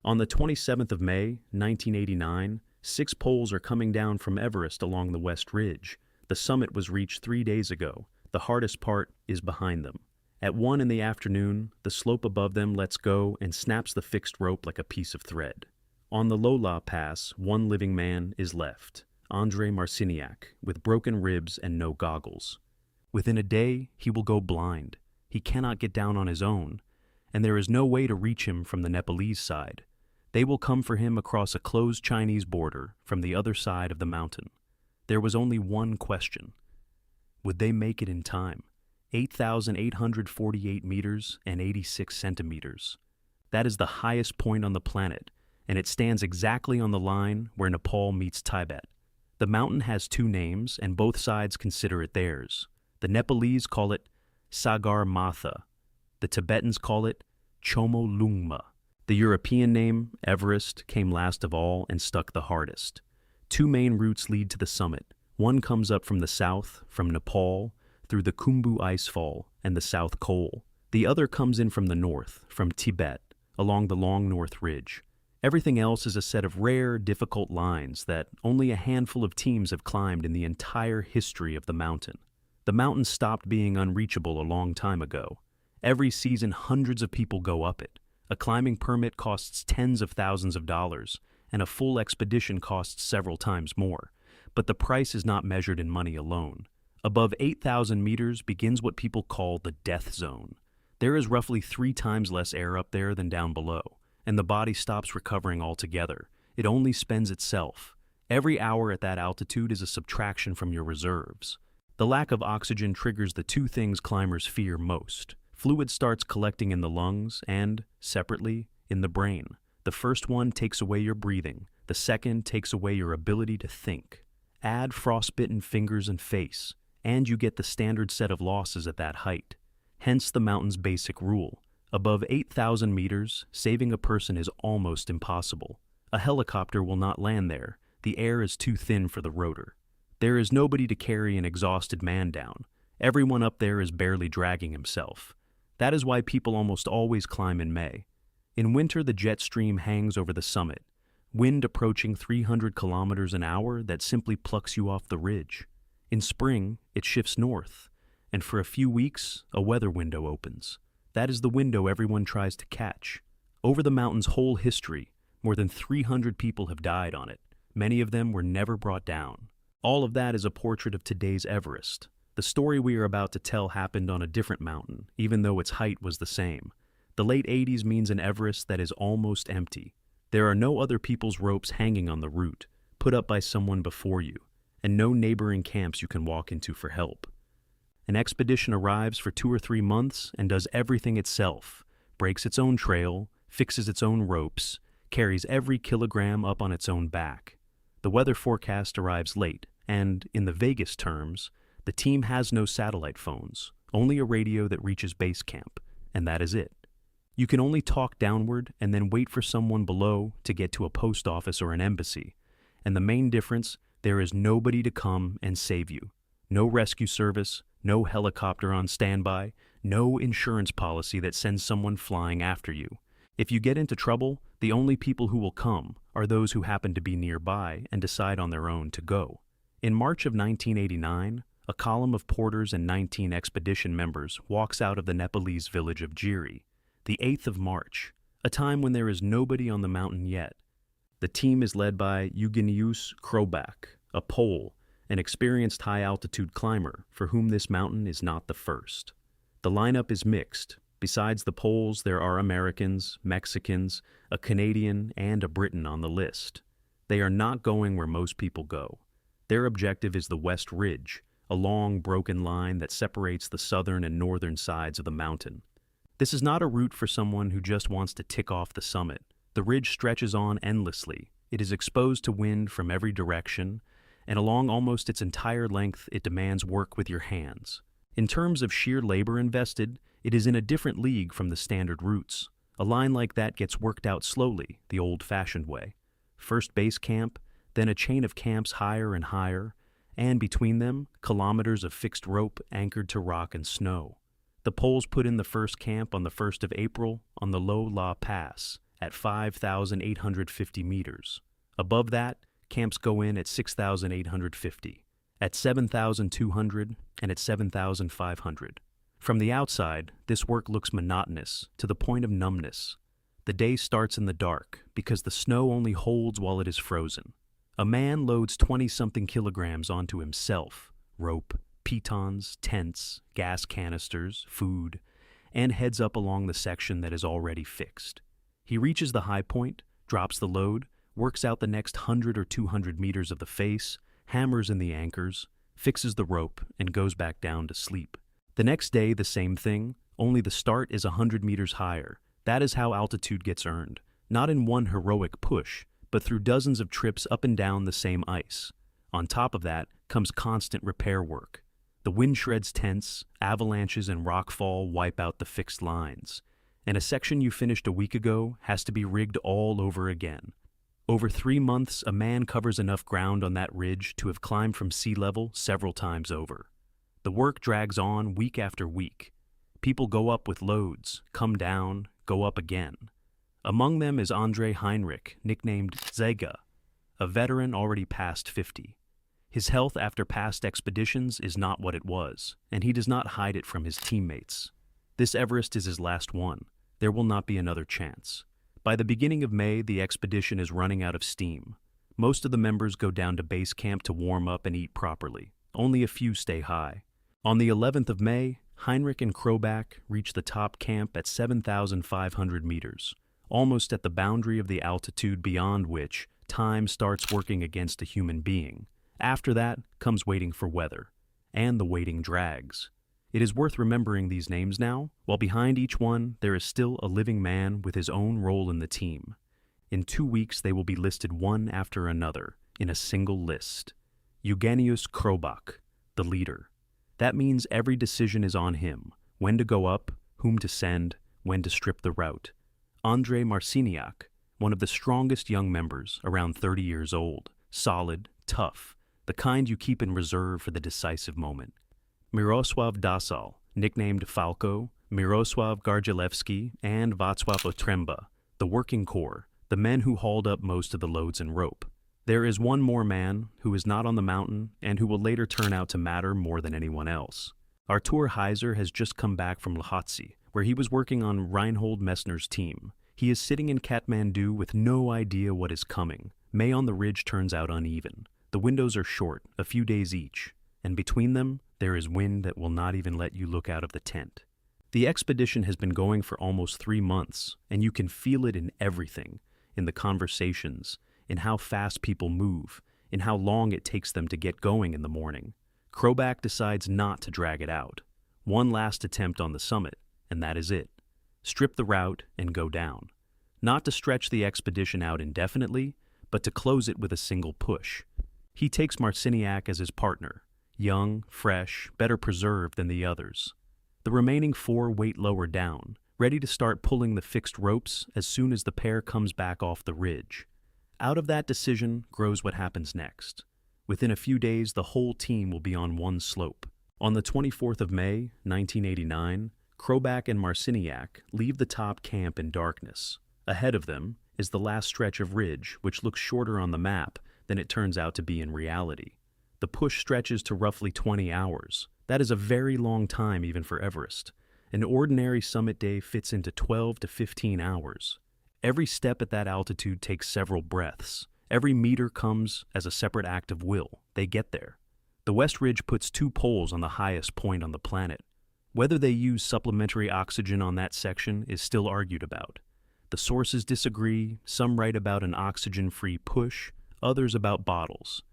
On the 27th of May, 1989, 6 poles are coming down from Everest along the West Ridge. The summit was reached 3 days ago. The hardest part is behind them. At 1 in the afternoon, the slope above them lets go and snaps the fixed rope like a piece of thread. On the Lola Pass, one living man is left, Andrei Marciniak, with broken ribs and no goggles. Within a day, he will go blind. He cannot get down on his own, and there is no way to reach him from the Nepalese side. They will come for him across a closed Chinese border from the other side of the mountain. There was only one question. Would they make it in time? 8,848 meters and 86 centimeters. That is the highest point on the planet, and it stands exactly on the line where Nepal meets Tibet. The mountain has 2 names, and both sides consider it theirs. The Nepalese call it Sagar Matha. The Tibetans call it Chomolungma. The European name, Everest, came last of all and stuck the hardest. 2 main routes lead to the summit. One comes up from the south, from Nepal, through the Khumbu Icefall and the South Col. The other comes in from the north, from Tibet, along the long North Ridge. Everything else is a set of rare, difficult lines that only a handful of teams have climbed in the entire history of the mountain. The mountain stopped being unreachable a long time ago. Every season, hundreds of people go up it. A climbing permit costs tens of thousands of dollars, and a full expedition costs several times more. But the price is not measured in money alone. Above 8,000 meters begins what people call the death zone. There is roughly 3 times less air up there than down below, and the body stops recovering altogether. It only spends itself. Every hour at that altitude is a subtraction from your reserves. The lack of oxygen triggers the 2 things climbers fear most. Fluid starts collecting in the lungs and, separately, in the brain. The first one takes away your breathing. The second takes away your ability to think. Add frostbitten fingers and face, and you get the standard set of losses at that height. Hence the mountain's basic rule. Above 8,000 meters, saving a person is almost impossible. A helicopter will not land there. The air is too thin for the rotor. There is nobody to carry an exhausted man down. Everyone up there is barely dragging himself. That is why people almost always climb in May. In winter, the jet stream hangs over the summit, wind approaching 300 kilometers an hour that simply plucks you off the ridge. In spring, it shifts north, and for a few weeks, a weather window opens. That is the window everyone tries to catch. Over the mountain's whole history, more than 300 people have died on it. Many of them were never brought down. All of that is a portrait of today's Everest. The story we are about to tell happened on a different mountain, even though its height was the same. The late 80s means an Everest that is almost empty. There are no other people's ropes hanging on the route, put up by someone before you, and no neighboring camps you can walk into for help. An expedition arrives for 2 or 3 months and does everything itself, breaks its own trail, fixes its own ropes, carries every kilogram up on its own back. The weather forecast arrives late, and, in the vaguest terms, the team has no satellite phones, only a radio that reaches base camp, and that is it. You can only talk downward and then wait for someone below to get to a post office or an embassy. And the main difference, there is nobody to come and save you. No rescue service, no helicopter on standby, no insurance policy that sends someone flying after you. If you get into trouble, the only people who will come are those who happen to be nearby and decide on their own to go. In March of 1989, a column of porters and 19 expedition members walks out of the Nepalese village of Jiri, the 8th of March, a time when there is nobody on the mountain yet. The team is led by Eugeniusz Krobak, a Pole, an experienced high-altitude climber for whom this mountain is not the first. The lineup is mixed. Besides the Poles, there are Americans, Mexicans, a Canadian, and a Briton on the list. They are not going where most people go. Their objective is the West Ridge, a long, broken line that separates the southern and northern sides of the mountain. This is not a route for someone who just wants to tick off the summit. The ridge stretches on endlessly. It is exposed to wind from every direction, and along almost its entire length, it demands work with your hands. In terms of sheer labor invested, it is in a different league from the standard routes. A line like that gets worked out slowly, the old-fashioned way. First base camp, then a chain of camps higher and higher, and between them, kilometers of fixed rope anchored to rock and snow. The Poles put in the first camp on the 1st of April on the Lola Pass, at 5,850 meters. Above that, camps go in at 6,850, at 7,200, and at 7,500. From the outside, this work looks monotonous to the point of numbness. The day starts in the dark because the snow only holds while it is frozen. A man loads 20-something kilograms onto himself: rope, pitons, tents, gas canisters, food, and heads up along the section that is already fixed. He reaches the high point, drops the load, works out the next 100 or 200 meters of the face, hammers in the anchors, fixes the rope, and goes back down to sleep. The next day, the same thing, only the start is 100 meters higher. That is how altitude gets earned, not in one heroic push, but through dozens of trips up and down the same ice. On top of that comes constant repair work. The wind shreds tents, avalanches and rockfall wipe out the fixed lines, and a section you finished a week ago has to be rigged all over again. Over 3 months, a man covers enough ground on that ridge to have climbed from sea level several times over. The work drags on week after week. People go up with loads, come down, go up again. Among them is Andre Heinrich, nicknamed Zega, a veteran already past 50. His health after past expeditions is not what it was, and he does not hide it from his teammates. This Everest is his last one. There will not be another chance. By the beginning of May, the expedition is running out of steam. Most of the members go down to base camp to warm up and eat properly. Only a few stay high. On the 11th of May, Heinrich and Kroback reach the top camp at 7,500 meters, almost at the boundary of the altitude beyond which time starts working against a human being. After that comes waiting for weather, and the waiting drags. It is worth remembering these names now, while behind each one there is still a living man with his own role in the team. In 2 weeks they will be listed one after another, in a single list. Eugenius Kroback, the leader. That means every decision is on him: when to go up, whom to send, when to strip the route. Andrei Marciniak, one of the strongest young members, around 30 years old, solid, tough, the kind you keep in reserve for the decisive moment. Mirosław Dasal, nicknamed Falco, Mirosław Gardzielewski, and Wacław Otręba, the working corps, the men who hauled up most of the loads and rope. There is one more man who is not on the mountain and who will later turn out to matter more than anyone else. Artur Heiser has just come back from Lhotse, where he was working on Reinhold Messner's team. He is sitting in Kathmandu with no idea what is coming. May on the ridge turns out uneven. The windows are short, a few days each, and between them, there is wind that will not even let you look out of the tent. The expedition has been going for almost 3 months, and you can feel it in everything, in the conversations, in how fast people move, in how long it takes them to get going in the morning. Kroback decides not to drag it out. One last attempt on the summit, and that is it. Strip the route and go down. Not to stretch the expedition out indefinitely, but to close it with a single push. He takes Marciniak as his partner, young, fresh, better preserved than the others. The remaining 4 wait lower down, ready to start pulling the fixed ropes as soon as the pair comes back off the ridge. Out of that decision grows what happens next. Within a few days, the whole team will be on one slope. On the 24th of May, 1989, Kroback and Marciniak leave the top camp in darkness. Ahead of them is the last stretch of ridge, which looks shorter on the map than it turns out to be in reality. The push stretches to roughly 20 hours. That is a very long time even for Everest. An ordinary summit day fits into 12 to 15 hours. Every step at that altitude takes several breaths. Every meter comes as a separate act of will. They get there. The West Ridge puts 2 poles on the highest point on the planet. Whether they use supplementary oxygen on that section is still argued about. The sources disagree. Some write about an oxygen-free push, others about bottles.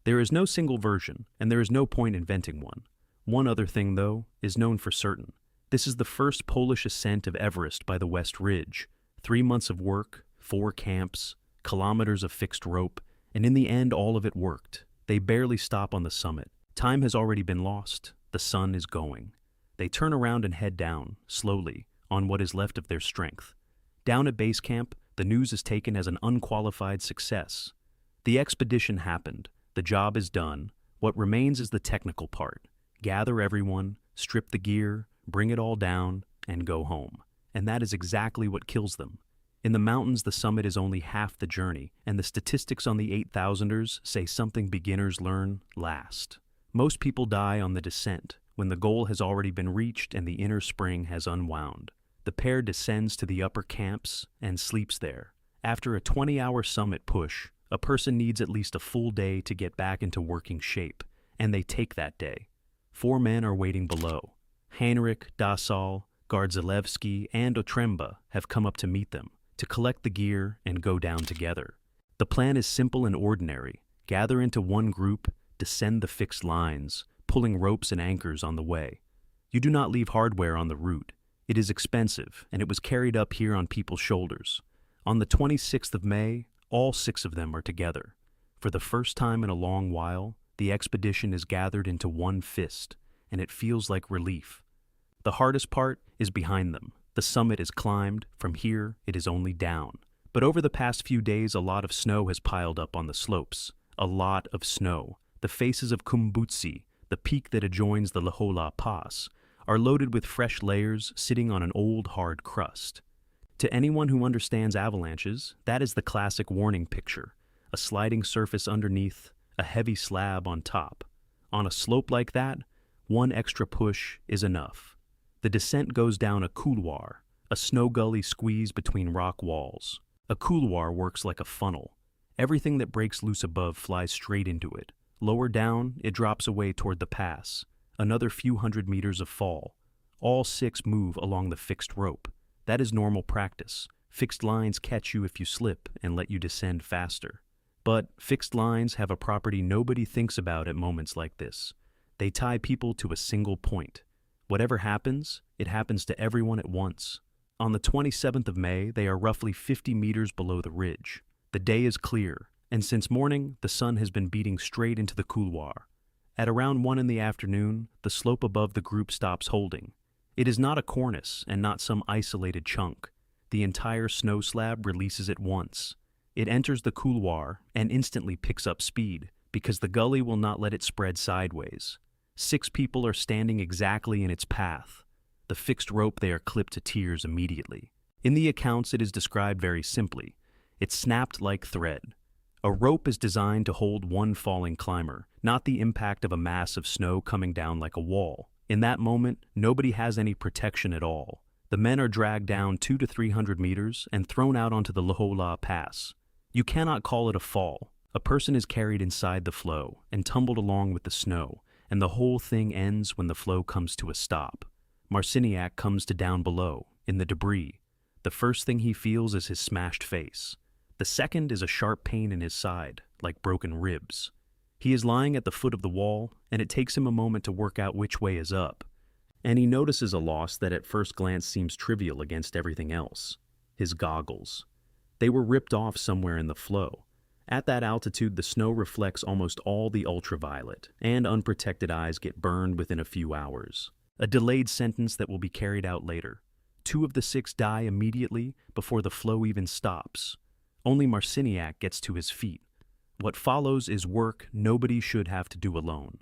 There is no single version, and there is no point inventing one. One other thing, though, is known for certain. This is the first Polish ascent of Everest by the West Ridge. 3 months of work, 4 camps, kilometers of fixed rope, and in the end all of it worked. They barely stop on the summit. Time has already been lost. The sun is going. They turn around and head down, slowly, on what is left of their strength. Down at base camp, the news is taken as an unqualified success. The expedition happened. The job is done. What remains is the technical part. Gather everyone, strip the gear, bring it all down, and go home. And that is exactly what kills them. In the mountains, the summit is only half the journey, and the statistics on the 8,000ers say something beginners learn last. Most people die on the descent, when the goal has already been reached and the inner spring has unwound. The pair descends to the upper camps and sleeps there. After a 20-hour summit push, a person needs at least a full day to get back into working shape, and they take that day. 4 men are waiting below. Heinrich, Dasal, Gardzilewski, and Otremba have come up to meet them, to collect the gear and go down together. The plan is simple and ordinary. Gather into one group, descend the fixed lines, pulling ropes and anchors on the way. You do not leave hardware on the route. It is expensive, and it was carried up here on people's shoulders. On the 26th of May, all 6 of them are together. For the first time in a long while, the expedition is gathered into one fist, and it feels like relief. The hardest part is behind them. The summit is climbed. From here, it is only down. But over the past few days, a lot of snow has piled up on the slopes. A lot of snow. The faces of Kumbutsi, the peak that adjoins the Lahola Pass, are loaded with fresh layers sitting on an old hard crust. To anyone who understands avalanches, that is the classic warning picture. A sliding surface underneath, a heavy slab on top. On a slope like that, one extra push is enough. The descent goes down a couloir, a snow gully squeezed between rock walls. A couloir works like a funnel. Everything that breaks loose above flies straight into it. Lower down, it drops away toward the pass. Another few hundred meters of fall. All 6 move along the fixed rope. That is normal practice. Fixed lines catch you if you slip and let you descend faster. But fixed lines have a property nobody thinks about at moments like this. They tie people to a single point. Whatever happens, it happens to everyone at once. On the 27th of May, they are roughly 50 meters below the ridge. The day is clear, and since morning, the sun has been beating straight into the couloir. At around 1 in the afternoon, the slope above the group stops holding. It is not a cornice and not some isolated chunk. The entire snow slab releases at once. It enters the couloir and instantly picks up speed, because the gully will not let it spread sideways. 6 people are standing exactly in its path. The fixed rope they are clipped to tears immediately. In the accounts it is described very simply. It snapped like thread. A rope is designed to hold one falling climber, not the impact of a mass of snow coming down like a wall. In that moment, nobody has any protection at all. The men are dragged down 200 to 300 meters and thrown out onto the Lahola Pass. You cannot call it a fall. A person is carried inside the flow and tumbled along with the snow, and the whole thing ends when the flow comes to a stop. Marciniak comes to down below, in the debris. The first thing he feels is his smashed face. The second is a sharp pain in his side, like broken ribs. He is lying at the foot of the wall, and it takes him a moment to work out which way is up. And he notices a loss that at first glance seems trivial against everything else. His goggles. They were ripped off somewhere in the flow. At that altitude, the snow reflects almost all the ultraviolet, and unprotected eyes get burned within a few hours. A delayed sentence that will be carried out later. 2 of the 6 die immediately before the flow even stops. Only Marciniak gets to his feet. What follows is work nobody should have to do alone.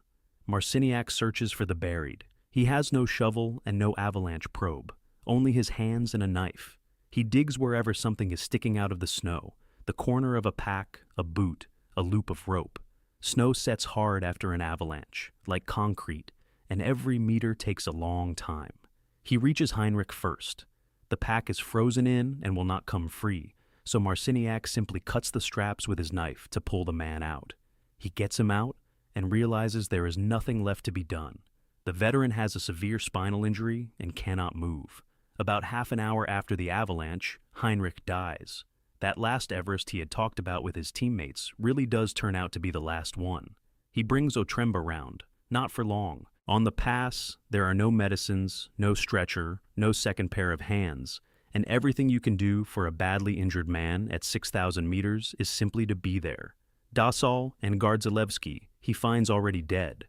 Marciniak searches for the buried. He has no shovel and no avalanche probe, only his hands and a knife. He digs wherever something is sticking out of the snow, the corner of a pack, a boot, a loop of rope. Snow sets hard after an avalanche, like concrete, and every meter takes a long time. He reaches Heinrich first. The pack is frozen in and will not come free, so Marciniak simply cuts the straps with his knife to pull the man out. He gets him out and realizes there is nothing left to be done. The veteran has a severe spinal injury and cannot move. About half an hour after the avalanche, Heinrich dies. That last Everest he had talked about with his teammates really does turn out to be the last one. He brings Otremba round, not for long. On the pass, there are no medicines, no stretcher, no second pair of hands, and everything you can do for a badly injured man at 6,000 meters is simply to be there. Dasal and Gardzilewski he finds already dead.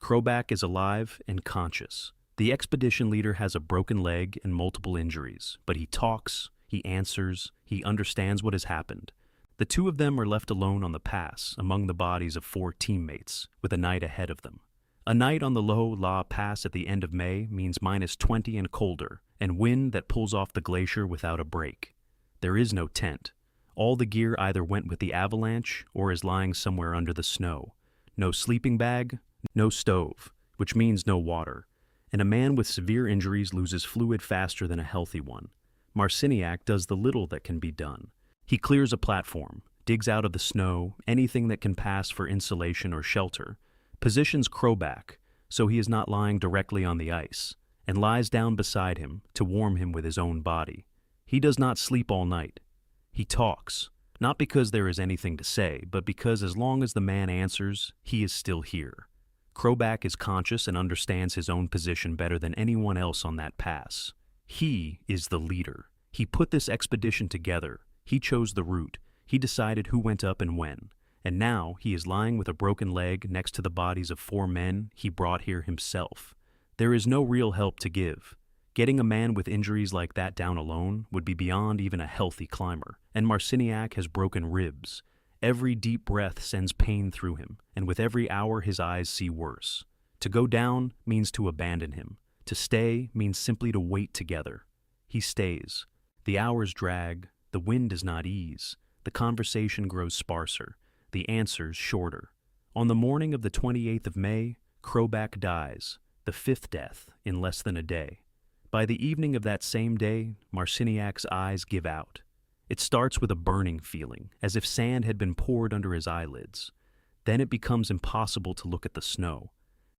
Krobak is alive and conscious. The expedition leader has a broken leg and multiple injuries, but he talks, he answers, he understands what has happened. The 2 of them are left alone on the pass among the bodies of 4 teammates, with a night ahead of them. A night on the Lahola Pass at the end of May means -20 and colder, and wind that pulls off the glacier without a break. There is no tent. All the gear either went with the avalanche or is lying somewhere under the snow. No sleeping bag, no stove, which means no water. And a man with severe injuries loses fluid faster than a healthy one. Marciniak does the little that can be done. He clears a platform, digs out of the snow anything that can pass for insulation or shelter, positions Krobak so he is not lying directly on the ice, and lies down beside him to warm him with his own body. He does not sleep all night. He talks, not because there is anything to say, but because as long as the man answers, he is still here. Krobak is conscious and understands his own position better than anyone else on that pass. He is the leader. He put this expedition together. He chose the route. He decided who went up and when. And now he is lying with a broken leg next to the bodies of 4 men he brought here himself. There is no real help to give. Getting a man with injuries like that down alone would be beyond even a healthy climber, and Marciniak has broken ribs. Every deep breath sends pain through him, and with every hour his eyes see worse. To go down means to abandon him. To stay means simply to wait together. He stays. The hours drag, the wind does not ease, the conversation grows sparser, the answers shorter. On the morning of the 28th of May, Krobak dies, the 5th death in less than a day. By the evening of that same day, Marciniak's eyes give out. It starts with a burning feeling, as if sand had been poured under his eyelids. Then it becomes impossible to look at the snow.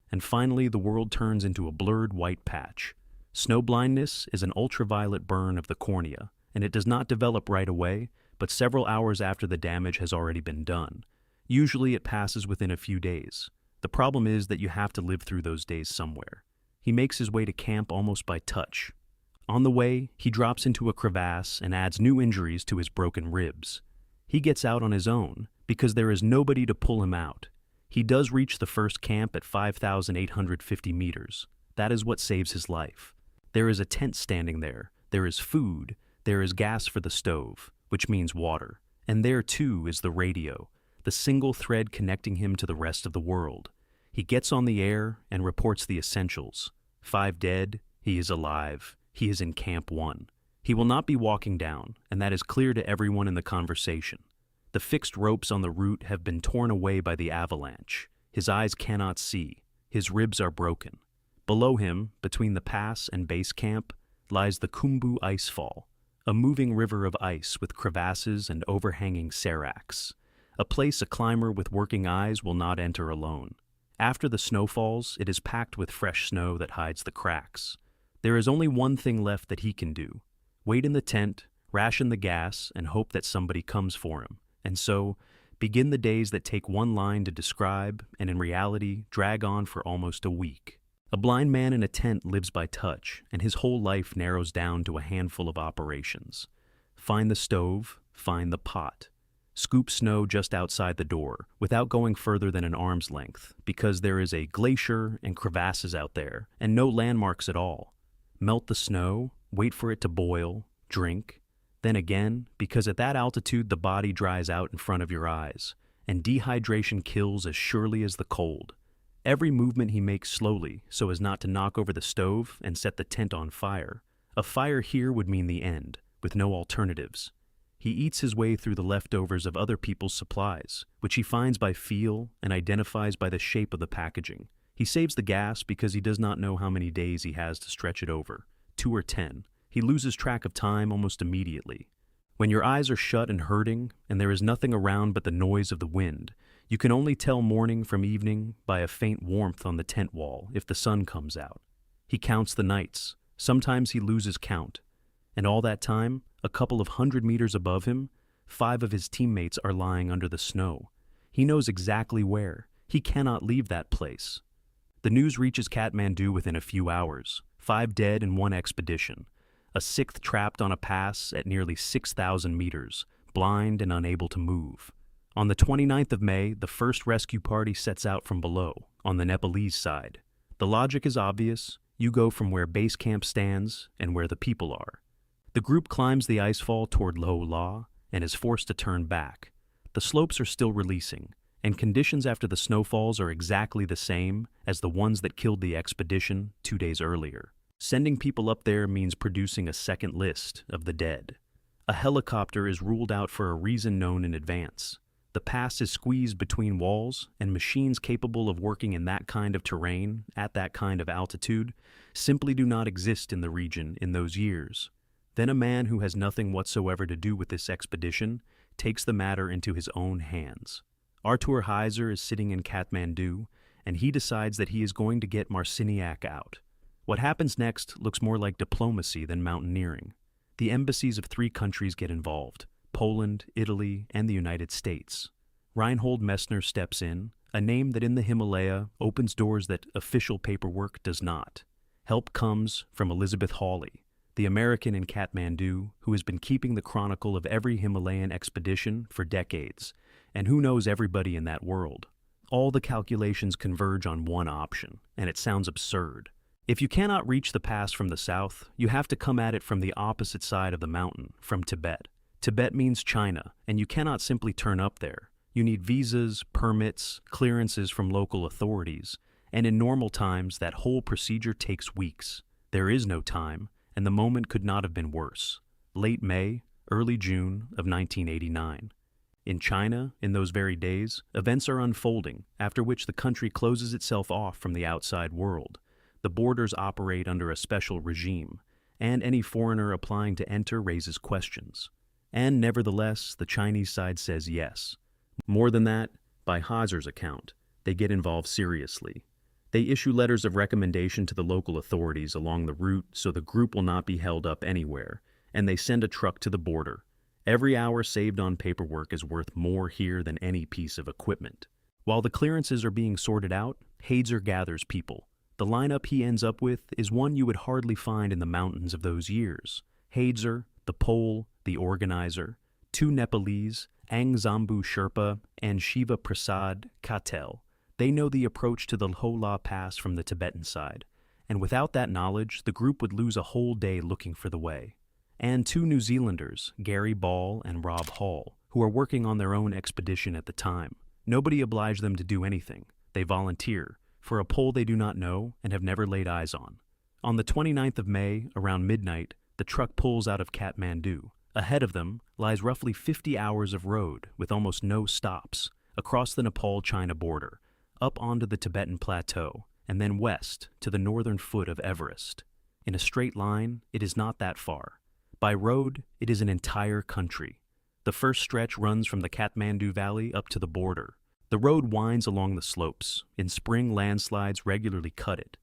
And finally, the world turns into a blurred white patch. Snow blindness is an ultraviolet burn of the cornea, and it does not develop right away, but several hours after the damage has already been done. Usually it passes within a few days. The problem is that you have to live through those days somewhere. He makes his way to camp almost by touch. On the way, he drops into a crevasse and adds new injuries to his broken ribs. He gets out on his own because there is nobody to pull him out. He does reach the first camp at 5,850 meters. That is what saves his life. There is a tent standing there. There is food. There is gas for the stove, which means water. And there, too, is the radio, the single thread connecting him to the rest of the world. He gets on the air and reports the essentials. 5 dead, he is alive. He is in Camp 1. He will not be walking down, and that is clear to everyone in the conversation. The fixed ropes on the route have been torn away by the avalanche. His eyes cannot see. His ribs are broken. Below him, between the pass and base camp, lies the Khumbu Icefall, a moving river of ice with crevasses and overhanging seracs, a place a climber with working eyes will not enter alone. After the snow falls, it is packed with fresh snow that hides the cracks. There is only one thing left that he can do: wait in the tent, ration the gas, and hope that somebody comes for him. And so, begin the days that take one line to describe, and in reality, drag on for almost a week. A blind man in a tent lives by touch, and his whole life narrows down to a handful of operations. Find the stove, find the pot. Scoop snow just outside the door, without going further than an arm's length, because there is a glacier and crevasses out there, and no landmarks at all. Melt the snow, wait for it to boil, drink. Then again, because at that altitude the body dries out in front of your eyes, and dehydration kills as surely as the cold. Every movement he makes slowly, so as not to knock over the stove and set the tent on fire. A fire here would mean the end, with no alternatives. He eats his way through the leftovers of other people's supplies, which he finds by feel and identifies by the shape of the packaging. He saves the gas because he does not know how many days he has to stretch it over, 2 or 10. He loses track of time almost immediately. When your eyes are shut and hurting, and there is nothing around but the noise of the wind, you can only tell morning from evening by a faint warmth on the tent wall if the sun comes out. He counts the nights. Sometimes he loses count. And all that time, a couple of 100 meters above him, 5 of his teammates are lying under the snow. He knows exactly where. He cannot leave that place. The news reaches Kathmandu within a few hours. 5 dead in one expedition. A 6th trapped on a pass at nearly 6,000 meters, blind and unable to move. On the 29th of May, the first rescue party sets out from below, on the Nepalese side. The logic is obvious. You go from where base camp stands and where the people are. The group climbs the icefall toward Lo La and is forced to turn back. The slopes are still releasing, and conditions after the snowfalls are exactly the same as the ones that killed the expedition 2 days earlier. Sending people up there means producing a second list of the dead. A helicopter is ruled out for a reason known in advance. The pass is squeezed between walls, and machines capable of working in that kind of terrain, at that kind of altitude, simply do not exist in the region in those years. Then a man who has nothing whatsoever to do with this expedition takes the matter into his own hands. Artur Heiser is sitting in Kathmandu, and he decides that he is going to get Marciniak out. What happens next looks more like diplomacy than mountaineering. The embassies of 3 countries get involved: Poland, Italy, and the United States. Reinhold Messner steps in, a name that in the Himalaya opens doors that official paperwork does not. Help comes from Elizabeth Hawley, the American in Kathmandu who has been keeping the chronicle of every Himalayan expedition for decades, and who knows everybody in that world. All the calculations converge on one option, and it sounds absurd. If you cannot reach the pass from the south, you have to come at it from the opposite side of the mountain, from Tibet. Tibet means China, and you cannot simply turn up there. You need visas, permits, clearances from local authorities, and in normal times that whole procedure takes weeks. There is no time, and the moment could not have been worse. Late May, early June of 1989. In China, in those very days, events are unfolding, after which the country closes itself off from the outside world. The borders operate under a special regime, and any foreigner applying to enter raises questions. And nevertheless, the Chinese side says yes. More than that, by Heiser's account, they get involved seriously. They issue letters of recommendation to the local authorities along the route so the group will not be held up anywhere, and they send a truck to the border. Every hour saved on paperwork is worth more here than any piece of equipment. While the clearances are being sorted out, Heiser gathers people. The lineup he ends up with is one you would hardly find in the mountains of those years. Heiser, the Pole, the organizer, 2 Nepalese, Ang Zambu Sherpa, and Shiva Prasad Katel. They know the approach to the Hola Pass from the Tibetan side, and without that knowledge, the group would lose a whole day looking for the way. And 2 New Zealanders, Gary Ball and Rob Hall, who are working on their own expedition at the time. Nobody obliged them to do anything. They volunteer for a pole they do not know and have never laid eyes on. On the 29th of May, around midnight, the truck pulls out of Kathmandu. Ahead of them lies roughly 50 hours of road with almost no stops, across the Nepal-China border, up onto the Tibetan plateau, and then west to the northern foot of Everest. In a straight line, it is not that far. By road, it is an entire country. The first stretch runs from the Kathmandu Valley up to the border. The road winds along the slopes. In spring, landslides regularly cut it.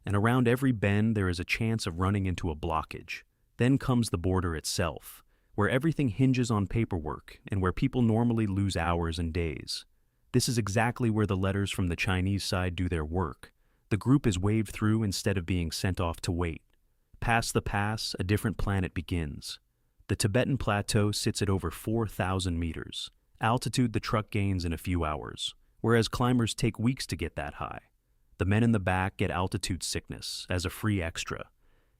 And around every bend, there is a chance of running into a blockage. Then comes the border itself, where everything hinges on paperwork and where people normally lose hours and days. This is exactly where the letters from the Chinese side do their work. The group is waved through instead of being sent off to wait. Past the pass, a different planet begins. The Tibetan plateau sits at over 4,000 meters. Altitude the truck gains in a few hours, whereas climbers take weeks to get that high. The men in the back get altitude sickness as a free extra.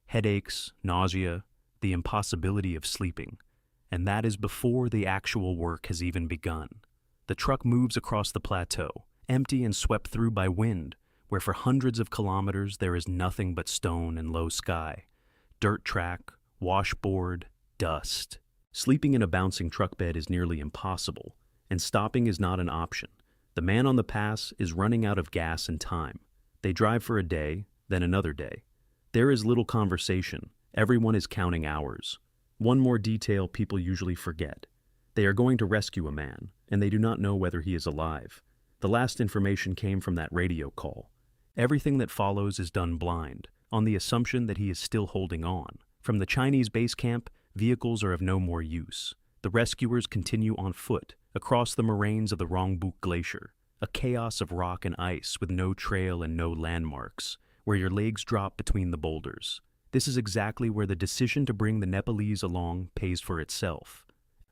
Headaches, nausea, the impossibility of sleeping. And that is before the actual work has even begun. The truck moves across the plateau, empty and swept through by wind, where for hundreds of kilometers there is nothing but stone and low sky. Dirt track, washboard, dust. Sleeping in a bouncing truck bed is nearly impossible, and stopping is not an option. The man on the pass is running out of gas and time. They drive for a day, then another day. There is little conversation. Everyone is counting hours. One more detail people usually forget. They are going to rescue a man, and they do not know whether he is alive. The last information came from that radio call. Everything that follows is done blind, on the assumption that he is still holding on. From the Chinese base camp, vehicles are of no more use. The rescuers continue on foot, across the moraines of the Rongbuk Glacier, a chaos of rock and ice with no trail and no landmarks, where your legs drop between the boulders. This is exactly where the decision to bring the Nepalese along pays for itself.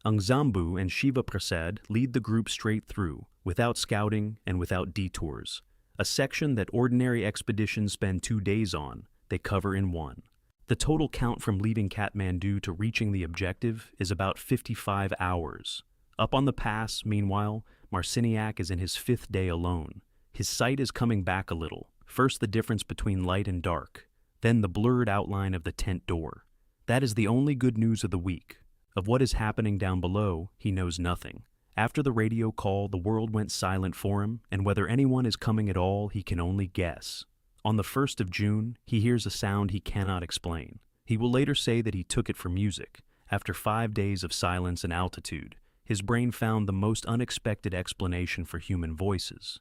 Angzambu and Shiva Prasad lead the group straight through, without scouting and without detours. A section that ordinary expeditions spend 2 days on, they cover in 1. The total count from leaving Kathmandu to reaching the objective is about 55 hours. Up on the pass, meanwhile, Marciniak is in his 5th day alone. His sight is coming back a little. First the difference between light and dark, then the blurred outline of the tent door. That is the only good news of the week. Of what is happening down below, he knows nothing. After the radio call, the world went silent for him, and whether anyone is coming at all, he can only guess. On the 1st of June, he hears a sound he cannot explain. He will later say that he took it for music. After 5 days of silence and altitude, his brain found the most unexpected explanation for human voices.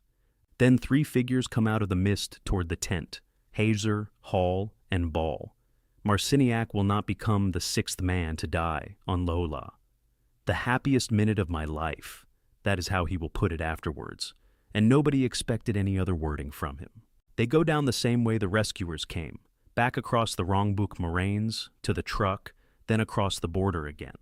Then 3 figures come out of the mist toward the tent: Hazer, Hall, and Ball. Marciniak will not become the 6th man to die on Lola. The happiest minute of my life, that is how he will put it afterwards, and nobody expected any other wording from him. They go down the same way the rescuers came, back across the Rongbuk moraines, to the truck, then across the border again.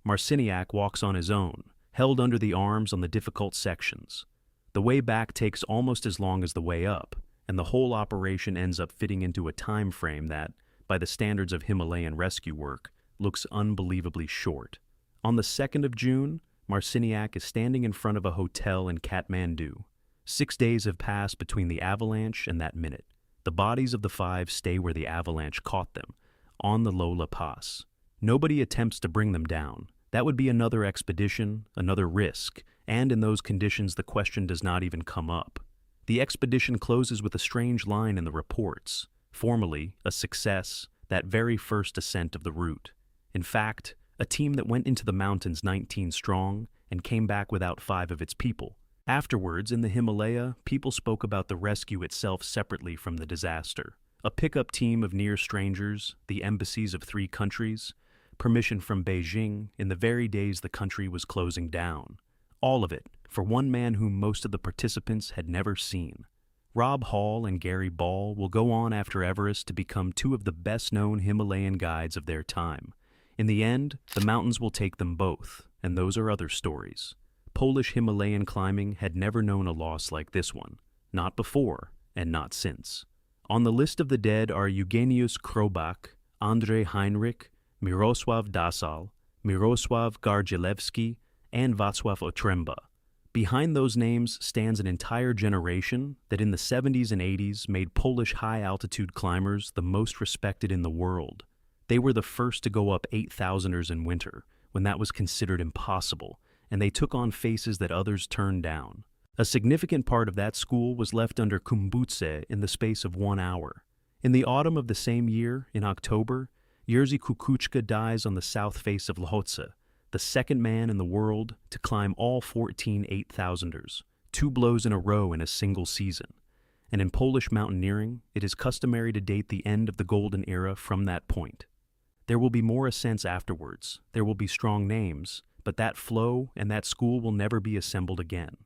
Marciniak walks on his own, held under the arms on the difficult sections. The way back takes almost as long as the way up, and the whole operation ends up fitting into a time frame that, by the standards of Himalayan rescue work, looks unbelievably short. On the 2nd of June, Marciniak is standing in front of a hotel in Kathmandu. 6 days have passed between the avalanche and that minute. The bodies of the 5 stay where the avalanche caught them, on the Lola Pass. Nobody attempts to bring them down. That would be another expedition, another risk, and in those conditions the question does not even come up. The expedition closes with a strange line in the reports. Formally, a success, that very first ascent of the route. In fact, a team that went into the mountains 19 strong and came back without 5 of its people. Afterwards, in the Himalaya, people spoke about the rescue itself separately from the disaster. A pickup team of near strangers, the embassies of 3 countries, permission from Beijing in the very days the country was closing down. All of it for one man whom most of the participants had never seen. Rob Hall and Gary Ball will go on after Everest to become 2 of the best-known Himalayan guides of their time. In the end, the mountains will take them both, and those are other stories. Polish Himalayan climbing had never known a loss like this one, not before and not since. On the list of the dead are Eugeniusz Krobak, Andrzej Heinrich, Mirosław Dasal, Mirosław Gardzielewski, and Wacław Otręba. Behind those names stands an entire generation that in the 70s and 80s made Polish high-altitude climbers the most respected in the world. They were the first to go up 8,000ers in winter, when that was considered impossible, and they took on faces that others turned down. A significant part of that school was left under Kumbutse in the space of 1 hour. In the autumn of the same year, in October, Jerzy Kukuczka dies on the south face of Lhotse, the 2nd man in the world to climb all 14 8,000ers, 2 blows in a row in a single season. And in Polish mountaineering, it is customary to date the end of the golden era from that point. There will be more ascents afterwards, there will be strong names, but that flow and that school will never be assembled again.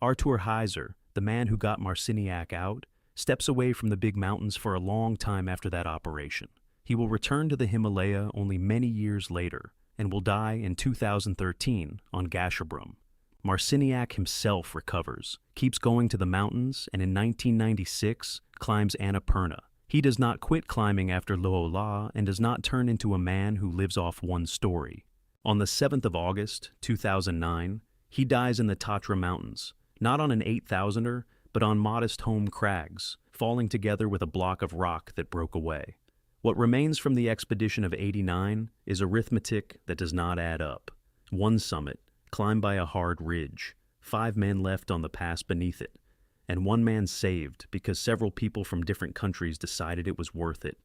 Artur Heiser, the man who got Marciniak out, steps away from the big mountains for a long time after that operation. He will return to the Himalaya only many years later, and will die in 2013 on Gasherbrum. Marciniak himself recovers, keeps going to the mountains, and in 1996 climbs Annapurna. He does not quit climbing after Lola and does not turn into a man who lives off one story. On the 7th of August, 2009, he dies in the Tatra Mountains, not on an 8,000er, but on modest home crags, falling together with a block of rock that broke away. What remains from the expedition of '89 is arithmetic that does not add up. 1 summit, climbed by a hard ridge, 5 men left on the pass beneath it, and 1 man saved because several people from different countries decided it was worth it.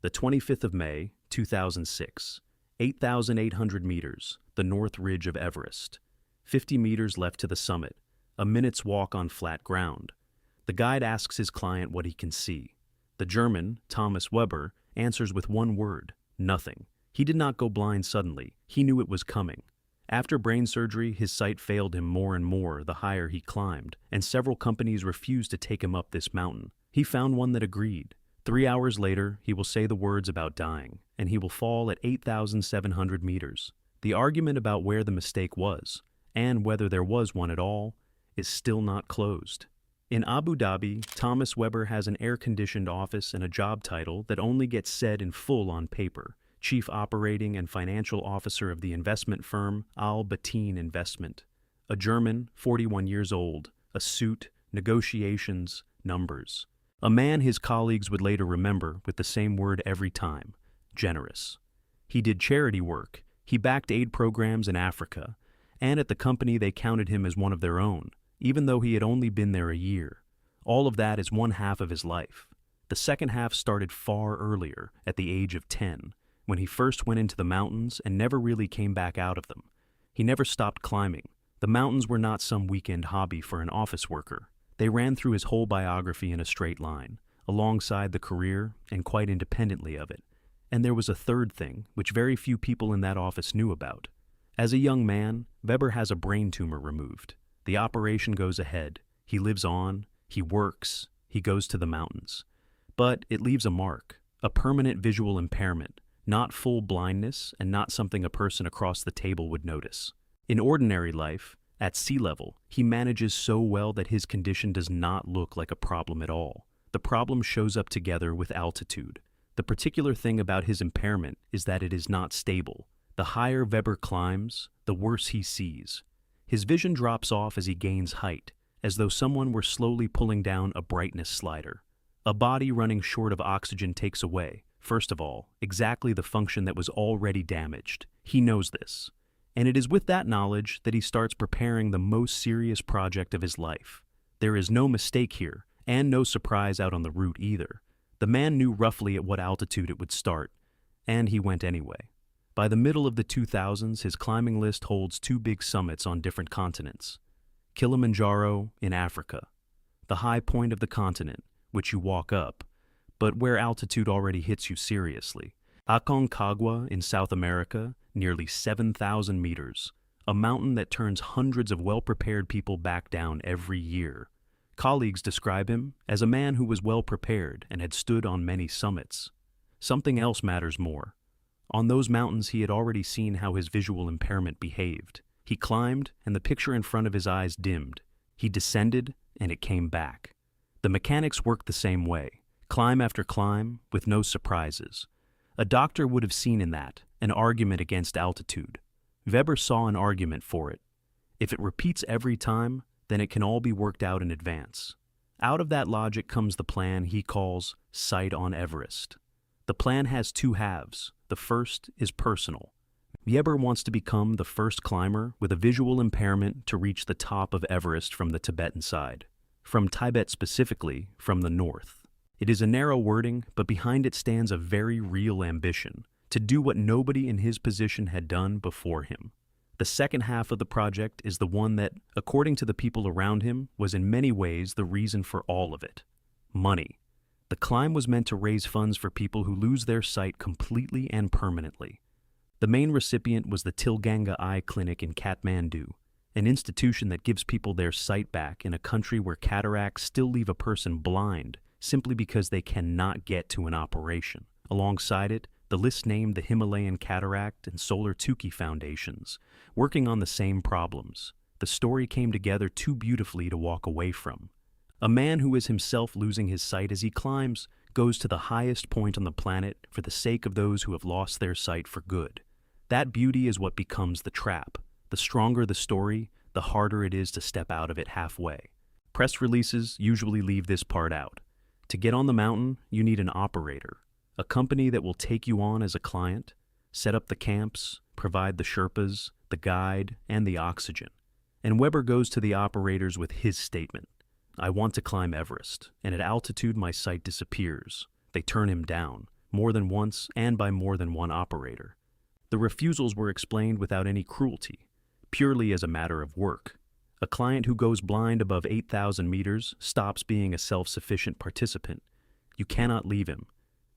The 25th of May, 2006, 8,800 meters, the north ridge of Everest. 50 meters left to the summit, a minute's walk on flat ground. The guide asks his client what he can see. The German, Thomas Weber, answers with 1 word: nothing. He did not go blind suddenly. He knew it was coming. After brain surgery, his sight failed him more and more the higher he climbed, and several companies refused to take him up this mountain. He found one that agreed. 3 hours later, he will say the words about dying, and he will fall at 8,700 meters. The argument about where the mistake was, and whether there was one at all, is still not closed. In Abu Dhabi, Thomas Weber has an air-conditioned office and a job title that only gets said in full on paper: Chief Operating and Financial Officer of the investment firm Al Bateen Investment. A German, 41 years old, a suit, negotiations, numbers. A man his colleagues would later remember with the same word every time: generous. He did charity work, he backed aid programs in Africa, and at the company they counted him as one of their own, even though he had only been there a year. All of that is one half of his life. The second half started far earlier, at the age of 10, when he first went into the mountains and never really came back out of them. He never stopped climbing. The mountains were not some weekend hobby for an office worker. They ran through his whole biography in a straight line, alongside the career and quite independently of it. And there was a third thing, which very few people in that office knew about. As a young man, Weber has a brain tumor removed. The operation goes ahead. He lives on, he works, he goes to the mountains. But it leaves a mark, a permanent visual impairment, not full blindness and not something a person across the table would notice. In ordinary life, at sea level, he manages so well that his condition does not look like a problem at all. The problem shows up together with altitude. The particular thing about his impairment is that it is not stable. The higher Weber climbs, the worse he sees. His vision drops off as he gains height, as though someone were slowly pulling down a brightness slider. A body running short of oxygen takes away, first of all, exactly the function that was already damaged. He knows this. And it is with that knowledge that he starts preparing the most serious project of his life. There is no mistake here, and no surprise out on the route either. The man knew roughly at what altitude it would start, and he went anyway. By the middle of the 2000s, his climbing list holds 2 big summits on different continents. Kilimanjaro in Africa, the high point of the continent, which you walk up, but where altitude already hits you seriously. Aconcagua in South America, nearly 7,000 meters, a mountain that turns hundreds of well-prepared people back down every year. Colleagues describe him as a man who was well-prepared and had stood on many summits. Something else matters more. On those mountains he had already seen how his visual impairment behaved. He climbed, and the picture in front of his eyes dimmed. He descended, and it came back. The mechanics worked the same way, climb after climb, with no surprises. A doctor would have seen in that an argument against altitude. Weber saw an argument for it. If it repeats every time, then it can all be worked out in advance. Out of that logic comes the plan he calls Sight on Everest. The plan has 2 halves. The first is personal. Weber wants to become the first climber with a visual impairment to reach the top of Everest from the Tibetan side. From Tibet specifically, from the north. It is a narrow wording, but behind it stands a very real ambition, to do what nobody in his position had done before him. The second half of the project is the one that, according to the people around him, was in many ways the reason for all of it. Money. The climb was meant to raise funds for people who lose their sight completely and permanently. The main recipient was the Tilganga Eye Clinic in Kathmandu, an institution that gives people their sight back in a country where cataracts still leave a person blind simply because they cannot get to an operation. Alongside it, the list named the Himalayan Cataract and Solar Tukey Foundations, working on the same problems. The story came together too beautifully to walk away from. A man who is himself losing his sight as he climbs goes to the highest point on the planet for the sake of those who have lost their sight for good. That beauty is what becomes the trap. The stronger the story, the harder it is to step out of it halfway. Press releases usually leave this part out. To get on the mountain, you need an operator, a company that will take you on as a client, set up the camps, provide the Sherpas, the guide, and the oxygen. And Weber goes to the operators with his statement. I want to climb Everest, and at altitude my sight disappears. They turn him down, more than once and by more than one operator. The refusals were explained without any cruelty, purely as a matter of work. A client who goes blind above 8,000 meters stops being a self-sufficient participant. You cannot leave him.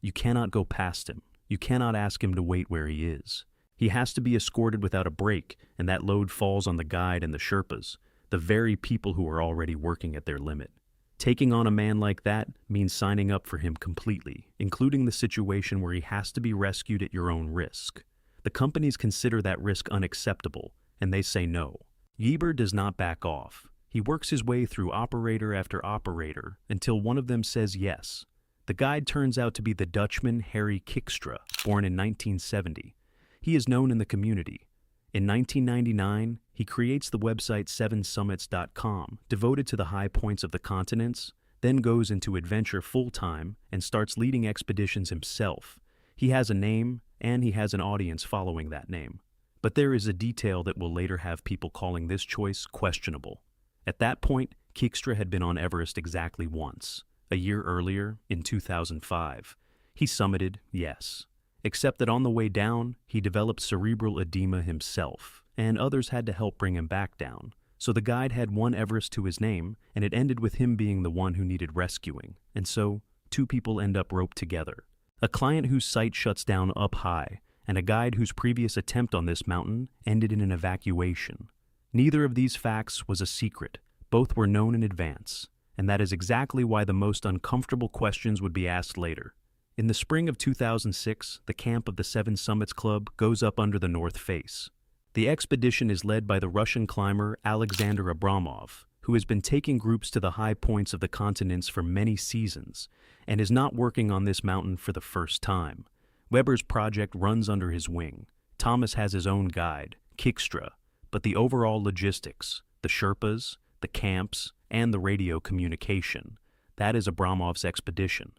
You cannot go past him. You cannot ask him to wait where he is. He has to be escorted without a break, and that load falls on the guide and the Sherpas, the very people who are already working at their limit. Taking on a man like that means signing up for him completely, including the situation where he has to be rescued at your own risk. The companies consider that risk unacceptable, and they say no. Weber does not back off. He works his way through operator after operator until one of them says yes. The guide turns out to be the Dutchman Harry Kikstra, born in 1970. He is known in the community. In 1999, he creates the website 7summits.com, devoted to the high points of the continents, then goes into adventure full-time and starts leading expeditions himself. He has a name, and he has an audience following that name. But there is a detail that will later have people calling this choice questionable. At that point, Kijkstra had been on Everest exactly once. A year earlier, in 2005. He summited, yes. Except that on the way down, he developed cerebral edema himself, and others had to help bring him back down. So the guide had one Everest to his name, and it ended with him being the one who needed rescuing. And so, two people end up roped together. A client whose sight shuts down up high, and a guide whose previous attempt on this mountain ended in an evacuation. Neither of these facts was a secret. Both were known in advance, and that is exactly why the most uncomfortable questions would be asked later. In the spring of 2006, the camp of the Seven Summits Club goes up under the North Face. The expedition is led by the Russian climber Alexander Abramov, who has been taking groups to the high points of the continents for many seasons, and is not working on this mountain for the first time. Weber's project runs under his wing. Thomas has his own guide, Kijkstra, but the overall logistics, the Sherpas, the camps, and the radio communication, that is Abramov's expedition.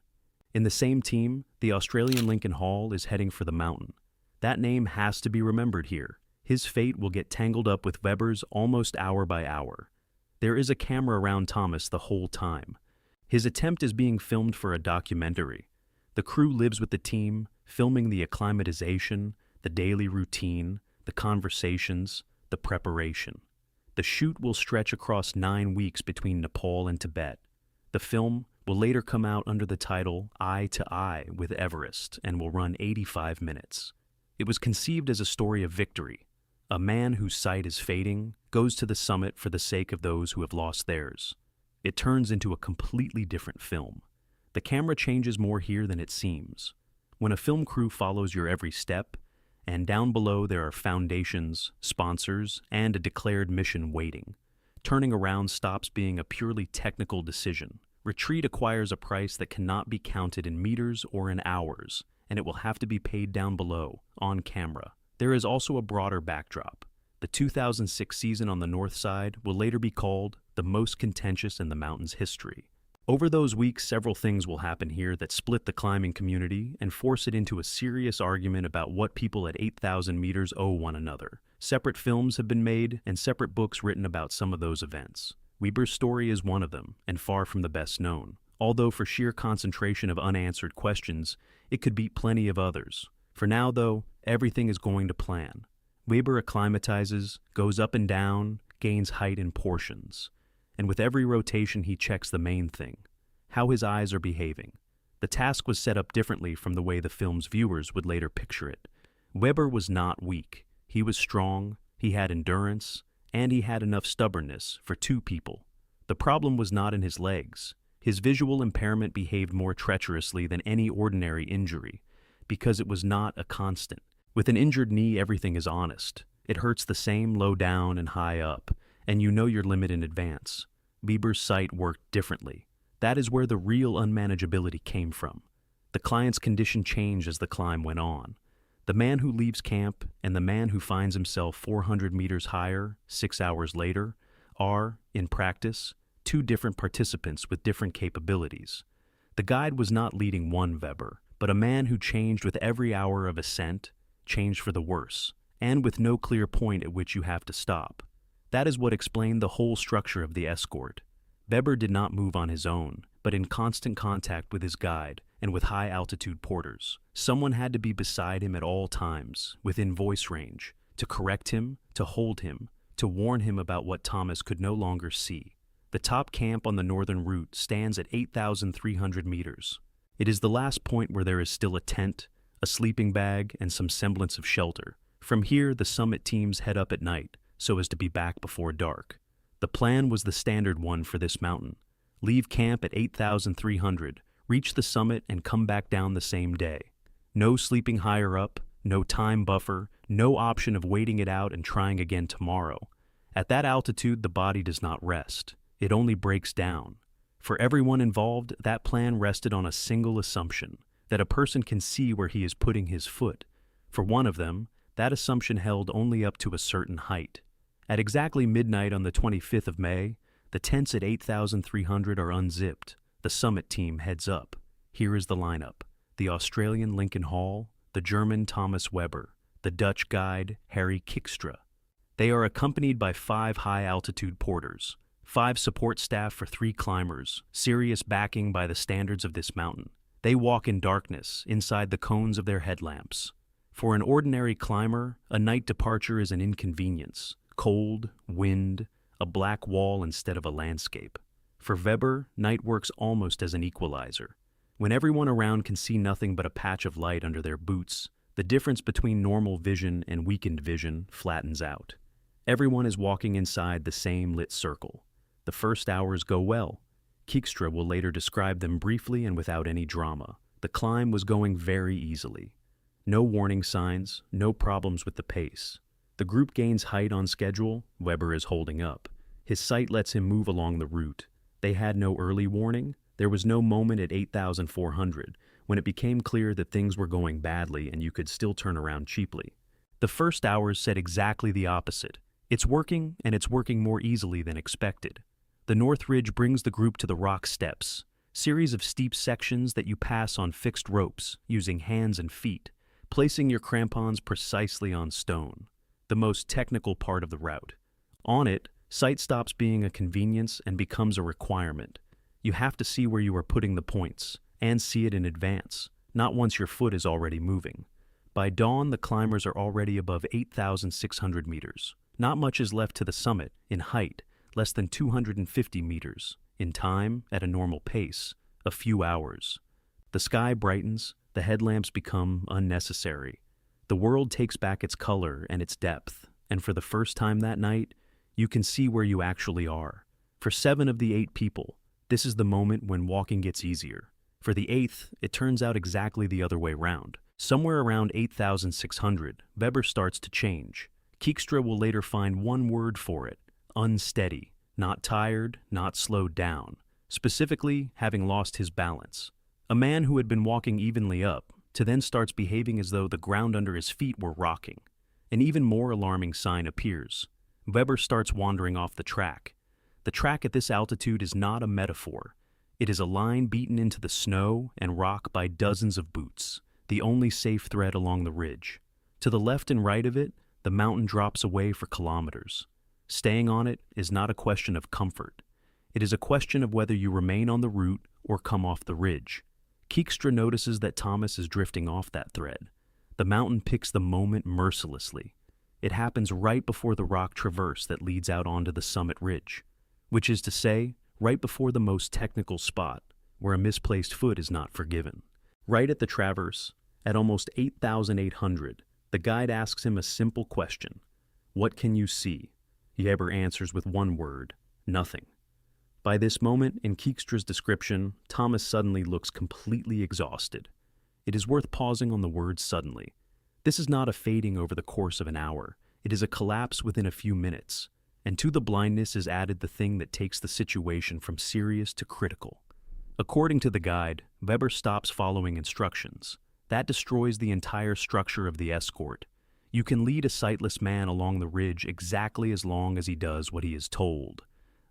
In the same team, the Australian Lincoln Hall is heading for the mountain. That name has to be remembered here. His fate will get tangled up with Weber's almost hour by hour. There is a camera around Thomas the whole time. His attempt is being filmed for a documentary. The crew lives with the team, filming the acclimatization, the daily routine, the conversations, the preparation. The shoot will stretch across 9 weeks between Nepal and Tibet. The film will later come out under the title Eye to Eye with Everest and will run 85 minutes. It was conceived as a story of victory. A man whose sight is fading goes to the summit for the sake of those who have lost theirs. It turns into a completely different film. The camera changes more here than it seems. When a film crew follows your every step, and down below there are foundations, sponsors, and a declared mission waiting. Turning around stops being a purely technical decision. Retreat acquires a price that cannot be counted in meters or in hours, and it will have to be paid down below, on camera. There is also a broader backdrop. The 2006 season on the north side will later be called the most contentious in the mountain's history. Over those weeks, several things will happen here that split the climbing community and force it into a serious argument about what people at 8,000 meters owe one another. Separate films have been made and separate books written about some of those events. Weber's story is one of them, and far from the best known. Although for sheer concentration of unanswered questions, it could beat plenty of others. For now, though, everything is going to plan. Weber acclimatizes, goes up and down, gains height in portions. And with every rotation he checks the main thing, how his eyes are behaving. The task was set up differently from the way the film's viewers would later picture it. Weber was not weak. He was strong, he had endurance, and he had enough stubbornness for two people. The problem was not in his legs. His visual impairment behaved more treacherously than any ordinary injury, because it was not a constant. With an injured knee, everything is honest. It hurts the same low down and high up, and you know your limit in advance. Weber's sight worked differently. That is where the real unmanageability came from. The client's condition changed as the climb went on. The man who leaves camp and the man who finds himself 400 meters higher 6 hours later are, in practice, two different participants with different capabilities. The guide was not leading one Weber, but a man who changed with every hour of ascent, changed for the worse, and with no clear point at which you have to stop. That is what explained the whole structure of the escort. Weber did not move on his own, but in constant contact with his guide and with high-altitude porters. Someone had to be beside him at all times, within voice range, to correct him, to hold him, to warn him about what Thomas could no longer see. The top camp on the northern route stands at 8,300 meters. It is the last point where there is still a tent, a sleeping bag, and some semblance of shelter. From here, the summit teams head up at night, so as to be back before dark. The plan was the standard one for this mountain. Leave camp at 8,300, reach the summit, and come back down the same day. No sleeping higher up, no time buffer, no option of waiting it out and trying again tomorrow. At that altitude, the body does not rest. It only breaks down. For everyone involved, that plan rested on a single assumption, that a person can see where he is putting his foot. For one of them, that assumption held only up to a certain height. At exactly midnight on the 25th of May, the tents at 8,300 are unzipped. The summit team heads up. Here is the lineup: the Australian Lincoln Hall, the German Thomas Weber, the Dutch guide Harry Kikstra. They are accompanied by 5 high-altitude porters, 5 support staff for 3 climbers, serious backing by the standards of this mountain. They walk in darkness inside the cones of their headlamps. For an ordinary climber, a night departure is an inconvenience. Cold, wind, a black wall instead of a landscape. For Weber, night works almost as an equalizer. When everyone around can see nothing but a patch of light under their boots, the difference between normal vision and weakened vision flattens out. Everyone is walking inside the same lit circle. The first hours go well. Kikstra will later describe them briefly and without any drama. The climb was going very easily. No warning signs, no problems with the pace. The group gains height on schedule. Weber is holding up. His sight lets him move along the route. They had no early warning. There was no moment at 8,400 when it became clear that things were going badly and you could still turn around cheaply. The first hours said exactly the opposite. It's working, and it's working more easily than expected. The North Ridge brings the group to the rock steps, series of steep sections that you pass on fixed ropes, using hands and feet, placing your crampons precisely on stone, the most technical part of the route. On it, sight stops being a convenience and becomes a requirement. You have to see where you are putting the points, and see it in advance, not once your foot is already moving. By dawn, the climbers are already above 8,600 meters. Not much is left to the summit. In height, less than 250 meters. In time, at a normal pace, a few hours. The sky brightens, the headlamps become unnecessary. The world takes back its color and its depth, and for the first time that night, you can see where you actually are. For 7 of the 8 people, this is the moment when walking gets easier. For the 8th, it turns out exactly the other way round. Somewhere around 8,600, Weber starts to change. Kikstra will later find one word for it: unsteady, not tired, not slowed down, specifically having lost his balance. A man who had been walking evenly up to then starts behaving as though the ground under his feet were rocking. An even more alarming sign appears. Weber starts wandering off the track. The track at this altitude is not a metaphor. It is a line beaten into the snow and rock by dozens of boots, the only safe thread along the ridge. To the left and right of it, the mountain drops away for kilometers. Staying on it is not a question of comfort. It is a question of whether you remain on the route or come off the ridge. Kikstra notices that Thomas is drifting off that thread. The mountain picks the moment mercilessly. It happens right before the rock traverse that leads out onto the summit ridge, which is to say, right before the most technical spot, where a misplaced foot is not forgiven. Right at the traverse, at almost 8,800, the guide asks him a simple question. What can you see? Weber answers with one word: nothing. By this moment, in Kikstra's description, Thomas suddenly looks completely exhausted. It is worth pausing on the word suddenly. This is not a fading over the course of an hour. It is a collapse within a few minutes. And to the blindness is added the thing that takes the situation from serious to critical. According to the guide, Weber stops following instructions. That destroys the entire structure of the escort. You can lead a sightless man along the ridge exactly as long as he does what he is told.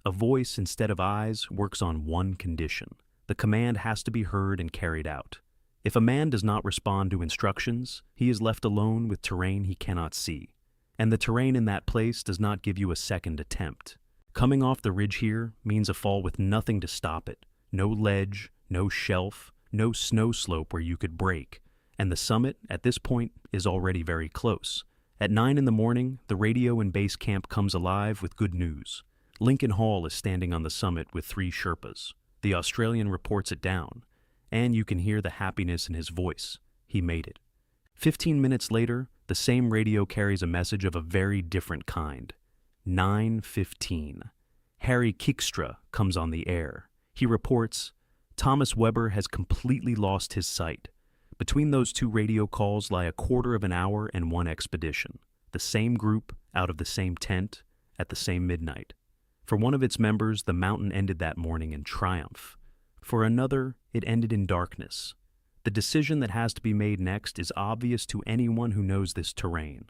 A voice instead of eyes works on one condition. The command has to be heard and carried out. If a man does not respond to instructions, he is left alone with terrain he cannot see. And the terrain in that place does not give you a second attempt. Coming off the ridge here means a fall with nothing to stop it. No ledge, no shelf, no snow slope where you could break. And the summit, at this point, is already very close. At 9 in the morning, the radio in base camp comes alive with good news. Lincoln Hall is standing on the summit with 3 Sherpas. The Australian reports it down, and you can hear the happiness in his voice. He made it. 15 minutes later, the same radio carries a message of a very different kind. 9:15. Harry Kikstra comes on the air. He reports, Thomas Weber has completely lost his sight. Between those 2 radio calls lie a quarter of an hour and 1 expedition. The same group, out of the same tent, at the same midnight. For one of its members, the mountain ended that morning in triumph. For another, it ended in darkness. The decision that has to be made next is obvious to anyone who knows this terrain.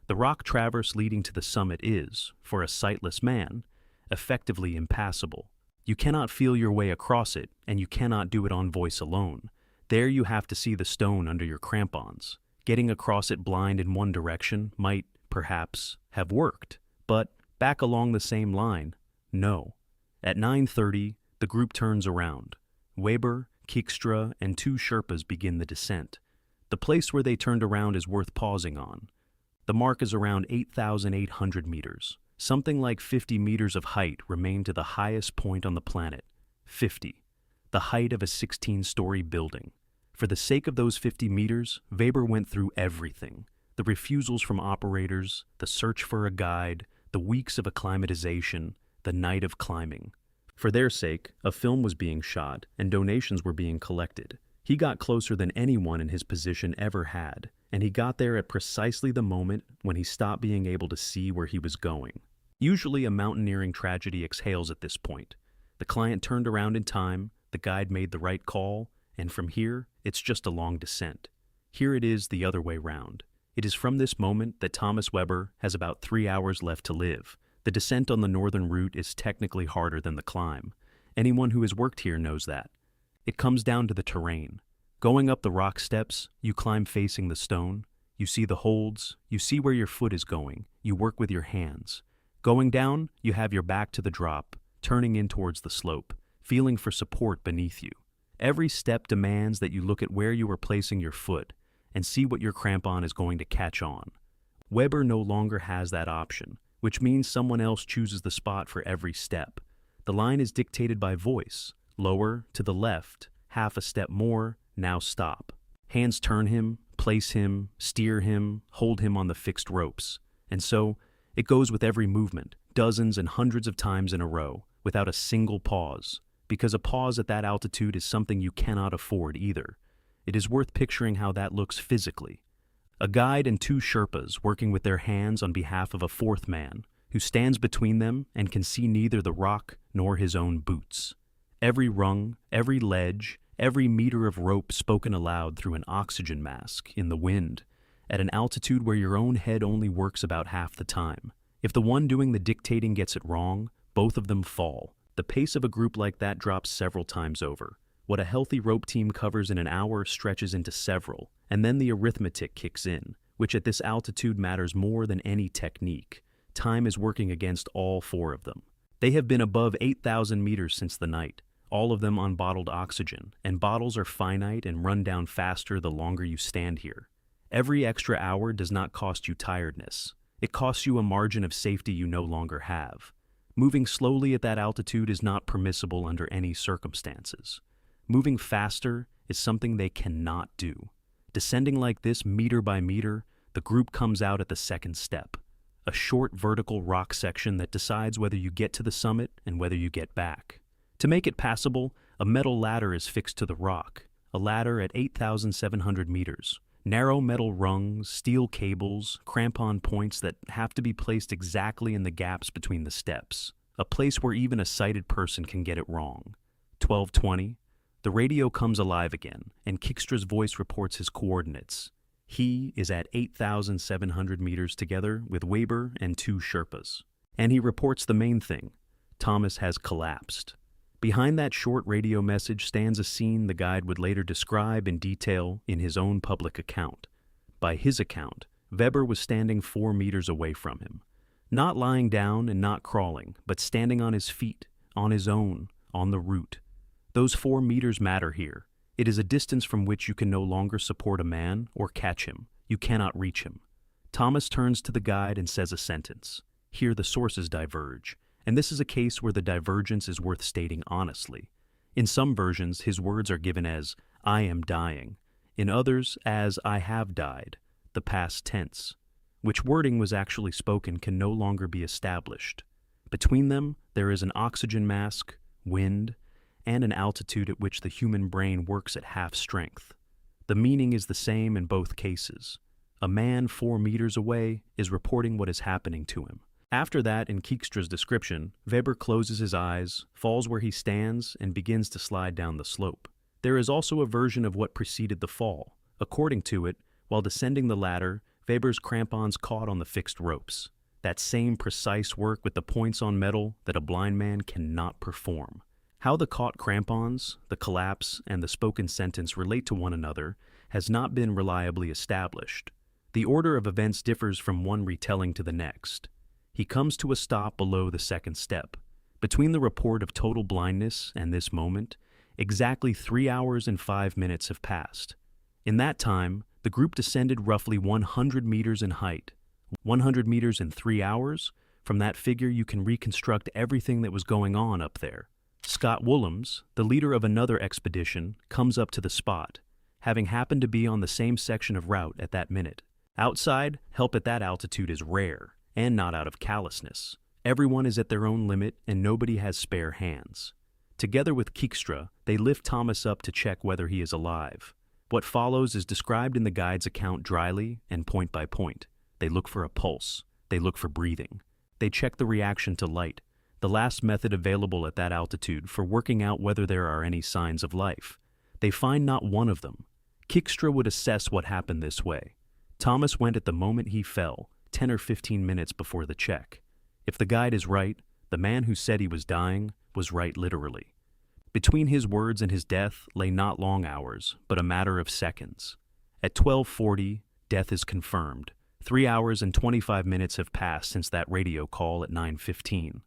The rock traverse leading to the summit is, for a sightless man, effectively impassable. You cannot feel your way across it, and you cannot do it on voice alone. There you have to see the stone under your crampons. Getting across it blind in one direction might, perhaps, have worked, but back along the same line, no. At 9:30, the group turns around. Weber, Kijkstra, and 2 Sherpas begin the descent. The place where they turned around is worth pausing on. The mark is around 8,800 meters. Something like 50 meters of height remain to the highest point on the planet. 50. The height of a 16-story building. For the sake of those 50 meters, Weber went through everything. The refusals from operators, the search for a guide, the weeks of acclimatization, the night of climbing. For their sake, a film was being shot and donations were being collected. He got closer than anyone in his position ever had, and he got there at precisely the moment when he stopped being able to see where he was going. Usually a mountaineering tragedy exhales at this point. The client turned around in time, the guide made the right call, and from here, it's just a long descent. Here it is the other way round. It is from this moment that Thomas Weber has about 3 hours left to live. The descent on the northern route is technically harder than the climb. Anyone who has worked here knows that. It comes down to the terrain. Going up the rock steps, you climb facing the stone. You see the holds, you see where your foot is going, you work with your hands. Going down, you have your back to the drop, turning in towards the slope, feeling for support beneath you. Every step demands that you look at where you are placing your foot and see what your crampon is going to catch on. Weber no longer has that option, which means someone else chooses the spot for every step. The line is dictated by voice. Lower, to the left, half a step more, now stop. Hands turn him, place him, steer him, hold him on the fixed ropes. And so, it goes with every movement, dozens and hundreds of times in a row, without a single pause. Because a pause at that altitude is something you cannot afford either. It is worth picturing how that looks physically. A guide and 2 Sherpas working with their hands on behalf of a 4th man, who stands between them and can see neither the rock nor his own boots. Every rung, every ledge, every meter of rope spoken aloud through an oxygen mask in the wind, at an altitude where your own head only works about half the time. If the one doing the dictating gets it wrong, both of them fall. The pace of a group like that drops several times over. What a healthy rope team covers in an hour stretches into several, and then the arithmetic kicks in, which at this altitude matters more than any technique. Time is working against all 4 of them. They have been above 8,000 meters since the night, all of them on bottled oxygen, and bottles are finite and run down faster the longer you stand here. Every extra hour does not cost you tiredness. It costs you a margin of safety you no longer have. Moving slowly at that altitude is not permissible under any circumstances. Moving faster is something they cannot do. Descending like this meter by meter, the group comes out at the second step, a short vertical rock section that decides whether you get to the summit and whether you get back. To make it passable, a metal ladder is fixed to the rock, a ladder at 8,700 meters. Narrow metal rungs, steel cables, crampon points that have to be placed exactly in the gaps between the steps, a place where even a sighted person can get it wrong. 12:20. The radio comes alive again, and Kijkstra's voice reports his coordinates. He is at 8,700 meters together with Weber and 2 Sherpas. And he reports the main thing. Thomas has collapsed. Behind that short radio message stands a scene the guide would later describe in detail in his own public account. By his account, Weber was standing 4 meters away from him. Not lying down and not crawling, but standing on his feet, on his own, on the route. Those 4 meters matter here. It is a distance from which you can no longer support a man or catch him. You cannot reach him. Thomas turns to the guide and says a sentence. Here the sources diverge, and this is a case where the divergence is worth stating honestly. In some versions, his words are given as, "I am dying." In others, as, "I have died," the past tense. Which wording was actually spoken can no longer be established. Between them, there is an oxygen mask, wind, and an altitude at which the human brain works at half strength. The meaning is the same in both cases. A man 4 meters away is reporting what is happening to him. After that, in Kijkstra's description, Weber closes his eyes, falls where he stands, and begins to slide down the slope. There is also a version of what preceded the fall. According to it, while descending the ladder, Weber's crampons caught on the fixed ropes. That same precise work with the points on metal that a blind man cannot perform. How the caught crampons, the collapse, and the spoken sentence relate to one another has not been reliably established. The order of events differs from one retelling to the next. He comes to a stop below the second step. Between the report of total blindness and this moment, exactly 3 hours and 5 minutes have passed. In that time, the group descended roughly 100 meters in height. 100 meters in 3 hours? From that figure, you can reconstruct everything that was going on up there. Scott Woolhams, the leader of another expedition, comes up to the spot, having happened to be on the same section of route at that minute. Outside, help at that altitude is rare, and not out of callousness. Everyone is at their own limit, and nobody has spare hands. Together with Keekstra, they lift Thomas up to check whether he is alive. What follows is described in the guide's account dryly and point by point. They look for a pulse. They look for breathing. They check the reaction to light, the last method available at that altitude for working out whether there are any signs of life. They find not one of them. Keekstra would assess what happened this way. Thomas went at the moment he fell, 10 or 15 minutes before the check. If the guide is right, the man who said he was dying was right literally. Between his words and his death lay not long hours, but a matter of seconds. At 12:40, death is confirmed. 3 hours and 25 minutes have passed since that radio call at 9:15.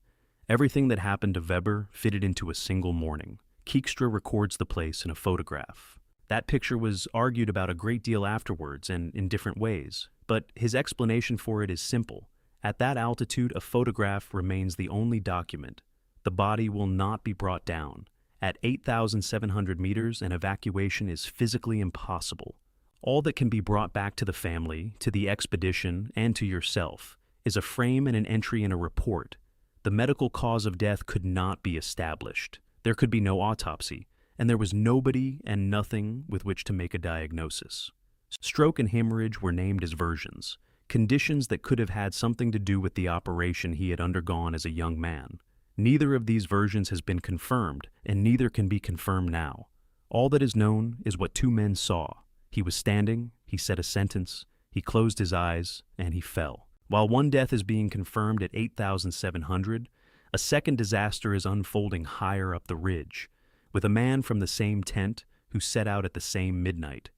Everything that happened to Weber fitted into a single morning. Keekstra records the place in a photograph. That picture was argued about a great deal afterwards and in different ways, but his explanation for it is simple. At that altitude, a photograph remains the only document. The body will not be brought down. At 8,700 meters, an evacuation is physically impossible. All that can be brought back to the family, to the expedition, and to yourself is a frame and an entry in a report. The medical cause of death could not be established. There could be no autopsy, and there was nobody and nothing with which to make a diagnosis. Stroke and hemorrhage were named as versions, conditions that could have had something to do with the operation he had undergone as a young man. Neither of these versions has been confirmed, and neither can be confirmed now. All that is known is what two men saw. He was standing, he said a sentence, he closed his eyes, and he fell. While one death is being confirmed at 8,700, a second disaster is unfolding higher up the ridge, with a man from the same tent who set out at the same midnight.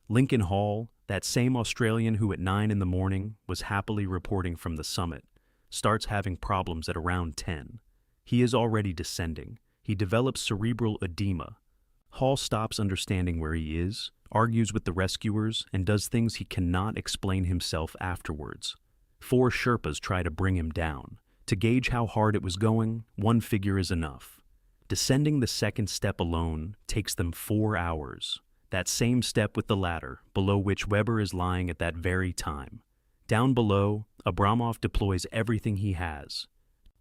Lincoln Hall, that same Australian who at 9 in the morning was happily reporting from the summit, starts having problems at around 10. He is already descending. He develops cerebral edema. Hall stops understanding where he is, argues with the rescuers, and does things he cannot explain himself afterwards. 4 Sherpas try to bring him down. To gauge how hard it was going, one figure is enough. Descending the second step alone takes them 4 hours. That same step with the ladder, below which Weber is lying at that very time. Down below, Abramov deploys everything he has.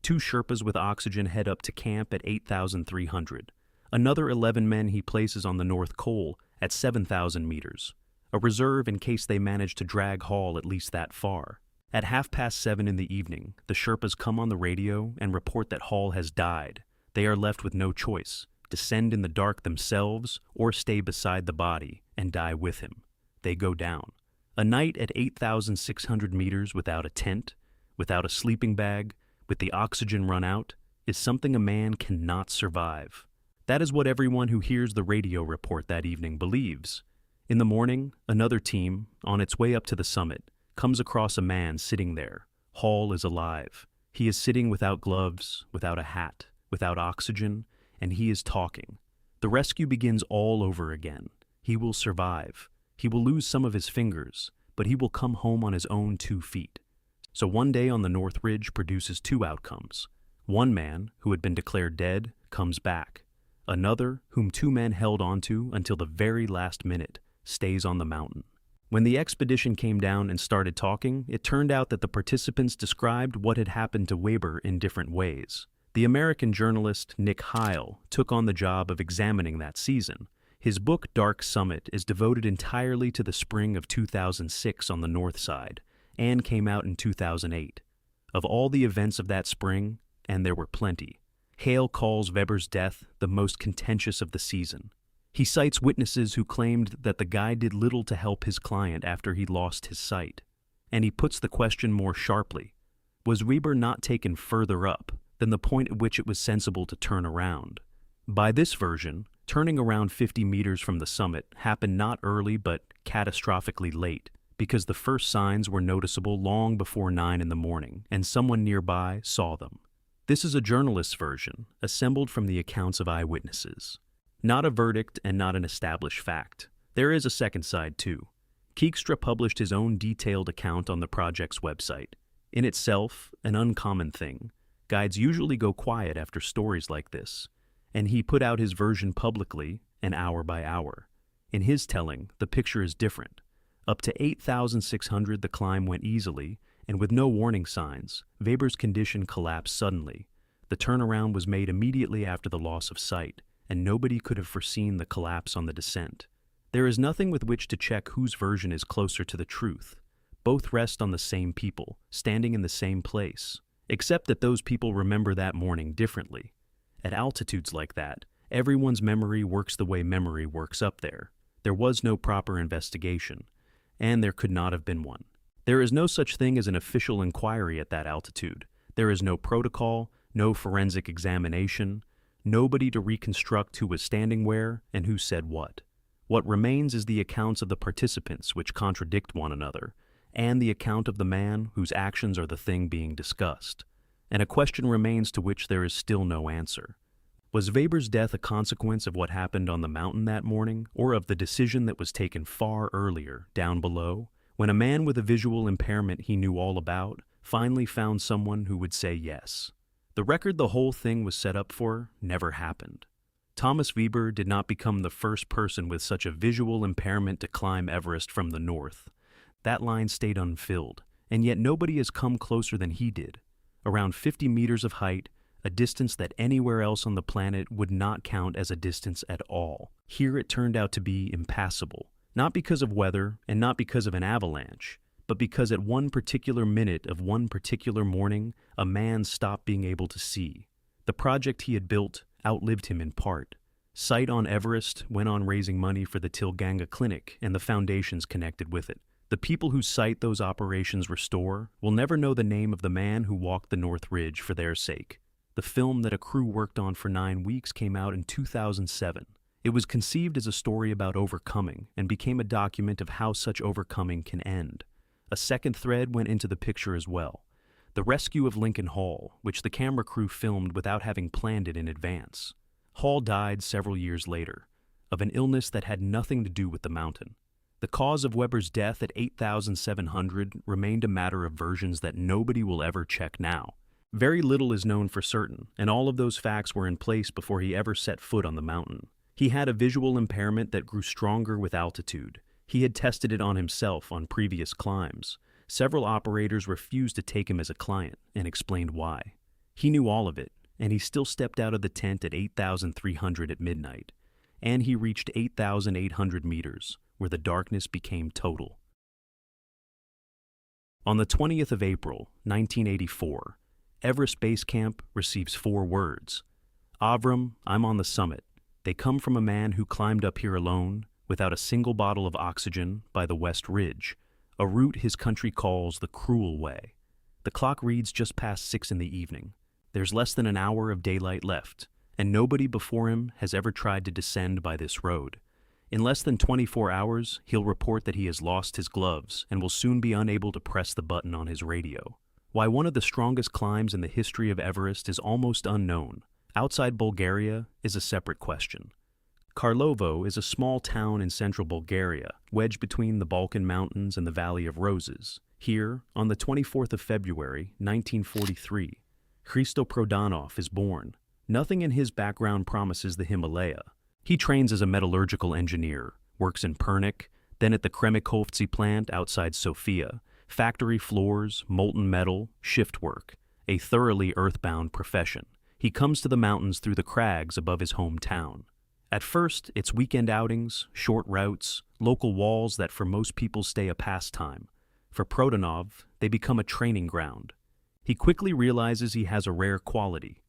2 Sherpas with oxygen head up to camp at 8,300. Another 11 men he places on the North Col at 7,000 meters. A reserve in case they manage to drag Hall at least that far. At 7:30 in the evening, the Sherpas come on the radio and report that Hall has died. They are left with no choice, descend in the dark themselves or stay beside the body and die with him. They go down. A night at 8,600 meters without a tent, without a sleeping bag, with the oxygen run out, is something a man cannot survive. That is what everyone who hears the radio report that evening believes. In the morning, another team, on its way up to the summit, comes across a man sitting there. Hall is alive. He is sitting without gloves, without a hat, without oxygen, and he is talking. The rescue begins all over again. He will survive. He will lose some of his fingers, but he will come home on his own 2 feet. So one day on the North Ridge produces 2 outcomes. One man, who had been declared dead, comes back. Another, whom 2 men held onto until the very last minute, stays on the mountain. When the expedition came down and started talking, it turned out that the participants described what had happened to Weber in different ways. The American journalist Nick Heil took on the job of examining that season. His book Dark Summit is devoted entirely to the spring of 2006 on the north side, and came out in 2008. Of all the events of that spring, and there were plenty, Hale calls Weber's death the most contentious of the season. He cites witnesses who claimed that the guy did little to help his client after he lost his sight. And he puts the question more sharply. Was Weber not taken further up than the point at which it was sensible to turn around? By this version, turning around 50 meters from the summit happened not early but catastrophically late, because the first signs were noticeable long before 9 in the morning, and someone nearby saw them. This is a journalist's version, assembled from the accounts of eyewitnesses. Not a verdict and not an established fact. There is a second side too. Keekstra published his own detailed account on the project's website. In itself, an uncommon thing. Guides usually go quiet after stories like this, and he put out his version publicly, and hour by hour. In his telling, the picture is different. Up to 8,600 the climb went easily, and with no warning signs, Weber's condition collapsed suddenly. The turnaround was made immediately after the loss of sight, and nobody could have foreseen the collapse on the descent. There is nothing with which to check whose version is closer to the truth. Both rest on the same people, standing in the same place, except that those people remember that morning differently. At altitudes like that, everyone's memory works the way memory works up there. There was no proper investigation, and there could not have been one. There is no such thing as an official inquiry at that altitude. There is no protocol, no forensic examination, nobody to reconstruct who was standing where and who said what. What remains is the accounts of the participants which contradict one another, and the account of the man whose actions are the thing being discussed. And a question remains to which there is still no answer. Was Weber's death a consequence of what happened on the mountain that morning, or of the decision that was taken far earlier, down below, when a man with a visual impairment he knew all about finally found someone who would say yes? The record the whole thing was set up for never happened. Thomas Weber did not become the first person with such a visual impairment to climb Everest from the north. That line stayed unfilled, and yet nobody has come closer than he did. Around 50 meters of height, a distance that anywhere else on the planet would not count as a distance at all. Here it turned out to be impassable, not because of weather and not because of an avalanche, but because at one particular minute of one particular morning, a man stopped being able to see. The project he had built outlived him in part. Sight on Everest went on raising money for the Tilganga Clinic and the foundations connected with it. The people whose sight those operations restore will never know the name of the man who walked the North Ridge for their sake. The film that a crew worked on for 9 weeks came out in 2007. It was conceived as a story about overcoming and became a document of how such overcoming can end. A second thread went into the picture as well. The rescue of Lincoln Hall, which the camera crew filmed without having planned it in advance. Hall died several years later, of an illness that had nothing to do with the mountain. The cause of Weber's death at 8,700 remained a matter of versions that nobody will ever check now. Very little is known for certain, and all of those facts were in place before he ever set foot on the mountain. He had a visual impairment that grew stronger with altitude. He had tested it on himself on previous climbs. Several operators refused to take him as a client and explained why. He knew all of it, and he still stepped out of the tent at 8,300 at midnight. And he reached 8,800 meters, where the darkness became total. On the 20th of April, 1984, Everest Base Camp receives 4 words. Avram, I'm on the summit. They come from a man who climbed up here alone, without a single bottle of oxygen, by the West Ridge, a route his country calls the cruel way. The clock reads just past 6 in the evening. There's less than an hour of daylight left, and nobody before him has ever tried to descend by this road. In less than 24 hours, he'll report that he has lost his gloves and will soon be unable to press the button on his radio. Why one of the strongest climbs in the history of Everest is almost unknown, outside Bulgaria, is a separate question. Karlovo is a small town in central Bulgaria, wedged between the Balkan Mountains and the Valley of Roses. Here, on the 24th of February, 1943, Hristo Prodanov is born. Nothing in his background promises the Himalaya. He trains as a metallurgical engineer, works in Pernik, then at the Kremikovtsi plant outside Sofia, factory floors, molten metal, shift work, a thoroughly earthbound profession. He comes to the mountains through the crags above his hometown. At first, it's weekend outings, short routes, local walls that for most people stay a pastime. For Prodanov, they become a training ground. He quickly realizes he has a rare quality.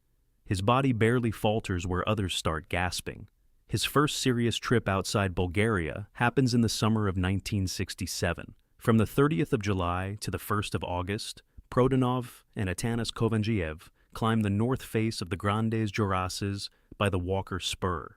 His body barely falters where others start gasping. His first serious trip outside Bulgaria happens in the summer of 1967. From the 30th of July to the 1st of August, Prodanov and Atanas Kovanjiev climb the north face of the Grandes Jorasses by the Walker Spur.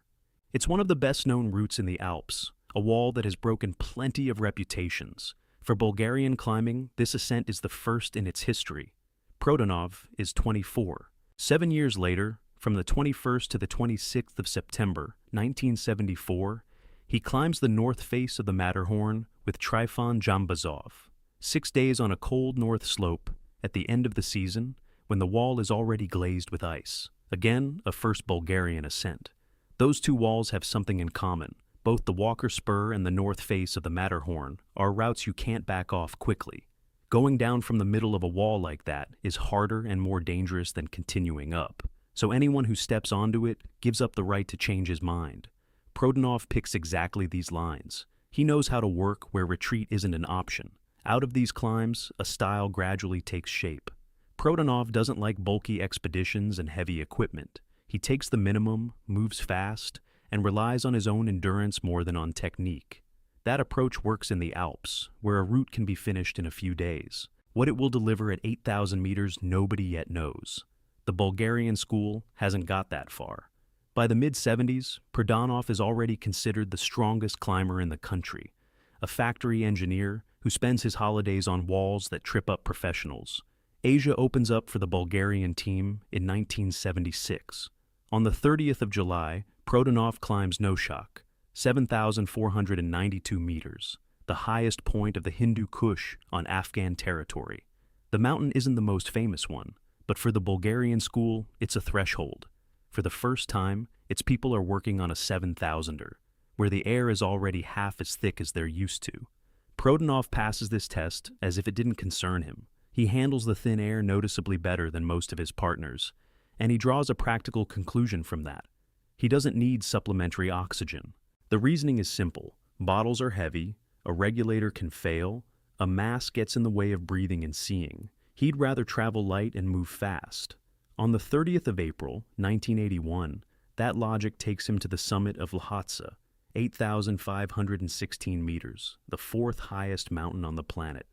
It's one of the best-known routes in the Alps, a wall that has broken plenty of reputations. For Bulgarian climbing, this ascent is the first in its history. Prodanov is 24. 7 years later, from the 21st to the 26th of September, 1974, he climbs the north face of the Matterhorn with Trifon Jambazov. 6 days on a cold north slope, at the end of the season, when the wall is already glazed with ice. Again, a first Bulgarian ascent. Those two walls have something in common. Both the Walker Spur and the north face of the Matterhorn are routes you can't back off quickly. Going down from the middle of a wall like that is harder and more dangerous than continuing up. So anyone who steps onto it gives up the right to change his mind. Prodanov picks exactly these lines. He knows how to work where retreat isn't an option. Out of these climbs, a style gradually takes shape. Prodanov doesn't like bulky expeditions and heavy equipment. He takes the minimum, moves fast, and relies on his own endurance more than on technique. That approach works in the Alps, where a route can be finished in a few days. What it will deliver at 8,000 meters, nobody yet knows. The Bulgarian school hasn't got that far. By the mid-70s, Prodanov is already considered the strongest climber in the country, a factory engineer who spends his holidays on walls that trip up professionals. Asia opens up for the Bulgarian team in 1976. On the 30th of July, Prodanov climbs Noshak, 7,492 meters, the highest point of the Hindu Kush on Afghan territory. The mountain isn't the most famous one, but for the Bulgarian school, it's a threshold. For the first time, its people are working on a 7,000er, where the air is already half as thick as they're used to. Prodanov passes this test as if it didn't concern him. He handles the thin air noticeably better than most of his partners, and he draws a practical conclusion from that. He doesn't need supplementary oxygen. The reasoning is simple. Bottles are heavy, a regulator can fail, a mask gets in the way of breathing and seeing. He'd rather travel light and move fast. On the 30th of April, 1981, that logic takes him to the summit of Lhasa, 8,516 meters, the fourth highest mountain on the planet.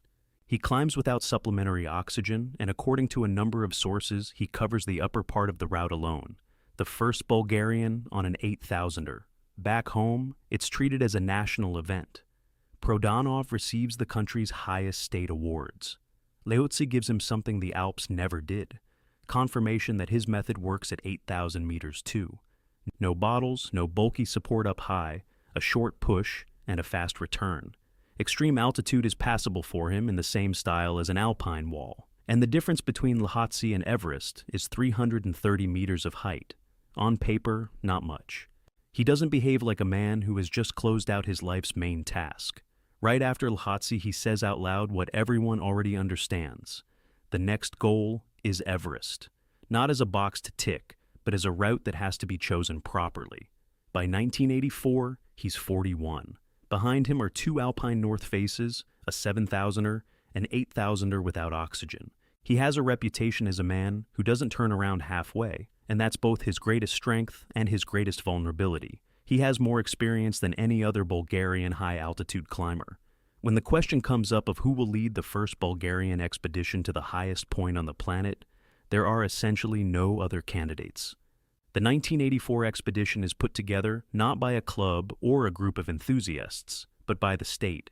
He climbs without supplementary oxygen, and according to a number of sources, he covers the upper part of the route alone. The first Bulgarian on an 8,000er. Back home, it's treated as a national event. Prodanov receives the country's highest state awards. Leutze gives him something the Alps never did. Confirmation that his method works at 8,000 meters too. No bottles, no bulky support up high, a short push, and a fast return. Extreme altitude is passable for him in the same style as an alpine wall. And the difference between Lhotse and Everest is 330 meters of height. On paper, not much. He doesn't behave like a man who has just closed out his life's main task. Right after Lhotse, he says out loud what everyone already understands. The next goal is Everest. Not as a box to tick, but as a route that has to be chosen properly. By 1984, he's 41. Behind him are two alpine north faces, a 7,000er, an 8,000er without oxygen. He has a reputation as a man who doesn't turn around halfway, and that's both his greatest strength and his greatest vulnerability. He has more experience than any other Bulgarian high-altitude climber. When the question comes up of who will lead the first Bulgarian expedition to the highest point on the planet, there are essentially no other candidates. The 1984 expedition is put together not by a club or a group of enthusiasts, but by the state.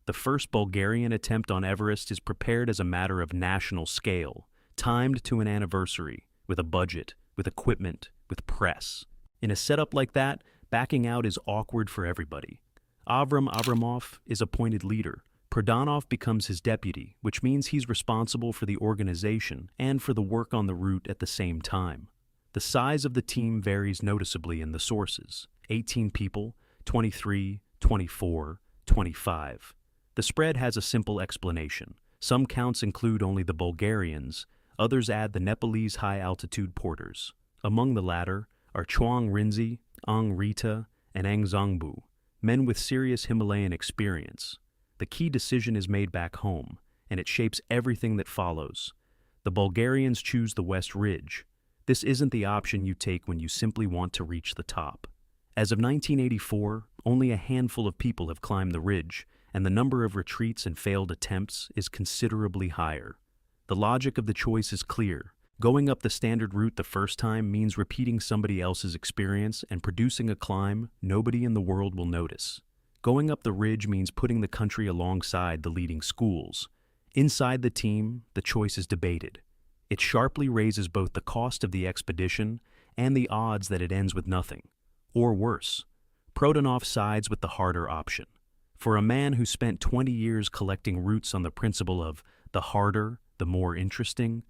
The first Bulgarian attempt on Everest is prepared as a matter of national scale, timed to an anniversary, with a budget, with equipment, with press. In a setup like that, backing out is awkward for everybody. Avram Avramov is appointed leader. Prodanov becomes his deputy, which means he's responsible for the organization and for the work on the route at the same time. The size of the team varies noticeably in the sources. 18 people, 23, 24, 25. The spread has a simple explanation. Some counts include only the Bulgarians, others add the Nepalese high-altitude porters. Among the latter are Chuang Rinzi, Ang Rita, and Ang Zongbu, men with serious Himalayan experience. The key decision is made back home, and it shapes everything that follows. The Bulgarians choose the West Ridge. This isn't the option you take when you simply want to reach the top. As of 1984, only a handful of people have climbed the ridge, and the number of retreats and failed attempts is considerably higher. The logic of the choice is clear. Going up the standard route the first time means repeating somebody else's experience and producing a climb nobody in the world will notice. Going up the ridge means putting the country alongside the leading schools. Inside the team, the choice is debated. It sharply raises both the cost of the expedition and the odds that it ends with nothing. Or worse, Prodanov sides with the harder option. For a man who spent 20 years collecting routes on the principle of the harder, the more interesting,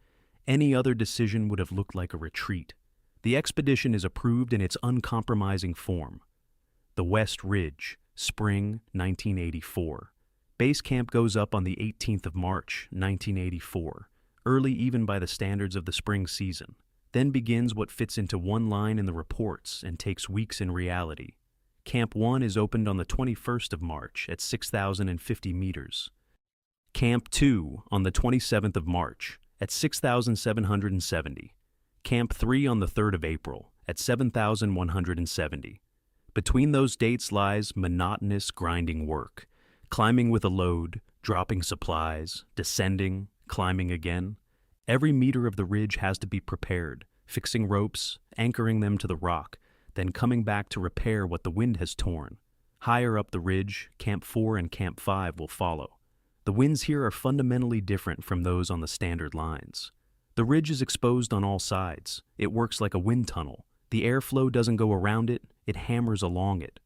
any other decision would have looked like a retreat. The expedition is approved in its uncompromising form. The West Ridge, spring 1984. Base camp goes up on the 18th of March, 1984, early even by the standards of the spring season. Then begins what fits into one line in the reports and takes weeks in reality. Camp 1 is opened on the 21st of March at 6,050 meters. Camp 2 on the 27th of March at 6,770. Camp 3 on the 3rd of April at 7,170. Between those dates lies monotonous, grinding work. Climbing with a load, dropping supplies, descending, climbing again. Every meter of the ridge has to be prepared, fixing ropes, anchoring them to the rock, then coming back to repair what the wind has torn. Higher up the ridge, Camp 4 and Camp 5 will follow. The winds here are fundamentally different from those on the standard lines. The ridge is exposed on all sides. It works like a wind tunnel. The airflow doesn't go around it, it hammers along it.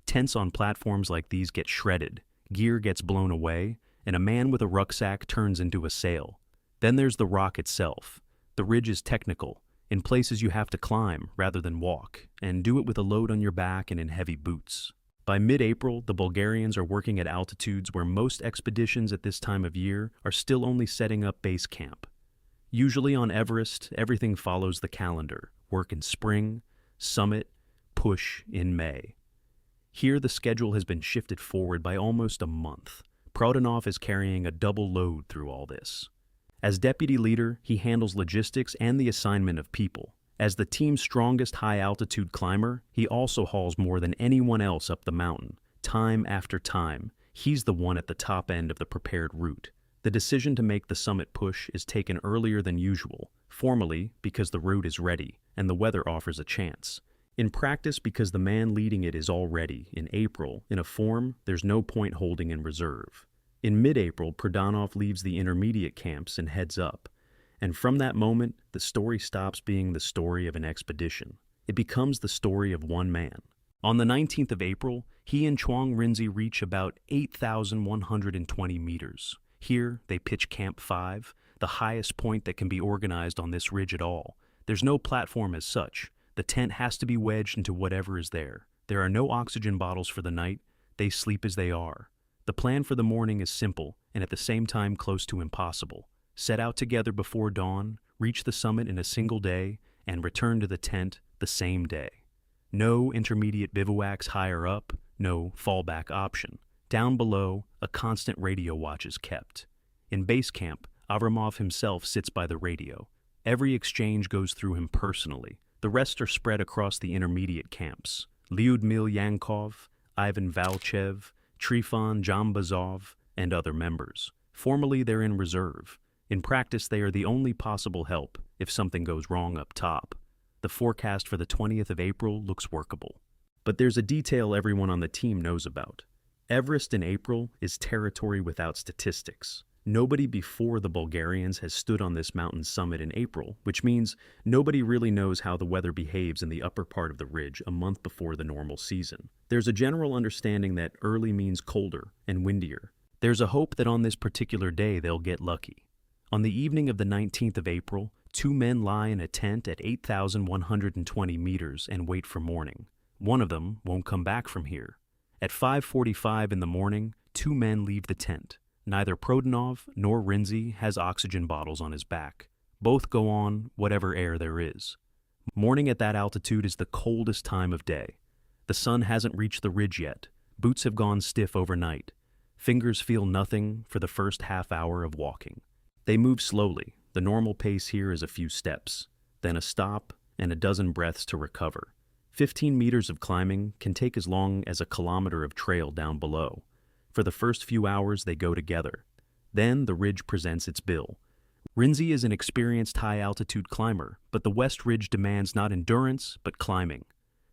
Tents on platforms like these get shredded, gear gets blown away, and a man with a rucksack turns into a sail. Then there's the rock itself. The ridge is technical. In places you have to climb rather than walk, and do it with a load on your back and in heavy boots. By mid-April, the Bulgarians are working at altitudes where most expeditions at this time of year are still only setting up base camp. Usually on Everest, everything follows the calendar. Work in spring, summit, push in May. Here the schedule has been shifted forward by almost a month. Prodanov is carrying a double load through all this. As deputy leader, he handles logistics and the assignment of people. As the team's strongest high-altitude climber, he also hauls more than anyone else up the mountain. Time after time, he's the one at the top end of the prepared route. The decision to make the summit push is taken earlier than usual, formally because the route is ready and the weather offers a chance. In practice, because the man leading it is already, in April, in a form there's no point holding in reserve. In mid-April, Prodanov leaves the intermediate camps and heads up. And from that moment, the story stops being the story of an expedition. It becomes the story of one man. On the 19th of April, he and Chuang Rinzi reach about 8,120 meters. Here, they pitch Camp 5, the highest point that can be organized on this ridge at all. There's no platform as such. The tent has to be wedged into whatever is there. There are no oxygen bottles for the night. They sleep as they are. The plan for the morning is simple, and at the same time close to impossible. Set out together before dawn, reach the summit in a single day, and return to the tent the same day. No intermediate bivouacs higher up, no fallback option. Down below, a constant radio watch is kept. In base camp, Avramov himself sits by the radio. Every exchange goes through him personally. The rest are spread across the intermediate camps. Lyudmil Yankov, Ivan Valchev, Trifon Jambazov, and other members. Formally, they're in reserve. In practice, they are the only possible help if something goes wrong up top. The forecast for the 20th of April looks workable. But there's a detail everyone on the team knows about. Everest in April is territory without statistics. Nobody before the Bulgarians has stood on this mountain summit in April, which means nobody really knows how the weather behaves in the upper part of the ridge a month before the normal season. There's a general understanding that early means colder and windier. There's a hope that on this particular day they'll get lucky. On the evening of the 19th of April, 2 men lie in a tent at 8,120 meters and wait for morning. One of them won't come back from here. At 5:45 in the morning, 2 men leave the tent. Neither Prodanov nor Rinzi has oxygen bottles on his back. Both go on whatever air there is. Morning at that altitude is the coldest time of day. The sun hasn't reached the ridge yet. Boots have gone stiff overnight. Fingers feel nothing for the first half hour of walking. They move slowly. The normal pace here is a few steps, then a stop and a dozen breaths to recover. 15 meters of climbing can take as long as a kilometer of trail down below. For the first few hours, they go together. Then the ridge presents its bill. Rinzi is an experienced high-altitude climber, but the West Ridge demands not endurance, but climbing.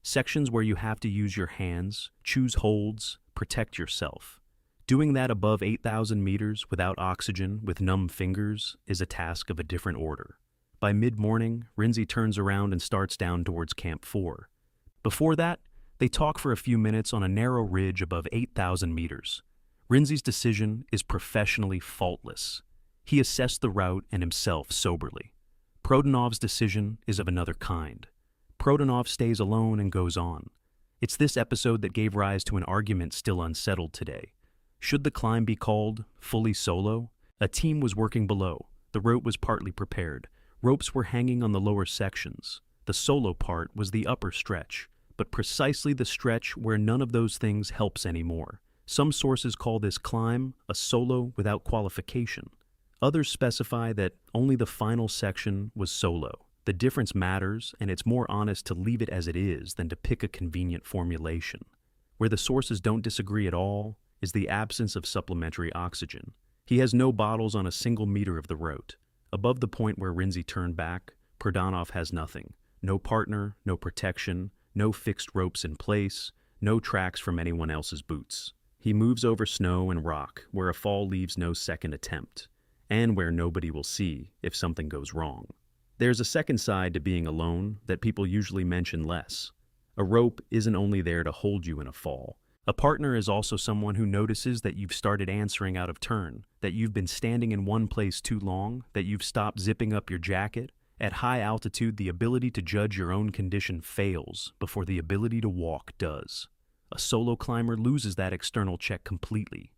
Sections where you have to use your hands, choose holds, protect yourself. Doing that above 8,000 meters without oxygen, with numb fingers, is a task of a different order. By mid-morning, Rinzi turns around and starts down towards Camp 4. Before that, they talk for a few minutes on a narrow ridge above 8,000 meters. Rinzi's decision is professionally faultless. He assessed the route and himself soberly. Prodanov's decision is of another kind. Prodanov stays alone and goes on. It's this episode that gave rise to an argument still unsettled today. Should the climb be called fully solo? A team was working below. The route was partly prepared. Ropes were hanging on the lower sections. The solo part was the upper stretch, but precisely the stretch where none of those things helps anymore. Some sources call this climb a solo without qualification. Others specify that only the final section was solo. The difference matters, and it's more honest to leave it as it is than to pick a convenient formulation. Where the sources don't disagree at all is the absence of supplementary oxygen. He has no bottles on a single meter of the route. Above the point where Rinzi turned back, Prodanov has nothing. No partner, no protection, no fixed ropes in place, no tracks from anyone else's boots. He moves over snow and rock where a fall leaves no second attempt, and where nobody will see if something goes wrong. There's a second side to being alone that people usually mention less. A rope isn't only there to hold you in a fall. A partner is also someone who notices that you've started answering out of turn, that you've been standing in one place too long, that you've stopped zipping up your jacket. At high altitude, the ability to judge your own condition fails before the ability to walk does. A solo climber loses that external check completely.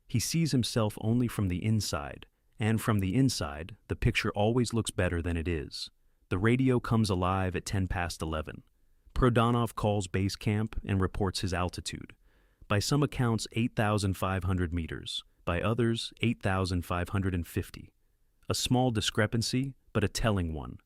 He sees himself only from the inside, and from the inside, the picture always looks better than it is. The radio comes alive at 10 past 11. Prodanov calls base camp and reports his altitude. By some accounts, 8,500 meters. By others, 8,550. A small discrepancy, but a telling one.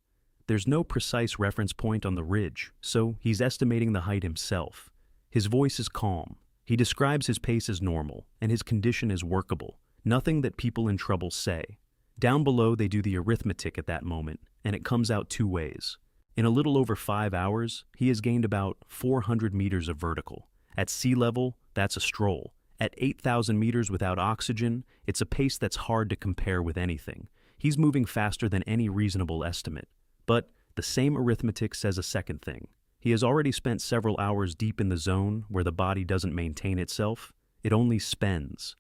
There's no precise reference point on the ridge, so he's estimating the height himself. His voice is calm. He describes his pace as normal, and his condition as workable. Nothing that people in trouble say. Down below, they do the arithmetic at that moment, and it comes out two ways. In a little over 5 hours, he has gained about 400 meters of vertical. At sea level, that's a stroll. At 8,000 meters without oxygen, it's a pace that's hard to compare with anything. He's moving faster than any reasonable estimate. But the same arithmetic says a second thing. He has already spent several hours deep in the zone where the body doesn't maintain itself. It only spends.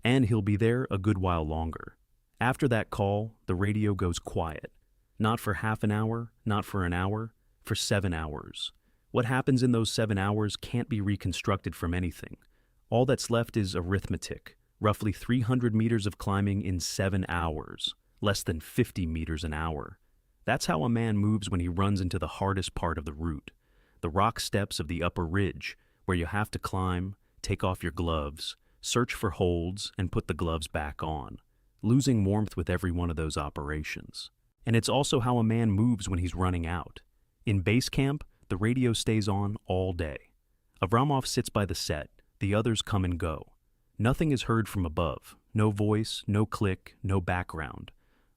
And he'll be there a good while longer. After that call, the radio goes quiet. Not for half an hour, not for an hour, for 7 hours. What happens in those 7 hours can't be reconstructed from anything. All that's left is arithmetic, roughly 300 meters of climbing in 7 hours, less than 50 meters an hour. That's how a man moves when he runs into the hardest part of the route, the rock steps of the upper ridge, where you have to climb, take off your gloves, search for holds, and put the gloves back on, losing warmth with every one of those operations. And it's also how a man moves when he's running out. In base camp, the radio stays on all day. Avramov sits by the set, the others come and go. Nothing is heard from above, no voice, no click, no background.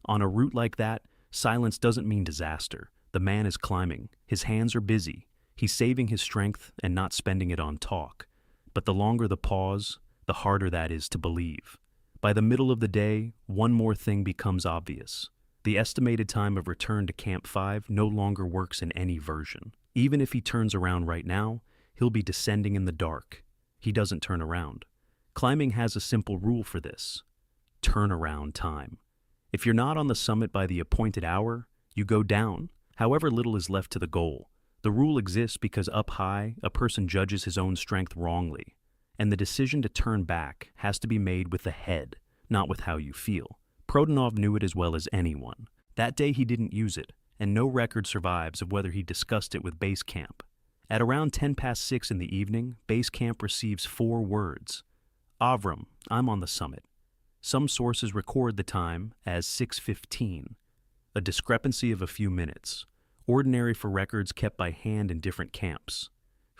On a route like that, silence doesn't mean disaster. The man is climbing, his hands are busy, he's saving his strength and not spending it on talk. But the longer the pause, the harder that is to believe. By the middle of the day, one more thing becomes obvious. The estimated time of return to Camp 5 no longer works in any version. Even if he turns around right now, he'll be descending in the dark. He doesn't turn around. Climbing has a simple rule for this. Turnaround time. If you're not on the summit by the appointed hour, you go down, however little is left to the goal. The rule exists because up high, a person judges his own strength wrongly. And the decision to turn back has to be made with the head, not with how you feel. Prodanov knew it as well as anyone. That day he didn't use it, and no record survives of whether he discussed it with base camp. At around 10 past 6 in the evening, base camp receives 4 words. Avram, I'm on the summit. Some sources record the time as 6:15, a discrepancy of a few minutes, ordinary for records kept by hand in different camps.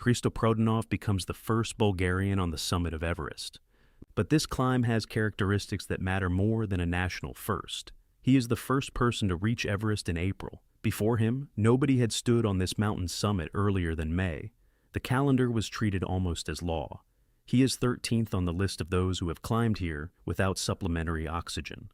Hristo Prodanov becomes the first Bulgarian on the summit of Everest. But this climb has characteristics that matter more than a national first. He is the first person to reach Everest in April. Before him, nobody had stood on this mountain summit earlier than May. The calendar was treated almost as law. He is 13th on the list of those who have climbed here without supplementary oxygen.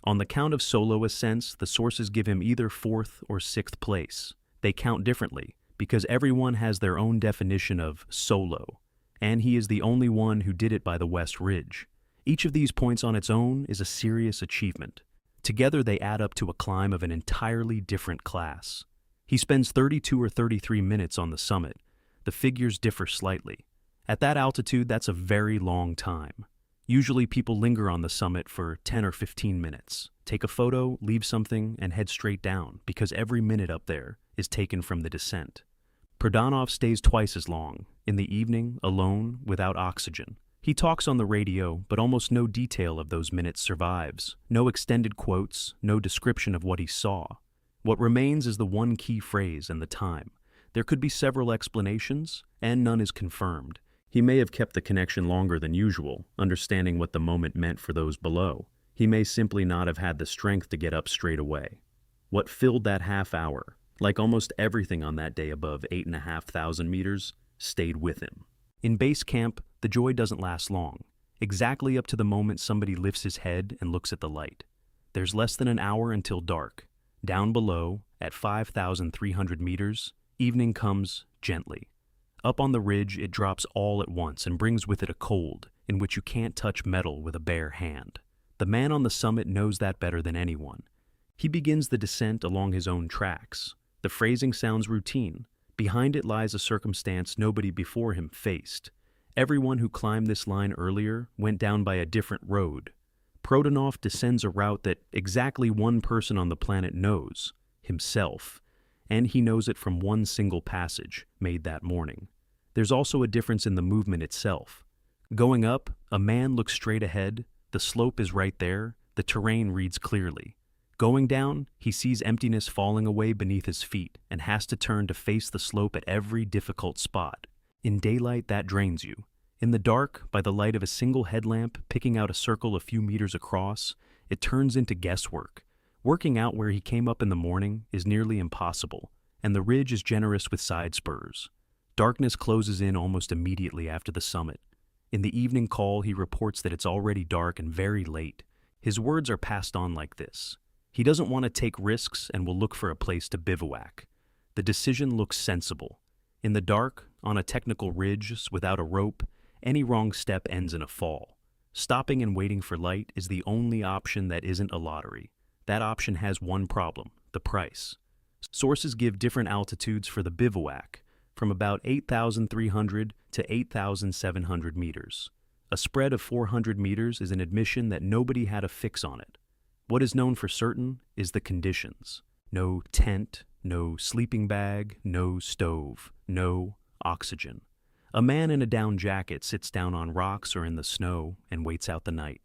On the count of solo ascents, the sources give him either 4th or 6th place. They count differently, because everyone has their own definition of solo, and he is the only one who did it by the West Ridge. Each of these points on its own is a serious achievement. Together they add up to a climb of an entirely different class. He spends 32 or 33 minutes on the summit. The figures differ slightly. At that altitude, that's a very long time. Usually people linger on the summit for 10 or 15 minutes, take a photo, leave something, and head straight down, because every minute up there is taken from the descent. Prodanov stays twice as long, in the evening, alone, without oxygen. He talks on the radio, but almost no detail of those minutes survives. No extended quotes, no description of what he saw. What remains is the one key phrase and the time. There could be several explanations, and none is confirmed. He may have kept the connection longer than usual, understanding what the moment meant for those below. He may simply not have had the strength to get up straight away. What filled that half hour, like almost everything on that day above 8,500 meters, stayed with him. In base camp, the joy doesn't last long, exactly up to the moment somebody lifts his head and looks at the light. There's less than an hour until dark. Down below, at 5,300 meters, evening comes gently. Up on the ridge, it drops all at once and brings with it a cold in which you can't touch metal with a bare hand. The man on the summit knows that better than anyone. He begins the descent along his own tracks. The phrasing sounds routine. Behind it lies a circumstance nobody before him faced. Everyone who climbed this line earlier went down by a different road. Prodanov descends a route that exactly one person on the planet knows, himself, and he knows it from one single passage made that morning. There's also a difference in the movement itself. Going up, a man looks straight ahead, the slope is right there, the terrain reads clearly. Going down, he sees emptiness falling away beneath his feet and has to turn to face the slope at every difficult spot. In daylight, that drains you. In the dark, by the light of a single headlamp picking out a circle a few meters across, it turns into guesswork. Working out where he came up in the morning is nearly impossible, and the ridge is generous with side spurs. Darkness closes in almost immediately after the summit. In the evening call, he reports that it's already dark and very late. His words are passed on like this. He doesn't want to take risks and will look for a place to bivouac. The decision looks sensible. In the dark, on a technical ridge without a rope, any wrong step ends in a fall. Stopping and waiting for light is the only option that isn't a lottery. That option has one problem, the price. Sources give different altitudes for the bivouac, from about 8,300 to 8,700 meters. A spread of 400 meters is an admission that nobody had a fix on it. What is known for certain is the conditions. No tent, no sleeping bag, no stove, no oxygen. A man in a down jacket sits down on rocks or in the snow and waits out the night.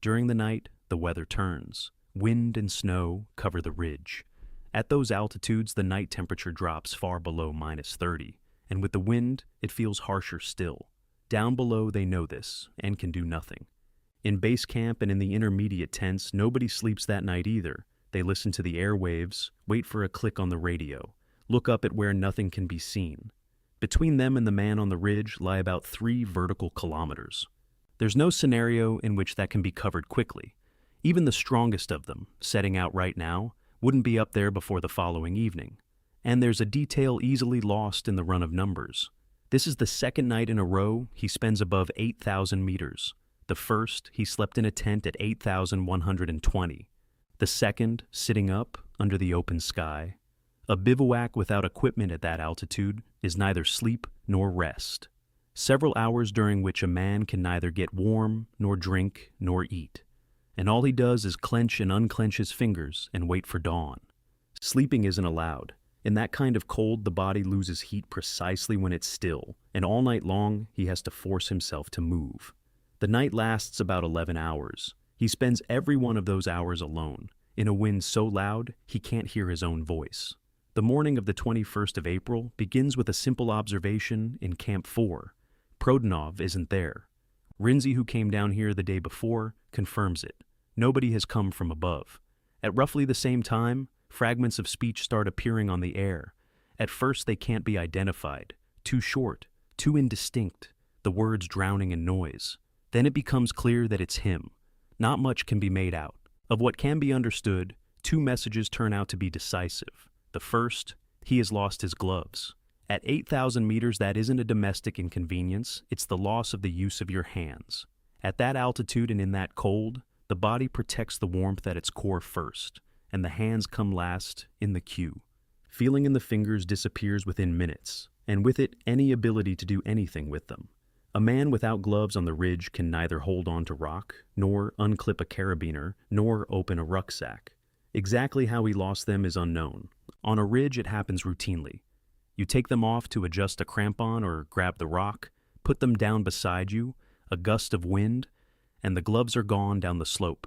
During the night, the weather turns. Wind and snow cover the ridge. At those altitudes, the night temperature drops far below -30, and with the wind, it feels harsher still. Down below, they know this and can do nothing. In base camp and in the intermediate tents, nobody sleeps that night either. They listen to the airwaves, wait for a click on the radio, look up at where nothing can be seen. Between them and the man on the ridge lie about 3 vertical kilometers. There's no scenario in which that can be covered quickly. Even the strongest of them, setting out right now, wouldn't be up there before the following evening. And there's a detail easily lost in the run of numbers. This is the second night in a row he spends above 8,000 meters. The first, he slept in a tent at 8,120. The second, sitting up under the open sky. A bivouac without equipment at that altitude is neither sleep nor rest. Several hours during which a man can neither get warm, nor drink, nor eat. And all he does is clench and unclench his fingers and wait for dawn. Sleeping isn't allowed. In that kind of cold, the body loses heat precisely when it's still, and all night long, he has to force himself to move. The night lasts about 11 hours. He spends every one of those hours alone, in a wind so loud he can't hear his own voice. The morning of the 21st of April begins with a simple observation in Camp 4. Prodanov isn't there. Rinzi, who came down here the day before, confirms it. Nobody has come from above. At roughly the same time, fragments of speech start appearing on the air. At first they can't be identified, too short, too indistinct, the words drowning in noise. Then it becomes clear that it's him. Not much can be made out. Of what can be understood, two messages turn out to be decisive. The first, he has lost his gloves. At 8,000 meters, that isn't a domestic inconvenience, it's the loss of the use of your hands. At that altitude and in that cold, the body protects the warmth at its core first, and the hands come last in the queue. Feeling in the fingers disappears within minutes, and with it, any ability to do anything with them. A man without gloves on the ridge can neither hold on to rock, nor unclip a carabiner, nor open a rucksack. Exactly how he lost them is unknown. On a ridge, it happens routinely. You take them off to adjust a crampon or grab the rock, put them down beside you, a gust of wind, and the gloves are gone down the slope.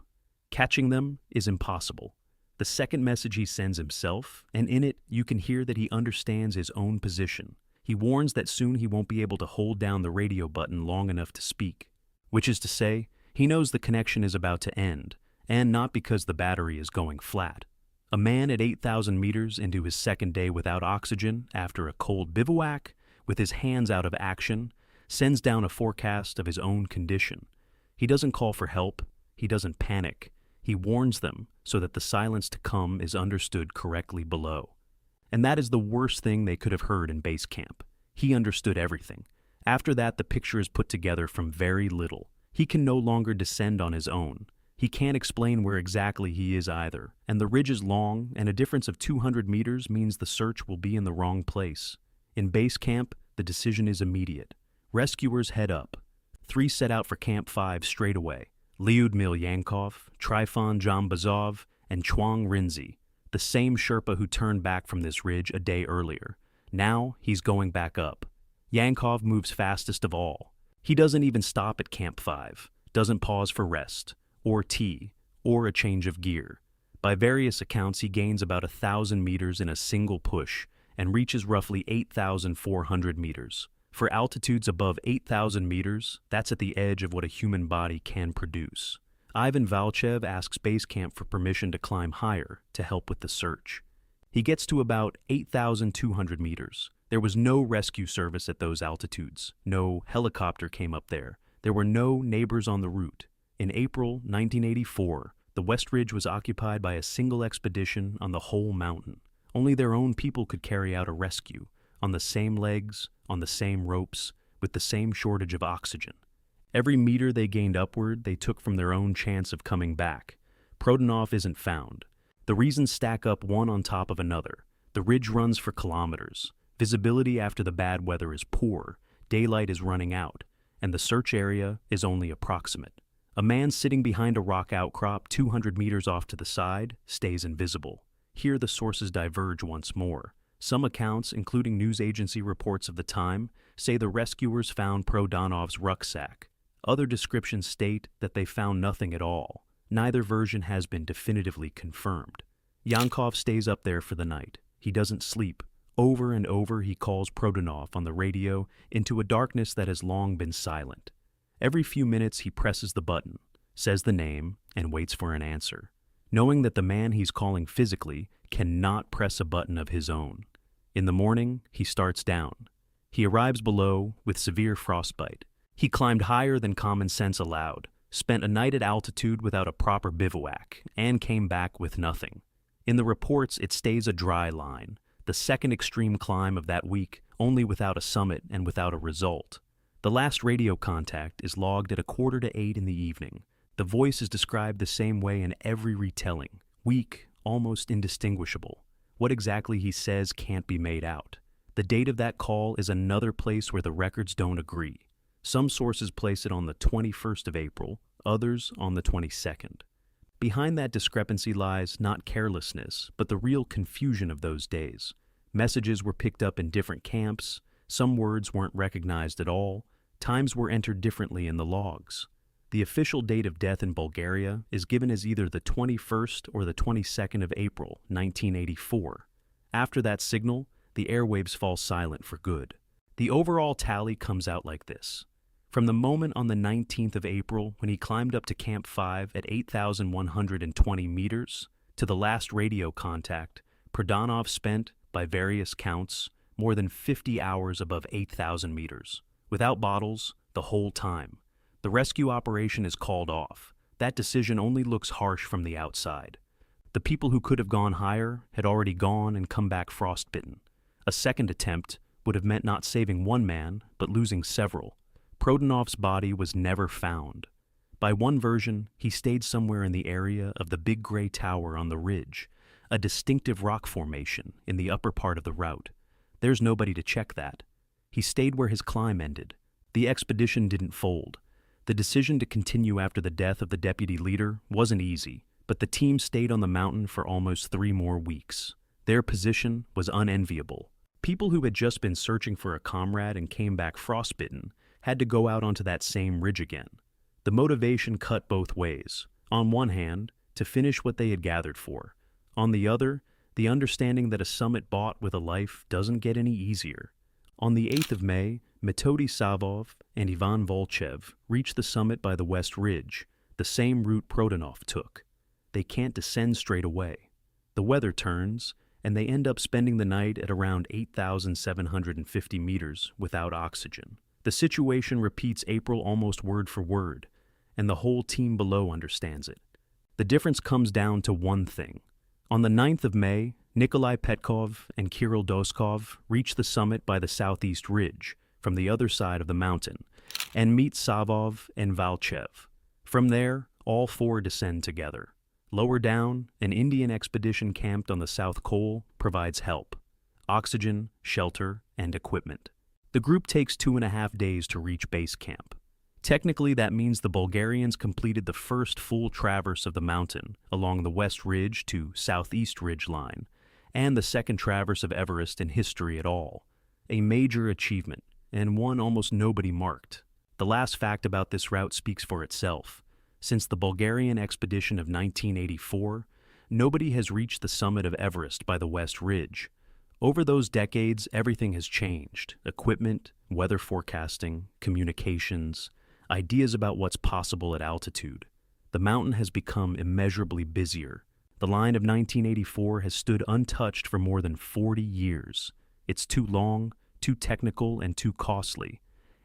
Catching them is impossible. The second message he sends himself, and in it you can hear that he understands his own position. He warns that soon he won't be able to hold down the radio button long enough to speak. Which is to say, he knows the connection is about to end, and not because the battery is going flat. A man at 8,000 meters into his second day without oxygen after a cold bivouac, with his hands out of action, sends down a forecast of his own condition. He doesn't call for help, he doesn't panic, he warns them so that the silence to come is understood correctly below. And that is the worst thing they could have heard in base camp. He understood everything. After that, the picture is put together from very little. He can no longer descend on his own. He can't explain where exactly he is either, and the ridge is long, and a difference of 200 meters means the search will be in the wrong place. In base camp, the decision is immediate. Rescuers head up. 3 set out for Camp 5 straight away. Lyudmil Yankov, Trifon Jambazov, and Chuang Rinzi, the same Sherpa who turned back from this ridge a day earlier. Now he's going back up. Yankov moves fastest of all. He doesn't even stop at Camp 5, doesn't pause for rest, or tea, or a change of gear. By various accounts, he gains about 1,000 meters in a single push and reaches roughly 8,400 meters. For altitudes above 8,000 meters, that's at the edge of what a human body can produce. Ivan Valchev asks base camp for permission to climb higher to help with the search. He gets to about 8,200 meters. There was no rescue service at those altitudes. No helicopter came up there. There were no neighbors on the route. In April 1984, the West Ridge was occupied by a single expedition on the whole mountain. Only their own people could carry out a rescue, on the same legs, on the same ropes, with the same shortage of oxygen. Every meter they gained upward, they took from their own chance of coming back. Prodanov isn't found. The reasons stack up one on top of another. The ridge runs for kilometers. Visibility after the bad weather is poor. Daylight is running out, and the search area is only approximate. A man sitting behind a rock outcrop 200 meters off to the side stays invisible. Here the sources diverge once more. Some accounts, including news agency reports of the time, say the rescuers found Prodanov's rucksack. Other descriptions state that they found nothing at all. Neither version has been definitively confirmed. Yankov stays up there for the night. He doesn't sleep. Over and over he calls Prodanov on the radio into a darkness that has long been silent. Every few minutes he presses the button, says the name, and waits for an answer, knowing that the man he's calling physically cannot press a button of his own. In the morning, he starts down. He arrives below with severe frostbite. He climbed higher than common sense allowed, spent a night at altitude without a proper bivouac, and came back with nothing. In the reports, it stays a dry line, the second extreme climb of that week, only without a summit and without a result. The last radio contact is logged at 7:45 in the evening. The voice is described the same way in every retelling, weak, almost indistinguishable. What exactly he says can't be made out. The date of that call is another place where the records don't agree. Some sources place it on the 21st of April, others on the 22nd. Behind that discrepancy lies not carelessness, but the real confusion of those days. Messages were picked up in different camps, some words weren't recognized at all, times were entered differently in the logs. The official date of death in Bulgaria is given as either the 21st or the 22nd of April, 1984. After that signal, the airwaves fall silent for good. The overall tally comes out like this. From the moment on the 19th of April when he climbed up to Camp 5 at 8,120 meters, To the last radio contact, Prodanov spent, by various counts, more than 50 hours above 8,000 meters, without bottles, the whole time. The rescue operation is called off. That decision only looks harsh from the outside. The people who could have gone higher had already gone and come back frostbitten. A second attempt would have meant not saving one man, but losing several. Prodanov's body was never found. By one version, he stayed somewhere in the area of the Big Gray Tower on the ridge, a distinctive rock formation in the upper part of the route. There's nobody to check that. He stayed where his climb ended. The expedition didn't fold. The decision to continue after the death of the deputy leader wasn't easy, but the team stayed on the mountain for almost 3 more weeks. Their position was unenviable. People who had just been searching for a comrade and came back frostbitten had to go out onto that same ridge again. The motivation cut both ways. On one hand, to finish what they had gathered for. On the other, the understanding that a summit bought with a life doesn't get any easier. On the 8th of May, Metody Savov and Ivan Volchev reached the summit by the West Ridge, the same route Prodanov took. They can't descend straight away. The weather turns, and they end up spending the night at around 8,750 meters without oxygen. The situation repeats April almost word for word, and the whole team below understands it. The difference comes down to one thing. On the 9th of May, Nikolai Petkov and Kirill Doskov reach the summit by the southeast ridge, from the other side of the mountain, and meet Savov and Valchev. From there, all 4 descend together. Lower down, an Indian expedition camped on the South Col provides help: oxygen, shelter, and equipment. The group takes 2.5 days to reach base camp. Technically, that means the Bulgarians completed the first full traverse of the mountain along the West Ridge to Southeast Ridge line, and the second traverse of Everest in history at all. A major achievement, and one almost nobody marked. The last fact about this route speaks for itself. Since the Bulgarian expedition of 1984, nobody has reached the summit of Everest by the West Ridge. Over those decades, everything has changed: equipment, weather forecasting, communications, ideas about what's possible at altitude. The mountain has become immeasurably busier. The line of 1984 has stood untouched for more than 40 years. It's too long, too technical, and too costly,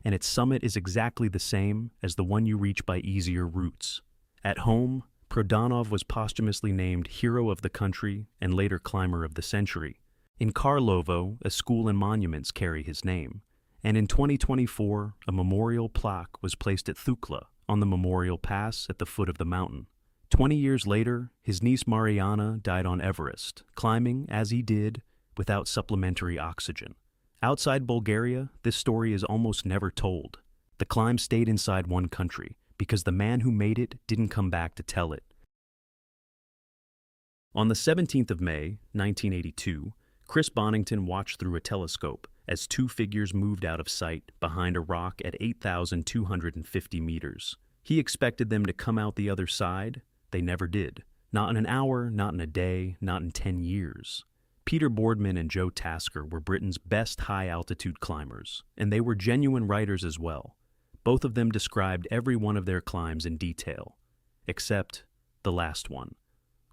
and its summit is exactly the same as the one you reach by easier routes. At home, Prodanov was posthumously named Hero of the Country and later Climber of the Century. In Karlovo, a school and monuments carry his name. And in 2024, a memorial plaque was placed at Thukla on the Memorial Pass at the foot of the mountain. 20 years later, his niece Mariana died on Everest, climbing, as he did, without supplementary oxygen. Outside Bulgaria, this story is almost never told. The climb stayed inside one country because the man who made it didn't come back to tell it. On the 17th of May, 1982, Chris Bonington watched through a telescope as 2 figures moved out of sight behind a rock at 8,250 meters. He expected them to come out the other side. They never did. Not in an hour, not in a day, not in 10 years. Peter Boardman and Joe Tasker were Britain's best high-altitude climbers, and they were genuine writers as well. Both of them described every one of their climbs in detail, except the last one.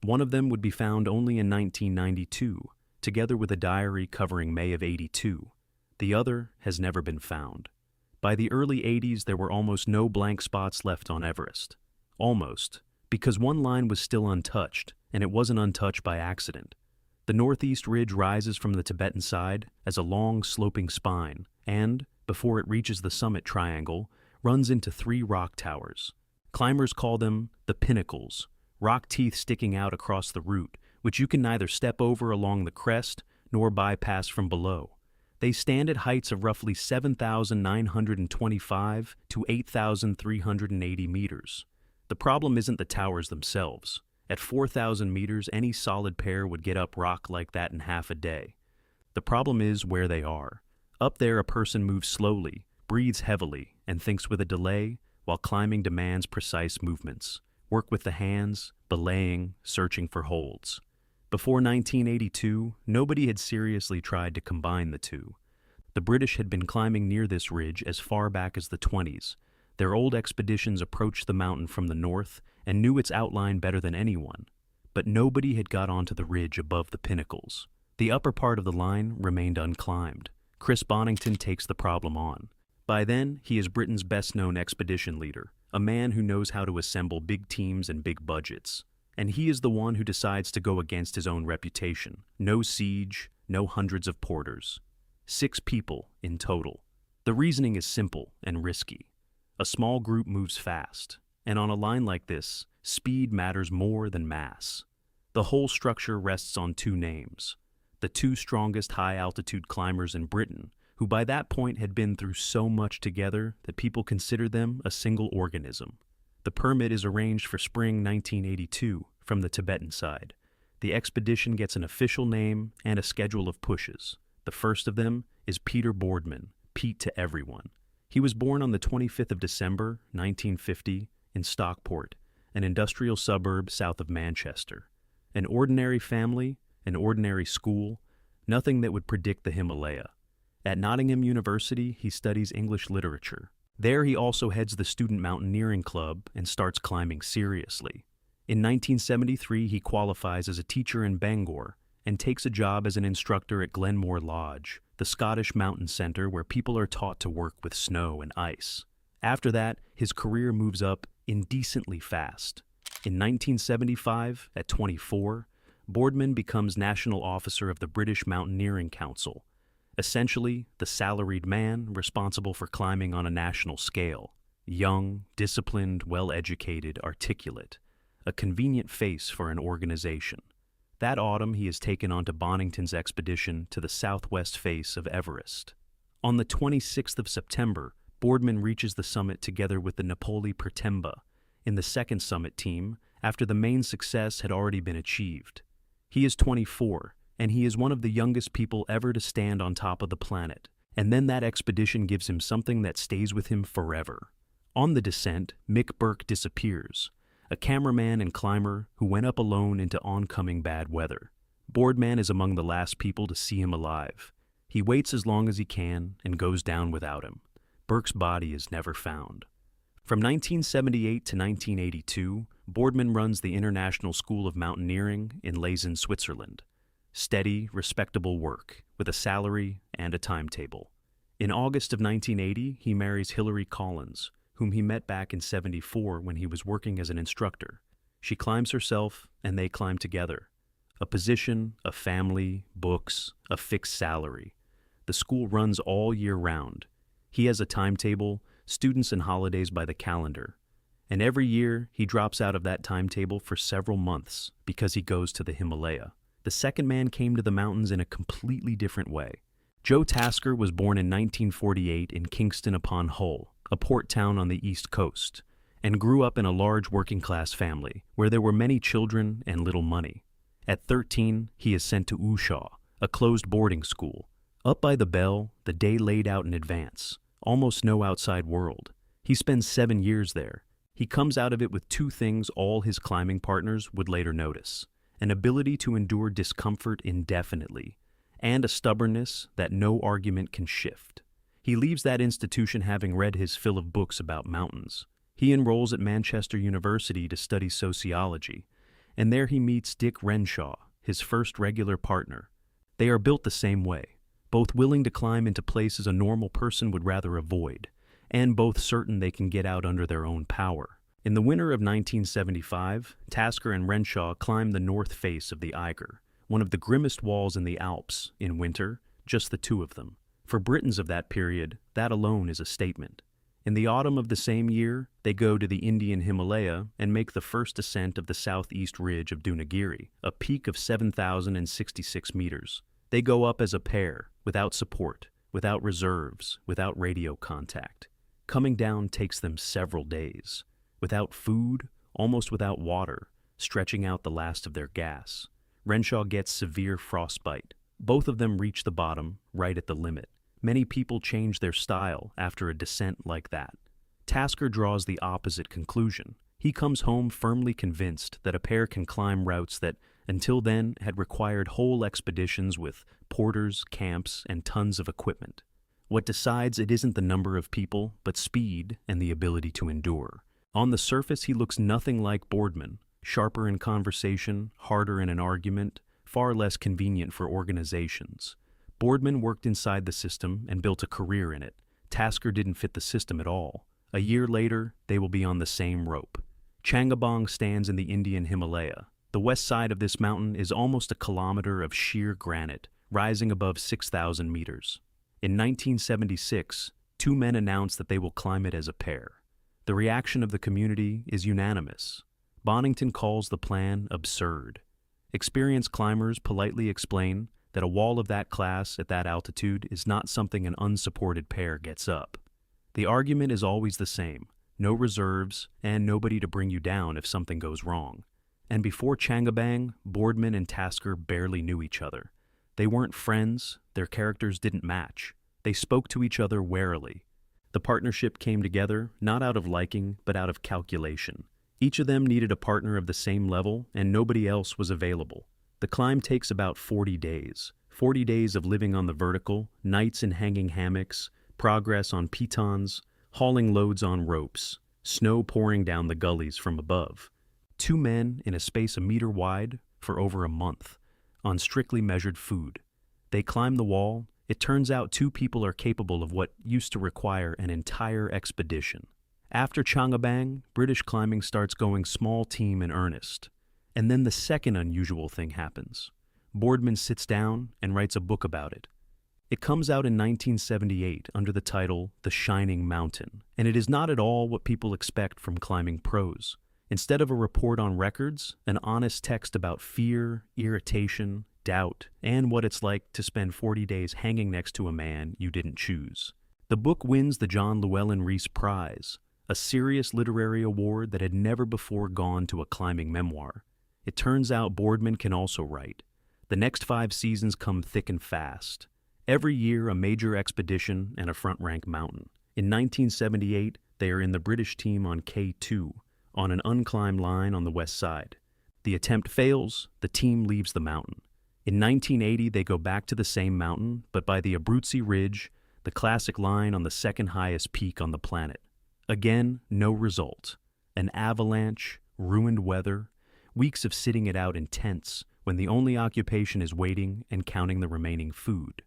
One of them would be found only in 1992, together with a diary covering May of '82. The other has never been found. By the early '80s, there were almost no blank spots left on Everest. Almost, because one line was still untouched, and it wasn't untouched by accident. The northeast ridge rises from the Tibetan side as a long, sloping spine, and, before it reaches the summit triangle, runs into 3 rock towers. Climbers call them the pinnacles, rock teeth sticking out across the route, which you can neither step over along the crest nor bypass from below. They stand at heights of roughly 7,925 to 8,380 meters. The problem isn't the towers themselves. At 4,000 meters, any solid pair would get up rock like that in half a day. The problem is where they are. Up there, a person moves slowly, breathes heavily, and thinks with a delay, while climbing demands precise movements. Work with the hands, belaying, searching for holds. Before 1982, nobody had seriously tried to combine the two. The British had been climbing near this ridge as far back as the 20s. Their old expeditions approached the mountain from the north and knew its outline better than anyone. but nobody had got onto the ridge above the pinnacles. The upper part of the line remained unclimbed. Chris Bonington takes the problem on. By then, he is Britain's best-known expedition leader, a man who knows how to assemble big teams and big budgets. And he is the one who decides to go against his own reputation. No siege, no hundreds of porters. 6 people in total. The reasoning is simple and risky. A small group moves fast, and on a line like this, speed matters more than mass. The whole structure rests on 2 names. The 2 strongest high-altitude climbers in Britain, who by that point had been through so much together that people considered them a single organism. The permit is arranged for spring 1982 from the Tibetan side. The expedition gets an official name and a schedule of pushes. The first of them is Peter Boardman, Pete to everyone. He was born on the 25th of December, 1950, in Stockport, an industrial suburb south of Manchester. An ordinary family, an ordinary school, nothing that would predict the Himalaya. At Nottingham University, he studies English literature. There he also heads the student mountaineering club and starts climbing seriously. In 1973, he qualifies as a teacher in Bangor and takes a job as an instructor at Glenmore Lodge, the Scottish mountain centre where people are taught to work with snow and ice. After that, his career moves up indecently fast. In 1975, at 24, Boardman becomes National Officer of the British Mountaineering Council, essentially the salaried man responsible for climbing on a national scale. Young, disciplined, well-educated, articulate. A convenient face for an organization. That autumn, he is taken onto Bonington's expedition to the southwest face of Everest. On the 26th of September, Boardman reaches the summit together with the Napoli Pertemba in the second summit team after the main success had already been achieved. He is 24, and he is one of the youngest people ever to stand on top of the planet. And then that expedition gives him something that stays with him forever. On the descent, Mick Burke disappears, a cameraman and climber who went up alone into oncoming bad weather. Boardman is among the last people to see him alive. He waits as long as he can and goes down without him. Burke's body is never found. From 1978 to 1982, Boardman runs the International School of Mountaineering in Leysin, Switzerland. Steady, respectable work, with a salary and a timetable. In August of 1980, he marries Hilary Collins, whom he met back in '74 when he was working as an instructor. She climbs herself, and they climb together. A position, a family, books, a fixed salary. The school runs all year round. He has a timetable, students and holidays by the calendar. And every year, he drops out of that timetable for several months because he goes to the Himalaya. The second man came to the mountains in a completely different way. Joe Tasker was born in 1948 in Kingston upon Hull, a port town on the east coast, and grew up in a large working-class family where there were many children and little money. At 13, he is sent to Ushaw, a closed boarding school. Up by the bell, the day laid out in advance, almost no outside world. He spends 7 years there. He comes out of it with 2 things all his climbing partners would later notice: an ability to endure discomfort indefinitely, and a stubbornness that no argument can shift. He leaves that institution having read his fill of books about mountains. He enrolls at Manchester University to study sociology, and there he meets Dick Renshaw, his first regular partner. They are built the same way, both willing to climb into places a normal person would rather avoid, and both certain they can get out under their own power. In the winter of 1975, Tasker and Renshaw climbed the north face of the Eiger, one of the grimmest walls in the Alps, in winter, just the 2 of them. For Britons of that period, that alone is a statement. In the autumn of the same year, they go to the Indian Himalaya and make the first ascent of the southeast ridge of Dunagiri, a peak of 7,066 meters. They go up as a pair, without support, without reserves, without radio contact. Coming down takes them several days. Without food, almost without water, stretching out the last of their gas. Renshaw gets severe frostbite. Both of them reach the bottom, right at the limit. Many people change their style after a descent like that. Tasker draws the opposite conclusion. He comes home firmly convinced that a pair can climb routes that, until then, had required whole expeditions with porters, camps, and tons of equipment. What decides it isn't the number of people, but speed and the ability to endure. On the surface, he looks nothing like Boardman. sharper in conversation, harder in an argument, far less convenient for organizations. Boardman worked inside the system and built a career in it. Tasker didn't fit the system at all. A year later, they will be on the same rope. Changabong stands in the Indian Himalaya. The west side of this mountain is almost a kilometer of sheer granite, rising above 6,000 meters. In 1976, two men announced that they will climb it as a pair. The reaction of the community is unanimous. Bonington calls the plan absurd. Experienced climbers politely explain that a wall of that class at that altitude is not something an unsupported pair gets up. The argument is always the same: no reserves and nobody to bring you down if something goes wrong. And before Changabang, Boardman and Tasker barely knew each other. They weren't friends, their characters didn't match. They spoke to each other warily. The partnership came together not out of liking, but out of calculation. Each of them needed a partner of the same level, and nobody else was available. The climb takes about 40 days. 40 days of living on the vertical, nights in hanging hammocks, progress on pitons, hauling loads on ropes, snow pouring down the gullies from above. Two men in a space a meter wide for over a month, on strictly measured food. They climb the wall. It turns out two people are capable of what used to require an entire expedition. After Changabang, British climbing starts going small team in earnest. And then the second unusual thing happens. Boardman sits down and writes a book about it. It comes out in 1978 under the title The Shining Mountain, and it is not at all what people expect from climbing pros. Instead of a report on records, an honest text about fear, irritation, doubt, and what it's like to spend 40 days hanging next to a man you didn't choose. The book wins the John Llewellyn Rhys Prize, a serious literary award that had never before gone to a climbing memoir. It turns out Boardman can also write. The next 5 seasons come thick and fast. Every year, a major expedition and a front-rank mountain. In 1978, they are in the British team on K2, on an unclimbed line on the west side. The attempt fails, the team leaves the mountain. In 1980, they go back to the same mountain, but by the Abruzzi Ridge, the classic line on the second highest peak on the planet. Again, no result. An avalanche, ruined weather, weeks of sitting it out in tents when the only occupation is waiting and counting the remaining food.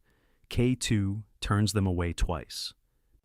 K2 turns them away twice.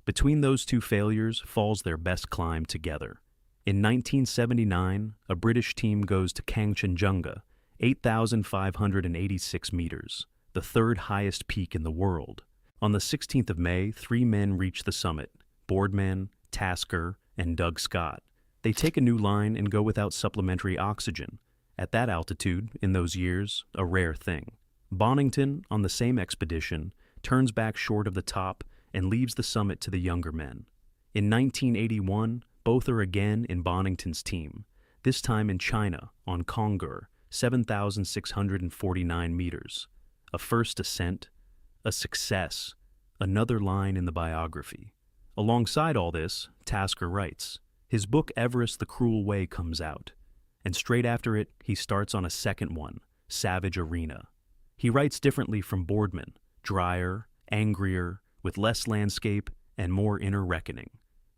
Between those two failures falls their best climb together. In 1979, a British team goes to Kangchenjunga, 8,586 meters, the third highest peak in the world. On the 16th of May, 3 men reach the summit: Boardman, Tasker, and Doug Scott. They take a new line and go without supplementary oxygen. At that altitude, in those years, a rare thing. Bonington, on the same expedition, turns back short of the top and leaves the summit to the younger men. In 1981, both are again in Bonington's team, this time in China, on Kongur, 7,649 meters. A first ascent, a success, another line in the biography. Alongside all this, Tasker writes. His book Everest: The Cruel Way comes out, and straight after it, he starts on a second one, Savage Arena. He writes differently from Boardman, drier, angrier, with less landscape and more inner reckoning.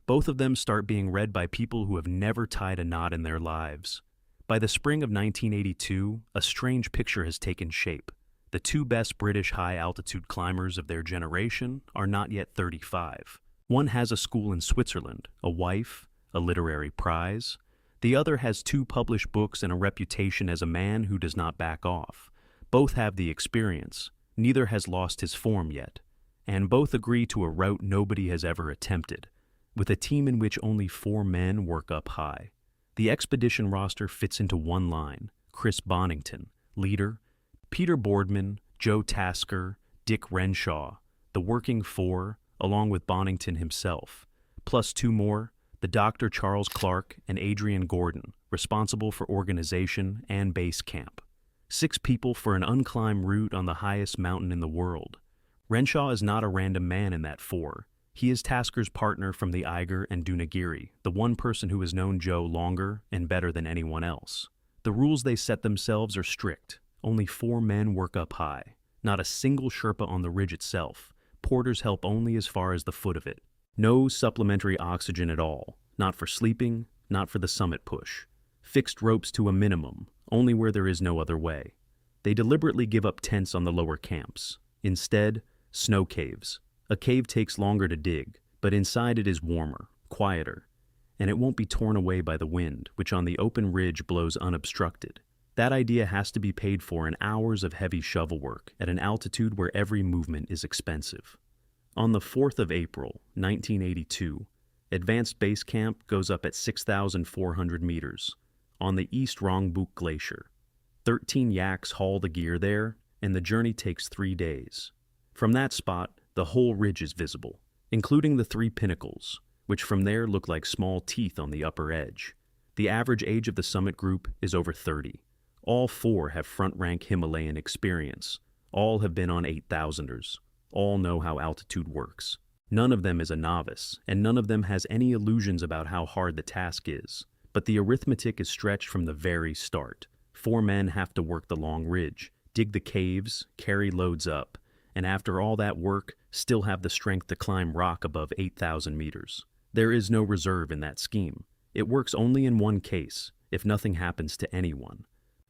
Both of them start being read by people who have never tied a knot in their lives. By the spring of 1982, a strange picture has taken shape. The two best British high-altitude climbers of their generation are not yet 35. One has a school in Switzerland, a wife, a literary prize. The other has 2 published books and a reputation as a man who does not back off. Both have the experience. Neither has lost his form yet. And both agree to a route nobody has ever attempted, with a team in which only 4 men work up high. The expedition roster fits into one line: Chris Bonington, leader; Peter Boardman, Joe Tasker, Dick Renshaw, the working 4, along with Bonington himself, plus 2 more, the Dr. Charles Clark and Adrian Gordon, responsible for organization and base camp. 6 people for an unclimbed route on the highest mountain in the world. Renshaw is not a random man in that 4. He is Tasker's partner from the Eiger and Dunagiri, the one person who has known Joe longer and better than anyone else. The rules they set themselves are strict. Only 4 men work up high. Not a single Sherpa on the ridge itself. Porters help only as far as the foot of it. No supplementary oxygen at all. Not for sleeping, not for the summit push. fixed ropes to a minimum, only where there is no other way. They deliberately give up tents on the lower camps. Instead, snow caves. A cave takes longer to dig, but inside it is warmer, quieter, and it won't be torn away by the wind, which on the open ridge blows unobstructed. That idea has to be paid for in hours of heavy shovel work at an altitude where every movement is expensive. On the 4th of April, 1982, Advanced Base Camp goes up at 6,400 meters on the East Rongbuk Glacier. 13 yaks haul the gear there, and the journey takes 3 days. From that spot, the whole ridge is visible, including the 3 pinnacles, which from there look like small teeth on the upper edge. The average age of the summit group is over 30. All 4 have front-rank Himalayan experience. All have been on 8,000ers. All know how altitude works. None of them is a novice, and none of them has any illusions about how hard the task is. But the arithmetic is stretched from the very start. 4 men have to work the long ridge, dig the caves, carry loads up, and after all that work, still have the strength to climb rock above 8,000 meters. There is no reserve in that scheme. It works only in one case, if nothing happens to anyone.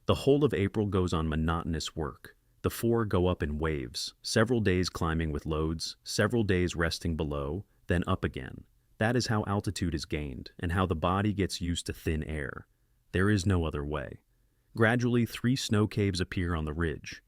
The whole of April goes on monotonous work. The 4 go up in waves, several days climbing with loads, several days resting below, then up again. That is how altitude is gained, and how the body gets used to thin air. There is no other way. Gradually, 3 snow caves appear on the ridge.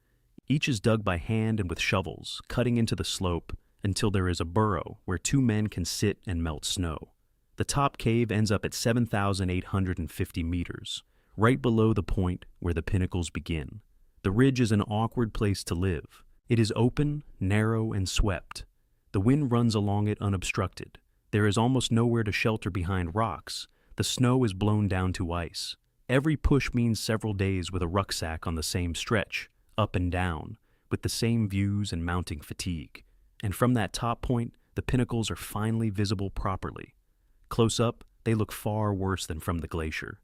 Each is dug by hand and with shovels, cutting into the slope until there is a burrow where 2 men can sit and melt snow. The top cave ends up at 7,850 meters, right below the point where the pinnacles begin. The ridge is an awkward place to live. It is open, narrow, and swept. The wind runs along it unobstructed. There is almost nowhere to shelter behind rocks. The snow is blown down to ice. Every push means several days with a rucksack on the same stretch, up and down, with the same views and mounting fatigue. And from that top point, the pinnacles are finally visible properly. Close up, they look far worse than from the glacier.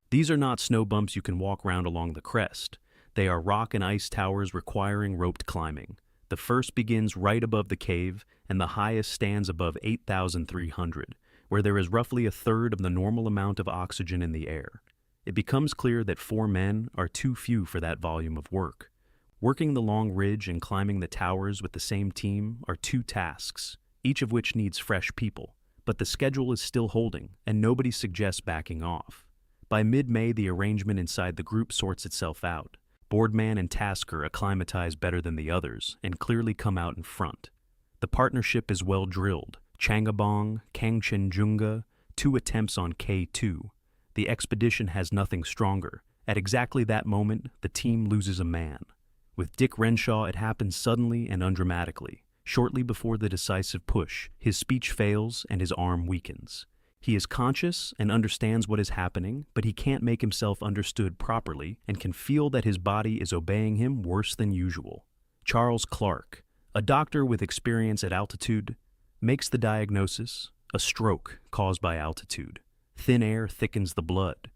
These are not snow bumps you can walk around along the crest. They are rock and ice towers requiring roped climbing. The first begins right above the cave, and the highest stands above 8,300, where there is roughly a third of the normal amount of oxygen in the air. It becomes clear that 4 men are too few for that volume of work. Working the long ridge and climbing the towers with the same team are 2 tasks, each of which needs fresh people. But the schedule is still holding, and nobody suggests backing off. By mid-May, the arrangement inside the group sorts itself out. Boardman and tasker acclimatize better than the others and clearly come out in front. The partnership is well drilled. Changabong, Kangchenjunga, 2 attempts on K2. The expedition has nothing stronger. At exactly that moment, the team loses a man. With Dick Renshaw, it happens suddenly and undramatically. Shortly before the decisive push, his speech fails and his arm weakens. He is conscious and understands what is happening, but he can't make himself understood properly and can feel that his body is obeying him worse than usual. Charles Clark, a doctor with experience at altitude, makes the diagnosis: a stroke caused by altitude. Thin air thickens the blood,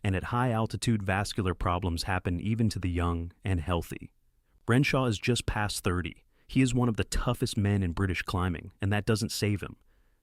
and at high altitude vascular problems happen even to the young and healthy. Renshaw is just past 30. He is one of the toughest men in British climbing, and that doesn't save him.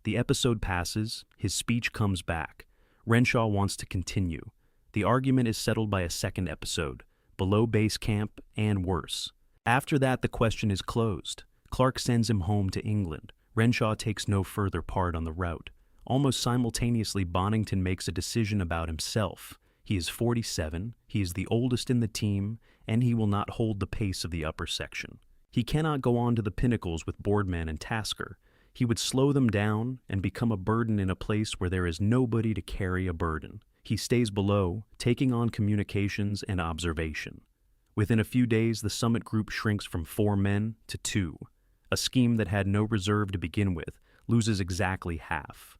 The episode passes, his speech comes back. Renshaw wants to continue. The argument is settled by a second episode, below base camp and worse. After that, the question is closed. Clark sends him home to England. Renshaw takes no further part on the route. Almost simultaneously, Bonington makes a decision about himself. He is 47, he is the oldest in the team, and he will not hold the pace of the upper section. He cannot go on to the pinnacles with Boardman and Tasker. He would slow them down and become a burden in a place where there is nobody to carry a burden. He stays below, taking on communications and observation. Within a few days, the summit group shrinks from 4 men to 2. A scheme that had no reserve to begin with loses exactly half.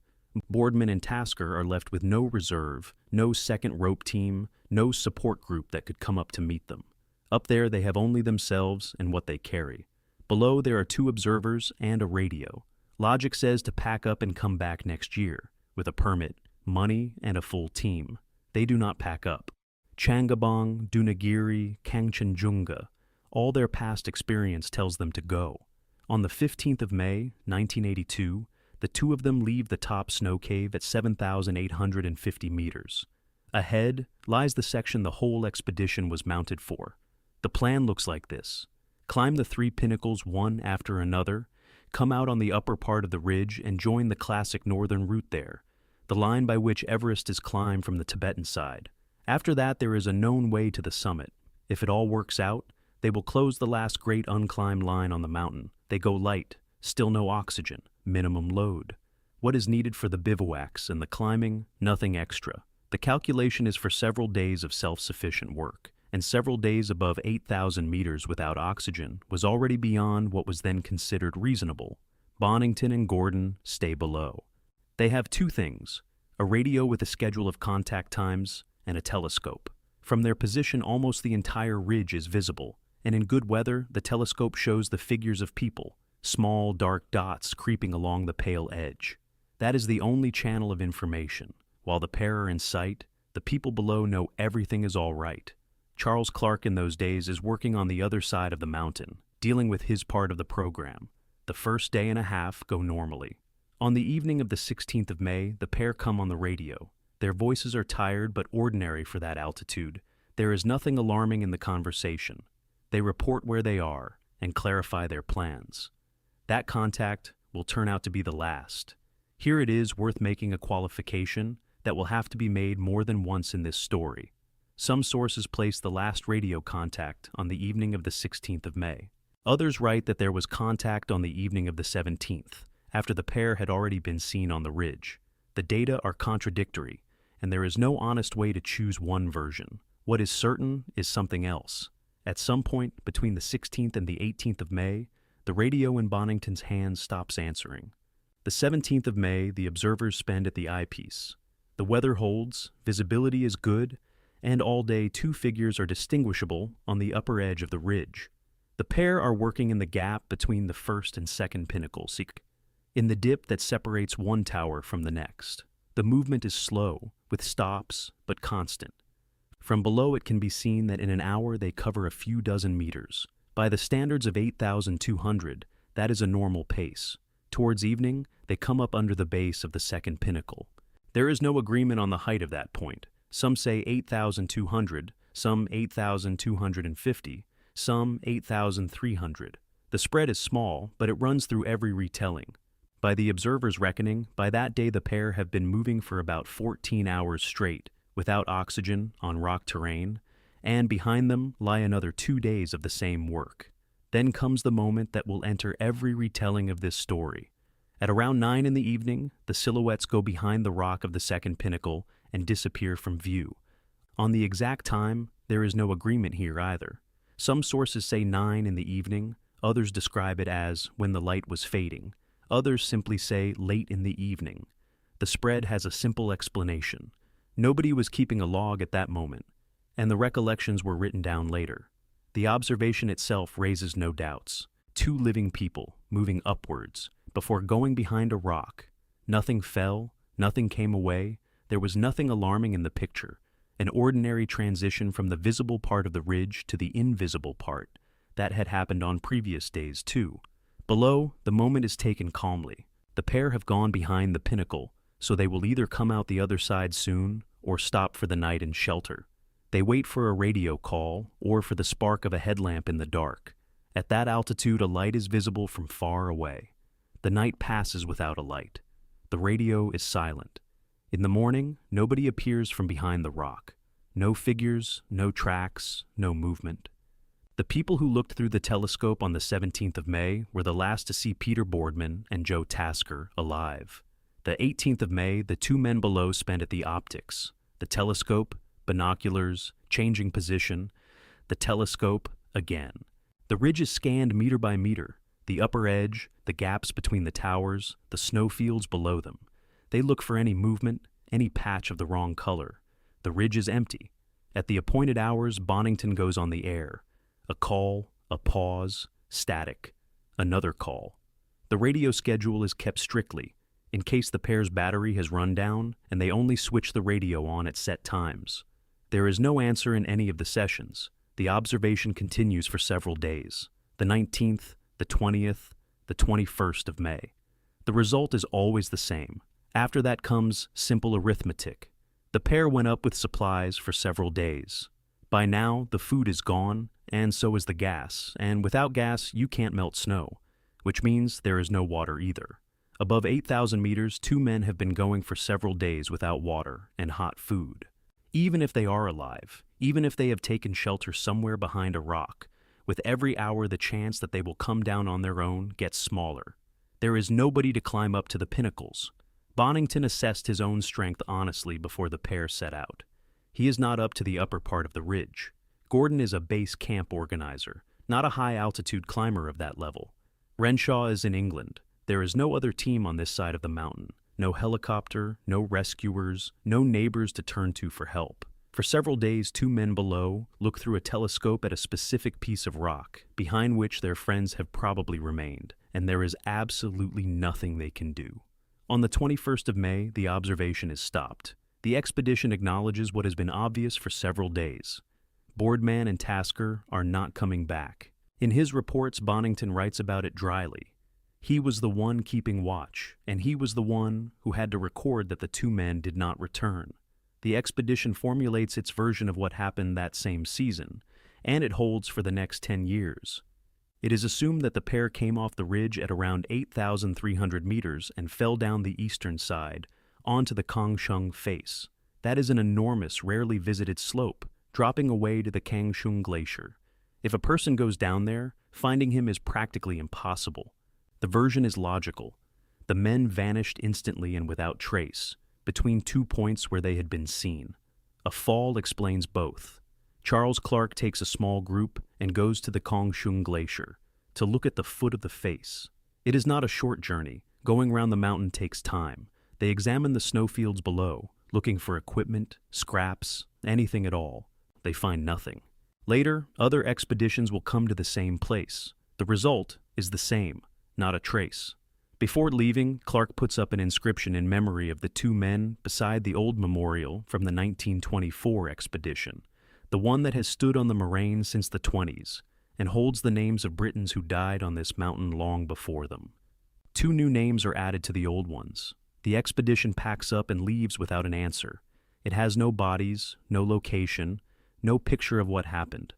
Boardman and Tasker are left with no reserve, no second rope team, no support group that could come up to meet them. Up there, they have only themselves and what they carry. Below, there are 2 observers and a radio. Logic says to pack up and come back next year, with a permit, money, and a full team. They do not pack up. Changabong, Dunagiri, Kangchenjunga, all their past experience tells them to go. On the 15th of May, 1982, the 2 of them leave the top snow cave at 7,850 meters. Ahead lies the section the whole expedition was mounted for. The plan looks like this. Climb the 3 pinnacles one after another, come out on the upper part of the ridge and join the classic northern route there, the line by which Everest is climbed from the Tibetan side. After that, there is a known way to the summit. If it all works out, they will close the last great unclimbed line on the mountain. They go light, still no oxygen, minimum load. What is needed for the bivouacs and the climbing? Nothing extra. The calculation is for several days of self-sufficient work, and several days above 8,000 meters without oxygen was already beyond what was then considered reasonable. Bonington and Gordon stay below. They have 2 things, a radio with a schedule of contact times and a telescope. From their position, almost the entire ridge is visible, and in good weather, the telescope shows the figures of people, small dark dots creeping along the pale edge. That is the only channel of information. While the pair are in sight, the people below know everything is all right. Charles Clark in those days is working on the other side of the mountain, dealing with his part of the program. The first day and a half go normally. On the evening of the 16th of May, the pair come on the radio. Their voices are tired but ordinary for that altitude. There is nothing alarming in the conversation. They report where they are and clarify their plans. That contact will turn out to be the last. Here it is worth making a qualification that will have to be made more than once in this story. Some sources place the last radio contact on the evening of the 16th of May. Others write that there was contact on the evening of the 17th, after the pair had already been seen on the ridge. The data are contradictory, and there is no honest way to choose one version. What is certain is something else. At some point between the 16th and the 18th of May, the radio in Bonington's hands stops answering. The 17th of May, the observers spend at the eyepiece. The weather holds, visibility is good, and all day 2 figures are distinguishable on the upper edge of the ridge. The pair are working in the gap between the first and second pinnacles, in the dip that separates one tower from the next. The movement is slow, with stops, but constant. From below it can be seen that in an hour they cover a few dozen meters. By the standards of 8,200, that is a normal pace. Towards evening, they come up under the base of the second pinnacle. There is no agreement on the height of that point. Some say 8,200, some 8,250, some 8,300. The spread is small, but it runs through every retelling. By the observer's reckoning, by that day the pair have been moving for about 14 hours straight, without oxygen, on rock terrain, and behind them lie another 2 days of the same work. Then comes the moment that will enter every retelling of this story. At around 9 in the evening, the silhouettes go behind the rock of the second pinnacle and disappear from view. On the exact time, there is no agreement here either. Some sources say 9 in the evening, others describe it as when the light was fading. Others simply say late in the evening. The spread has a simple explanation. Nobody was keeping a log at that moment, and the recollections were written down later. The observation itself raises no doubts. 2 living people moving upwards before going behind a rock. Nothing fell, nothing came away. There was nothing alarming in the picture. An ordinary transition from the visible part of the ridge to the invisible part. That had happened on previous days too. Below, the moment is taken calmly. The pair have gone behind the pinnacle, so they will either come out the other side soon or stop for the night in shelter. They wait for a radio call or for the spark of a headlamp in the dark. At that altitude, a light is visible from far away. The night passes without a light. The radio is silent. In the morning, nobody appears from behind the rock. No figures, no tracks, no movement. The people who looked through the telescope on the 17th of May were the last to see Peter Boardman and Joe Tasker alive. The 18th of May, the 2 men below spent at the optics. The telescope, binoculars, changing position. The telescope, again. The ridge is scanned meter by meter. The upper edge, the gaps between the towers, the snowfields below them. They look for any movement, any patch of the wrong color. The ridge is empty. At the appointed hours, Bonington goes on the air. A call, a pause, static. Another call. The radio schedule is kept strictly, in case the pair's battery has run down, and they only switch the radio on at set times. There is no answer in any of the sessions. The observation continues for several days. The 19th, the 20th, the 21st of May. The result is always the same. After that comes simple arithmetic. The pair went up with supplies for several days. By now, the food is gone, and so is the gas, and without gas, you can't melt snow, which means there is no water either. Above 8,000 meters, two men have been going for several days without water and hot food. Even if they are alive, even if they have taken shelter somewhere behind a rock, with every hour the chance that they will come down on their own gets smaller. There is nobody to climb up to the pinnacles. Bonington assessed his own strength honestly before the pair set out. He is not up to the upper part of the ridge. Gordon is a base camp organizer, not a high-altitude climber of that level. Renshaw is in England. There is no other team on this side of the mountain. No helicopter, no rescuers, no neighbors to turn to for help. For several days, two men below look through a telescope at a specific piece of rock, behind which their friends have probably remained, and there is absolutely nothing they can do. On the 21st of May, the observation is stopped. The expedition acknowledges what has been obvious for several days. Boardman and Tasker are not coming back. In his reports, Bonington writes about it dryly. He was the one keeping watch, and he was the one who had to record that the two men did not return. The expedition formulates its version of what happened that same season, and it holds for the next 10 years. It is assumed that the pair came off the ridge at around 8,300 meters and fell down the eastern side, onto the Kangshung face. That is an enormous, rarely visited slope, dropping away to the Kangshung Glacier. If a person goes down there, finding him is practically impossible. The version is logical. The men vanished instantly and without trace, between 2 points where they had been seen. A fall explains both. Charles Clark takes a small group and goes to the Kangshung Glacier to look at the foot of the face. It is not a short journey. Going round the mountain takes time. They examine the snowfields below, looking for equipment, scraps, anything at all. They find nothing. Later, other expeditions will come to the same place. The result is the same, not a trace. Before leaving, Clark puts up an inscription in memory of the two men beside the old memorial from the 1924 expedition, the one that has stood on the moraine since the 20s, and holds the names of Britons who died on this mountain long before them. 2 new names are added to the old ones. The expedition packs up and leaves without an answer. It has no bodies, no location, no picture of what happened,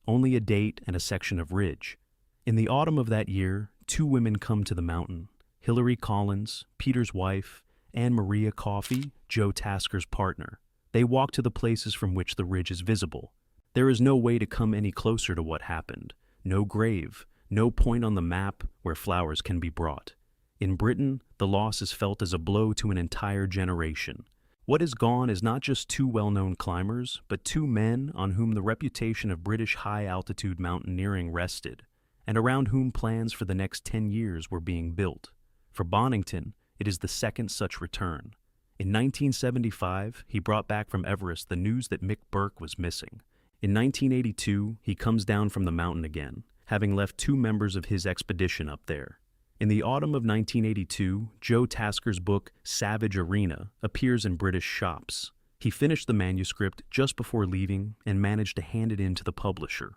only a date and a section of ridge. In the autumn of that year, 2 women come to the mountain. Hilary Collins, Peter's wife, and Maria Coffey, Joe Tasker's partner. They walk to the places from which the ridge is visible. There is no way to come any closer to what happened. No grave, no point on the map where flowers can be brought. In Britain, the loss is felt as a blow to an entire generation. What is gone is not just 2 well-known climbers, but 2 men on whom the reputation of British high-altitude mountaineering rested, and around whom plans for the next 10 years were being built. For Bonington, it is the second such return. In 1975, he brought back from Everest the news that Mick Burke was missing. In 1982, he comes down from the mountain again, having left 2 members of his expedition up there. In the autumn of 1982, Joe Tasker's book, Savage Arena, appears in British shops. He finished the manuscript just before leaving and managed to hand it in to the publisher.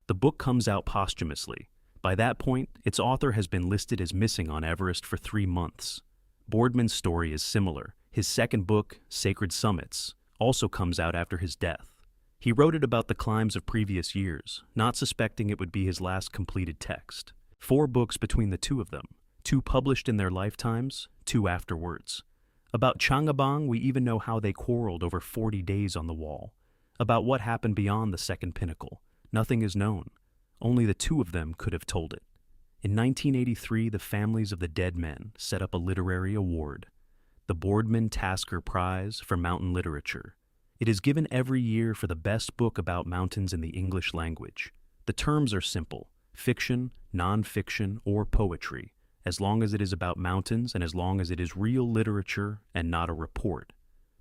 The book comes out posthumously. By that point, its author has been listed as missing on Everest for 3 months. Boardman's story is similar. His second book, Sacred Summits, also comes out after his death. He wrote it about the climbs of previous years, not suspecting it would be his last completed text. 4 books between the 2 of them, 2 published in their lifetimes, 2 afterwards. About Changabang, we even know how they quarreled over 40 days on the wall. About what happened beyond the second pinnacle, nothing is known. Only the 2 of them could have told it. In 1983, the families of the dead men set up a literary award, the Boardman Tasker Prize for Mountain Literature. It is given every year for the best book about mountains in the English language. The terms are simple: fiction, non-fiction, or poetry, as long as it is about mountains and as long as it is real literature and not a report.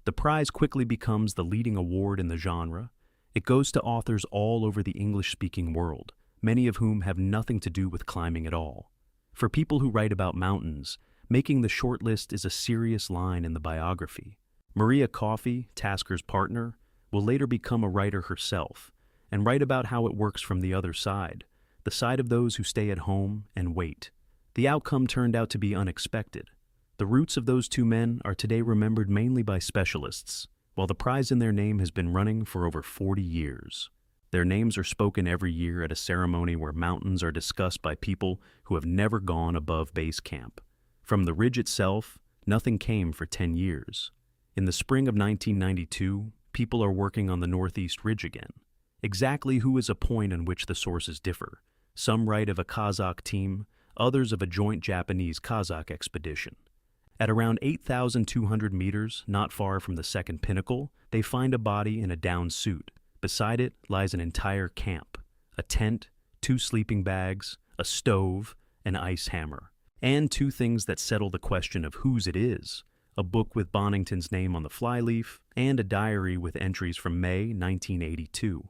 The prize quickly becomes the leading award in the genre. It goes to authors all over the English-speaking world, many of whom have nothing to do with climbing at all. For people who write about mountains, making the shortlist is a serious line in the biography. Maria Coffey, Tasker's partner, will later become a writer herself and write about how it works from the other side, the side of those who stay at home and wait. The outcome turned out to be unexpected. The roots of those 2 men are today remembered mainly by specialists. while the prize in their name has been running for over 40 years. Their names are spoken every year at a ceremony where mountains are discussed by people who have never gone above base camp. From the ridge itself, nothing came for 10 years. In the spring of 1992, people are working on the Northeast Ridge again. Exactly who is a point in which the sources differ. Some write of a Kazakh team, others of a joint Japanese-Kazakh expedition. At around 8,200 meters, not far from the second pinnacle, they find a body in a down suit. Beside it lies an entire camp, a tent, 2 sleeping bags, a stove, an ice hammer, and 2 things that settle the question of whose it is: a book with Bonington's name on the flyleaf, and a diary with entries from May 1982.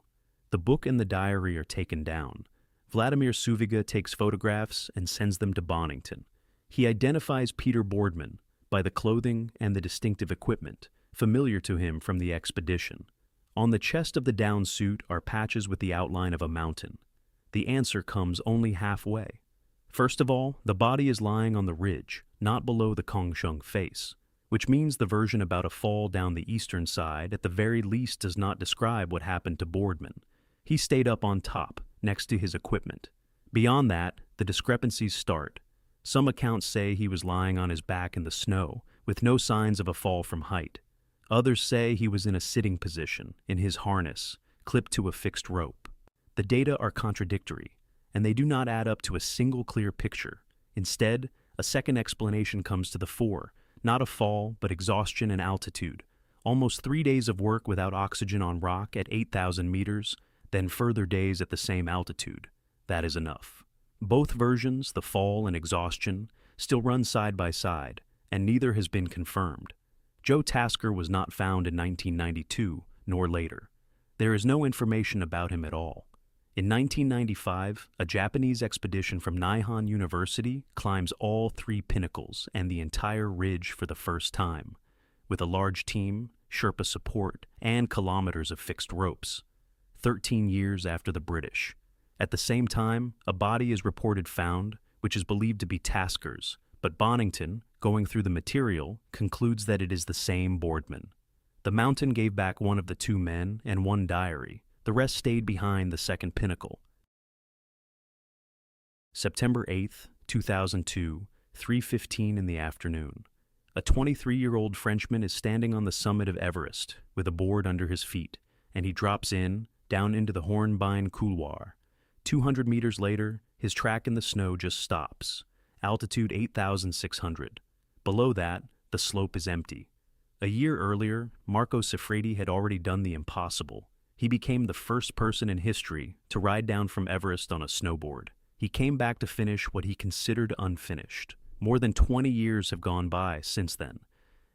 The book and the diary are taken down. Vladimir Suviga takes photographs and sends them to Bonington. He identifies Peter Boardman by the clothing and the distinctive equipment, familiar to him from the expedition. On the chest of the down suit are patches with the outline of a mountain. The answer comes only halfway. First of all, the body is lying on the ridge, not below the Kongshung face, which means the version about a fall down the eastern side at the very least does not describe what happened to Boardman. He stayed up on top, next to his equipment. Beyond that, the discrepancies start. Some accounts say he was lying on his back in the snow, with no signs of a fall from height. Others say he was in a sitting position, in his harness, clipped to a fixed rope. The data are contradictory, and they do not add up to a single clear picture. Instead, a second explanation comes to the fore, not a fall, but exhaustion and altitude. Almost 3 days of work without oxygen on rock at 8,000 meters, then further days at the same altitude. That is enough. Both versions, the fall and exhaustion, still run side by side, and neither has been confirmed. Joe Tasker was not found in 1992, nor later. There is no information about him at all. In 1995, a Japanese expedition from Nihon University climbs all 3 pinnacles and the entire ridge for the first time, with a large team, Sherpa support, and kilometers of fixed ropes. 13 years after the British. At the same time, a body is reported found, which is believed to be Tasker's, but Bonington, going through the material, concludes that it is the same Boardman. The mountain gave back one of the 2 men and 1 diary. The rest stayed behind the second pinnacle. September 8th, 2002, 3:15 in the afternoon. A 23-year-old Frenchman is standing on the summit of Everest with a board under his feet, and he drops in, down into the Hornbein Couloir. 200 meters later, his track in the snow just stops. Altitude 8,600. Below that, the slope is empty. A year earlier, Marco Siffredi had already done the impossible. He became the first person in history to ride down from Everest on a snowboard. He came back to finish what he considered unfinished. More than 20 years have gone by since then,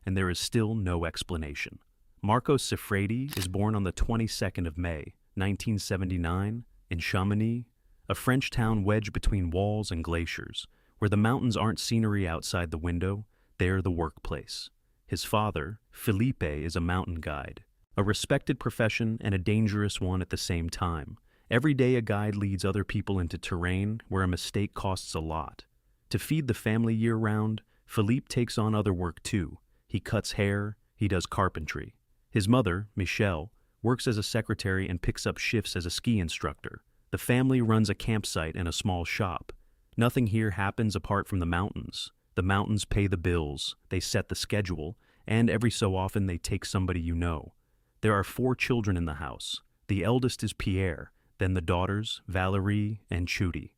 and there is still no explanation. Marco Siffredi is born on the 22nd of May, 1979, in Chamonix, a French town wedged between walls and glaciers, where the mountains aren't scenery outside the window, they're the workplace. His father, Philippe, is a mountain guide, a respected profession and a dangerous one at the same time. Every day a guide leads other people into terrain where a mistake costs a lot. To feed the family year-round, Philippe takes on other work too. He cuts hair, he does carpentry. His mother, Michelle, works as a secretary and picks up shifts as a ski instructor. The family runs a campsite and a small shop. Nothing here happens apart from the mountains. The mountains pay the bills, they set the schedule, and every so often they take somebody you know. There are 4 children in the house. The eldest is Pierre, then the daughters, Valerie and Chudy.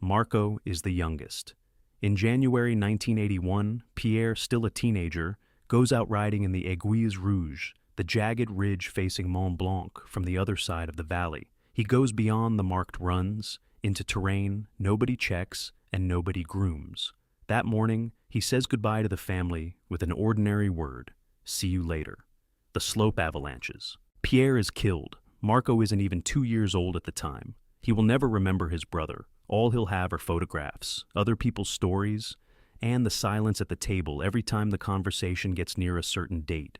Marco is the youngest. In January 1981, Pierre, still a teenager, goes out riding in the Aiguilles Rouges, the jagged ridge facing Mont Blanc from the other side of the valley. He goes beyond the marked runs, into terrain nobody checks and nobody grooms. That morning, he says goodbye to the family with an ordinary word: see you later. The slope avalanches. Pierre is killed. Marco isn't even 2 years old at the time. He will never remember his brother. All he'll have are photographs, other people's stories, and the silence at the table every time the conversation gets near a certain date.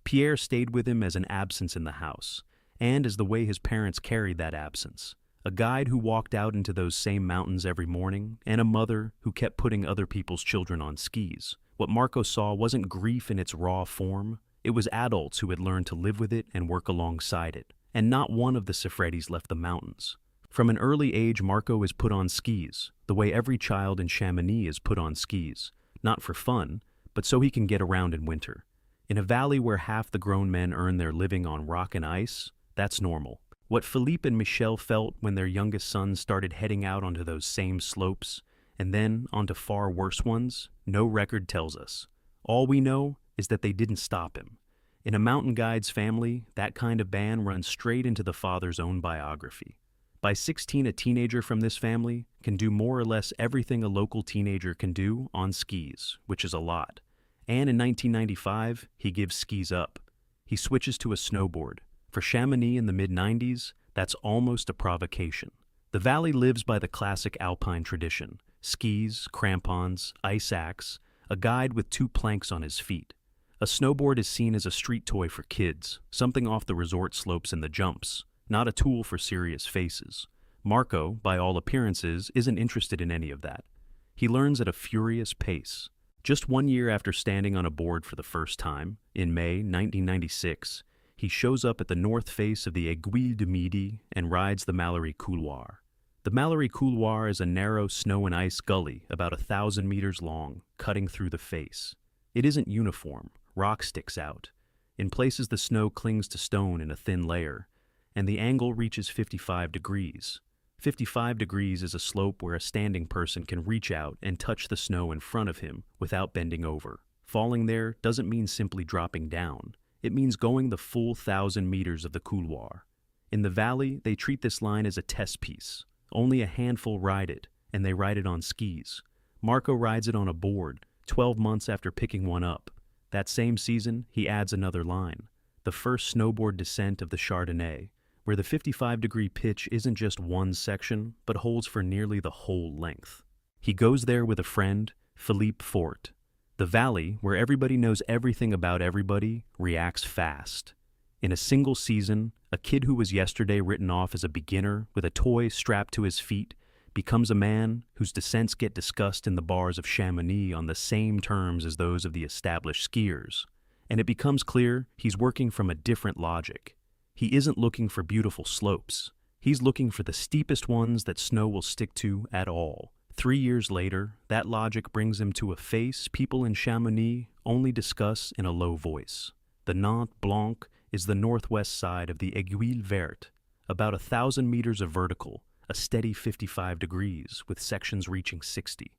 Pierre stayed with him as an absence in the house, and as the way his parents carried that absence. A guide who walked out into those same mountains every morning, and a mother who kept putting other people's children on skis. What Marco saw wasn't grief in its raw form, It was adults who had learned to live with it and work alongside it, and not one of the Siffredis left the mountains. From an early age, Marco is put on skis, the way every child in Chamonix is put on skis, not for fun, but so he can get around in winter. In a valley where half the grown men earn their living on rock and ice, that's normal. What Philippe and Michel felt when their youngest son started heading out onto those same slopes, and then onto far worse ones, no record tells us. All we know is that they didn't stop him. In a mountain guide's family, that kind of ban runs straight into the father's own biography. By 16, a teenager from this family can do more or less everything a local teenager can do on skis, which is a lot. And in 1995, he gives skis up. He switches to a snowboard. For Chamonix in the mid-90s, that's almost a provocation. The valley lives by the classic alpine tradition: skis, crampons, ice axe, a guide with 2 planks on his feet. A snowboard is seen as a street toy for kids, something off the resort slopes and the jumps, not a tool for serious faces. Marco, by all appearances, isn't interested in any of that. He learns at a furious pace. Just 1 year after standing on a board for the first time, in May 1996, he shows up at the north face of the Aiguille du Midi and rides the Mallory Couloir. The Mallory Couloir is a narrow snow and ice gully about 1,000 meters long, cutting through the face. It isn't uniform. Rock sticks out. In places, the snow clings to stone in a thin layer, and the angle reaches 55 degrees. 55 degrees is a slope where a standing person can reach out and touch the snow in front of him without bending over. Falling there doesn't mean simply dropping down. It means going the full 1,000 meters of the couloir. In the valley, they treat this line as a test piece. Only a handful ride it, and they ride it on skis. Marco rides it on a board, 12 months after picking one up. That same season, he adds another line, the first snowboard descent of the Chardonnay, where the 55-degree pitch isn't just one section, but holds for nearly the whole length. He goes there with a friend, Philippe Fort. The valley, where everybody knows everything about everybody, reacts fast. In a single season, a kid who was yesterday written off as a beginner with a toy strapped to his feet becomes a man whose descents get discussed in the bars of Chamonix on the same terms as those of the established skiers. And it becomes clear he's working from a different logic. He isn't looking for beautiful slopes. He's looking for the steepest ones that snow will stick to at all. 3 years later, that logic brings him to a face people in Chamonix only discuss in a low voice. The Mont Blanc is the northwest side of the Aiguille Verte, about 1,000 meters of vertical, a steady 55 degrees, with sections reaching 60.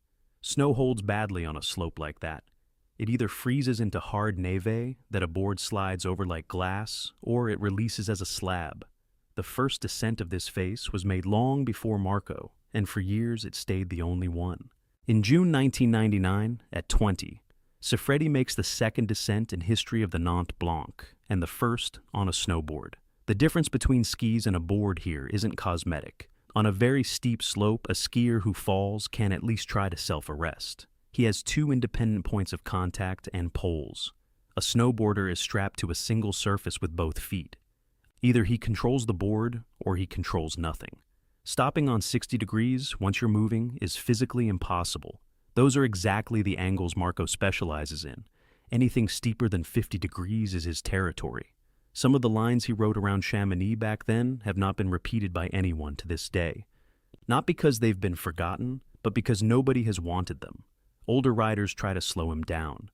Snow holds badly on a slope like that. It either freezes into hard névé that a board slides over like glass, or it releases as a slab. The first descent of this face was made long before Marco, and for years it stayed the only one. In June 1999, at 20, Siffredi makes the second descent in history of the Mont Blanc, and the first on a snowboard. The difference between skis and a board here isn't cosmetic. On a very steep slope, a skier who falls can at least try to self-arrest. He has 2 independent points of contact and poles. A snowboarder is strapped to a single surface with both feet. Either he controls the board or he controls nothing. Stopping on 60 degrees once you're moving is physically impossible. Those are exactly the angles Marco specializes in. Anything steeper than 50 degrees is his territory. Some of the lines he wrote around Chamonix back then have not been repeated by anyone to this day. Not because they've been forgotten, but because nobody has wanted them. Older riders try to slow him down.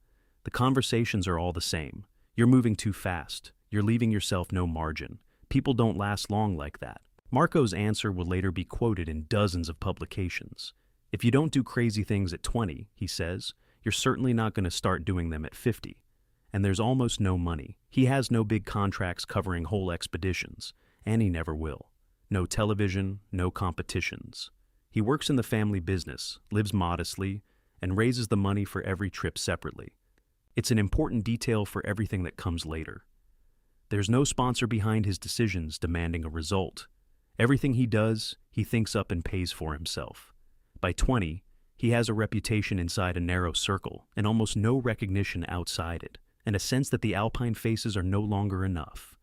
The conversations are all the same. You're moving too fast. You're leaving yourself no margin. People don't last long like that. Marco's answer will later be quoted in dozens of publications. If you don't do crazy things at 20, he says, you're certainly not going to start doing them at 50. And there's almost no money. He has no big contracts covering whole expeditions, and he never will. No television, no competitions. He works in the family business, lives modestly, and raises the money for every trip separately. It's an important detail for everything that comes later. There's no sponsor behind his decisions demanding a result. Everything he does, he thinks up and pays for himself. By 20, he has a reputation inside a narrow circle and almost no recognition outside it, and a sense that the alpine faces are no longer enough.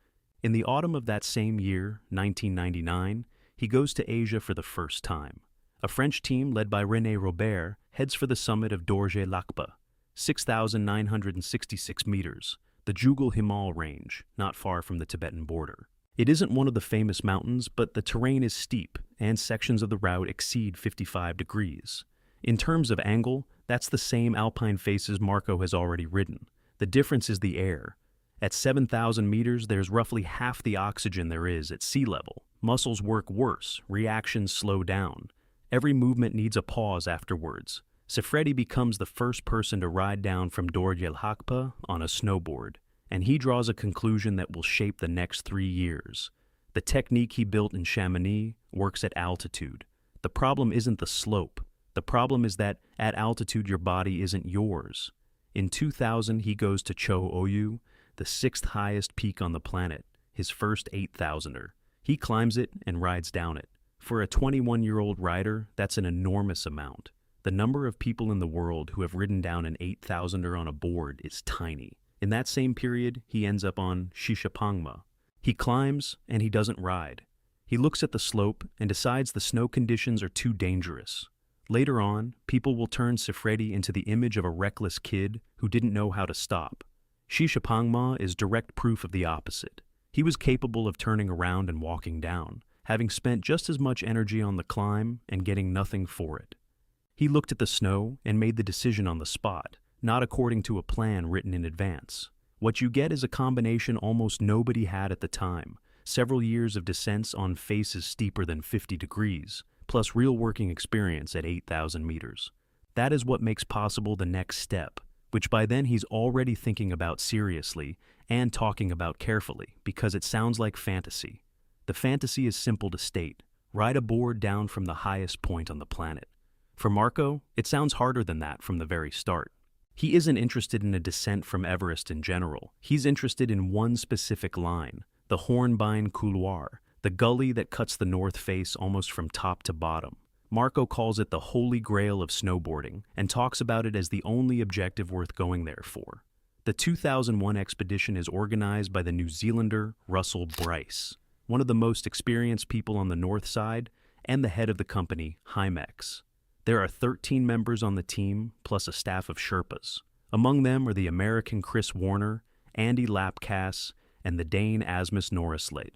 In the autumn of that same year, 1999, he goes to Asia for the first time. A French team led by René Robert heads for the summit of Dorje Lakpa, 6,966 meters, the Jugal Himal Range, not far from the Tibetan border. It isn't one of the famous mountains, but the terrain is steep, and sections of the route exceed 55 degrees. In terms of angle, that's the same alpine faces Marco has already ridden. The difference is the air. At 7,000 meters, there's roughly half the oxygen there is at sea level. Muscles work worse, reactions slow down. Every movement needs a pause afterwards. Siffredi becomes the first person to ride down from Dor Yelhakpa on a snowboard, and he draws a conclusion that will shape the next 3 years. The technique he built in Chamonix works at altitude. The problem isn't the slope. The problem is that at altitude your body isn't yours. In 2000, he goes to Cho Oyu, the 6th highest peak on the planet, his first 8,000er. He climbs it and rides down it. For a 21-year-old rider, that's an enormous amount. The number of people in the world who have ridden down an 8,000er on a board is tiny. In that same period, he ends up on Shishapangma. He climbs and he doesn't ride. He looks at the slope and decides the snow conditions are too dangerous. Later on, people will turn Siffredi into the image of a reckless kid who didn't know how to stop. Shishapangma is direct proof of the opposite. He was capable of turning around and walking down, having spent just as much energy on the climb and getting nothing for it. He looked at the snow and made the decision on the spot, not according to a plan written in advance. What you get is a combination almost nobody had at the time: several years of descents on faces steeper than 50 degrees, plus real working experience at 8,000 meters. That is what makes possible the next step, which by then he's already thinking about seriously and talking about carefully, because it sounds like fantasy. The fantasy is simple to state: ride a board down from the highest point on the planet. For Marco, it sounds harder than that from the very start. He isn't interested in a descent from Everest in general. He's interested in one specific line, the Hornbein Couloir, the gully that cuts the north face almost from top to bottom. Marco calls it the holy grail of snowboarding and talks about it as the only objective worth going there for. The 2001 expedition is organized by the New Zealander Russell Bryce, one of the most experienced people on the north side and the head of the company, Hymex. There are 13 members on the team, plus a staff of Sherpas. Among them are the American Chris Warner, Andy Lapkass, and the Dane Asmus Norrislade.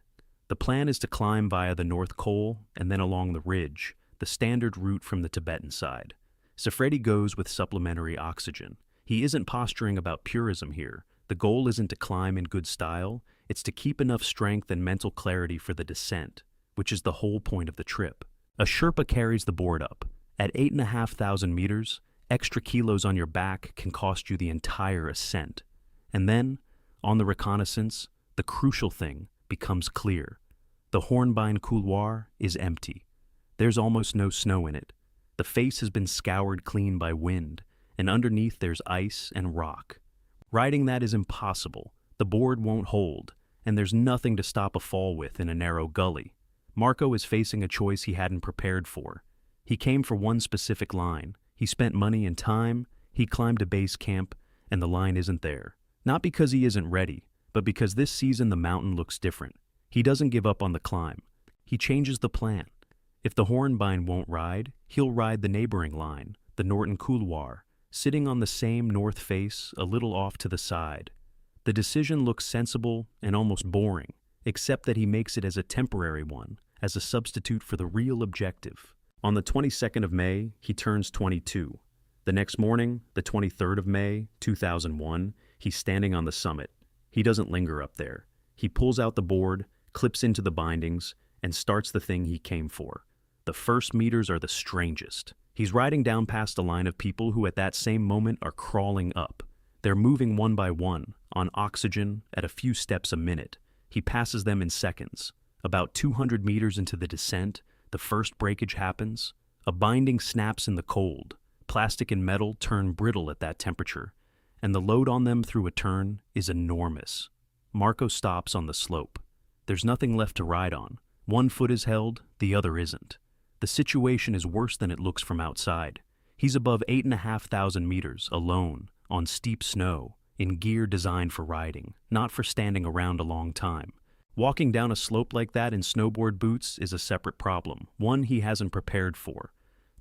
The plan is to climb via the North Col and then along the ridge, the standard route from the Tibetan side. Siffredi goes with supplementary oxygen. He isn't posturing about purism here. The goal isn't to climb in good style, it's to keep enough strength and mental clarity for the descent, which is the whole point of the trip. A Sherpa carries the board up. At 8,500 meters, extra kilos on your back can cost you the entire ascent. And then, on the reconnaissance, the crucial thing becomes clear. The Hornbein Couloir is empty. There's almost no snow in it. The face has been scoured clean by wind, and underneath there's ice and rock. Riding that is impossible. The board won't hold, and there's nothing to stop a fall with in a narrow gully. Marco is facing a choice he hadn't prepared for. He came for one specific line. He spent money and time, he climbed a base camp, and the line isn't there. Not because he isn't ready, but because this season the mountain looks different. He doesn't give up on the climb. He changes the plan. If the Hornbein won't ride, he'll ride the neighboring line, the Norton Couloir, sitting on the same north face, a little off to the side. The decision looks sensible and almost boring, except that he makes it as a temporary one, as a substitute for the real objective. On the 22nd of May, he turns 22. The next morning, the 23rd of May, 2001, he's standing on the summit. He doesn't linger up there. He pulls out the board, clips into the bindings, and starts the thing he came for. The first meters are the strangest. He's riding down past a line of people who at that same moment are crawling up. They're moving one by one, on oxygen, at a few steps a minute. He passes them in seconds. About 200 meters into the descent, the first breakage happens. A binding snaps in the cold. Plastic and metal turn brittle at that temperature, and the load on them through a turn is enormous. Marco stops on the slope. There's nothing left to ride on. One foot is held, the other isn't. The situation is worse than it looks from outside. He's above 8,500 meters, alone, on steep snow, in gear designed for riding, not for standing around a long time. Walking down a slope like that in snowboard boots is a separate problem, one he hasn't prepared for.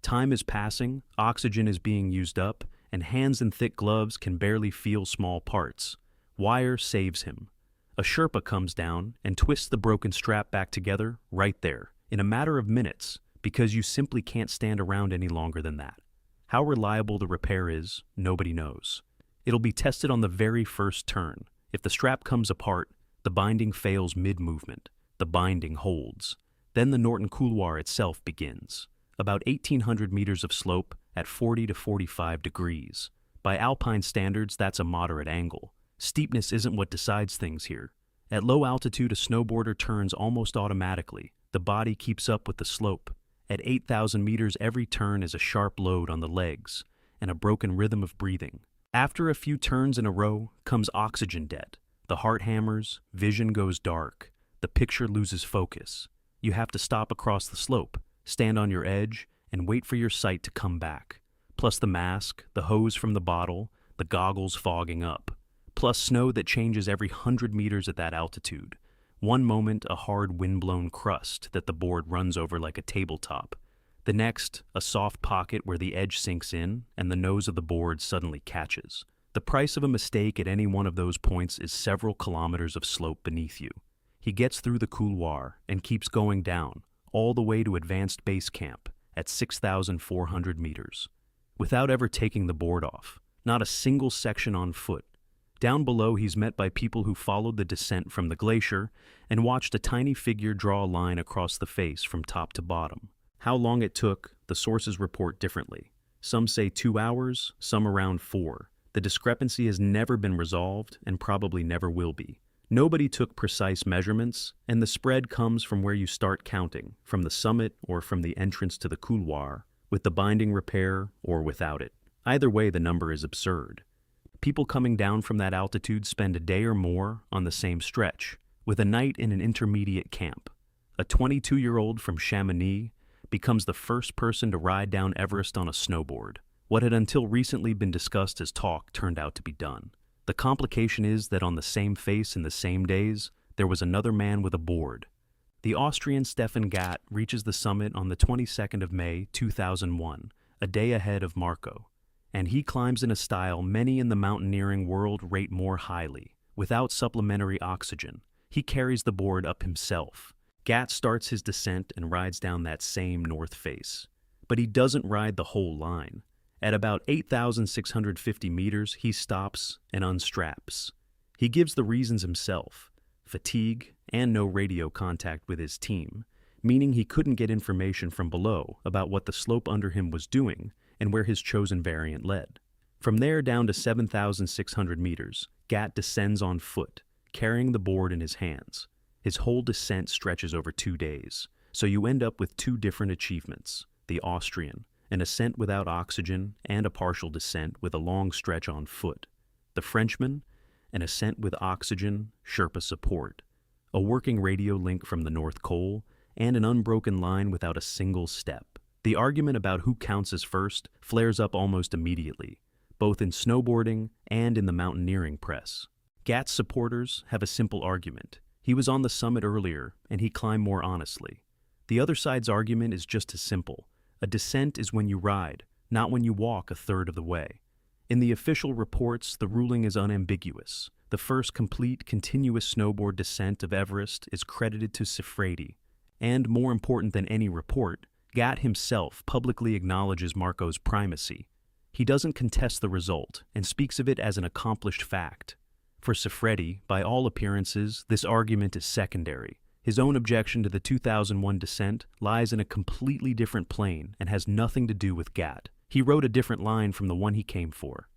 Time is passing, oxygen is being used up, and hands in thick gloves can barely feel small parts. Wire saves him. A Sherpa comes down and twists the broken strap back together right there, in a matter of minutes, because you simply can't stand around any longer than that. How reliable the repair is, nobody knows. It'll be tested on the very first turn. If the strap comes apart, the binding fails mid-movement. The binding holds. Then the Hornbein Couloir itself begins. About 1,800 meters of slope at 40 to 45 degrees. By alpine standards, that's a moderate angle. Steepness isn't what decides things here. At low altitude, a snowboarder turns almost automatically. The body keeps up with the slope. At 8,000 meters, every turn is a sharp load on the legs and a broken rhythm of breathing. After a few turns in a row comes oxygen debt. The heart hammers, vision goes dark, the picture loses focus. You have to stop across the slope, stand on your edge, and wait for your sight to come back. Plus the mask, the hose from the bottle, the goggles fogging up. Plus snow that changes every 100 meters at that altitude. One moment, a hard wind-blown crust that the board runs over like a tabletop. The next, a soft pocket where the edge sinks in and the nose of the board suddenly catches. The price of a mistake at any one of those points is several kilometers of slope beneath you. He gets through the couloir and keeps going down, all the way to advanced base camp at 6,400 meters, without ever taking the board off. Not a single section on foot. Down below, he's met by people who followed the descent from the glacier and watched a tiny figure draw a line across the face from top to bottom. How long it took, the sources report differently. Some say 2 hours, some around 4. The discrepancy has never been resolved and probably never will be. Nobody took precise measurements, and the spread comes from where you start counting, from the summit or from the entrance to the couloir, with the binding repair or without it. Either way, the number is absurd. People coming down from that altitude spend a day or more on the same stretch, with a night in an intermediate camp. A 22-year-old from Chamonix becomes the first person to ride down Everest on a snowboard. What had until recently been discussed as talk turned out to be done. The complication is that on the same face in the same days, there was another man with a board. The Austrian Stefan Gatt reaches the summit on the 22nd of May, 2001, a day ahead of Marco. And he climbs in a style many in the mountaineering world rate more highly. Without supplementary oxygen, he carries the board up himself. Gatt starts his descent and rides down that same north face. But he doesn't ride the whole line. At about 8,650 meters, he stops and unstraps. He gives the reasons himself: fatigue and no radio contact with his team, meaning he couldn't get information from below about what the slope under him was doing and where his chosen variant led. From there down to 7,600 meters, Gatt descends on foot, carrying the board in his hands. His whole descent stretches over 2 days, so you end up with 2 different achievements: the Austrian, an ascent without oxygen, and a partial descent with a long stretch on foot. The Frenchman, an ascent with oxygen, Sherpa support, a working radio link from the North Pole, and an unbroken line without a single step. The argument about who counts as first flares up almost immediately, both in snowboarding and in the mountaineering press. Gatt's supporters have a simple argument. He was on the summit earlier, and he climbed more honestly. The other side's argument is just as simple. A descent is when you ride, not when you walk a third of the way. In the official reports, the ruling is unambiguous. The first complete, continuous snowboard descent of Everest is credited to Siffredi. And more important than any report, Gatt himself publicly acknowledges Marco's primacy. He doesn't contest the result and speaks of it as an accomplished fact. For Siffredi, by all appearances, this argument is secondary. His own objection to the 2001 descent lies in a completely different plane and has nothing to do with Gatt. He wrote a different line from the one he came for.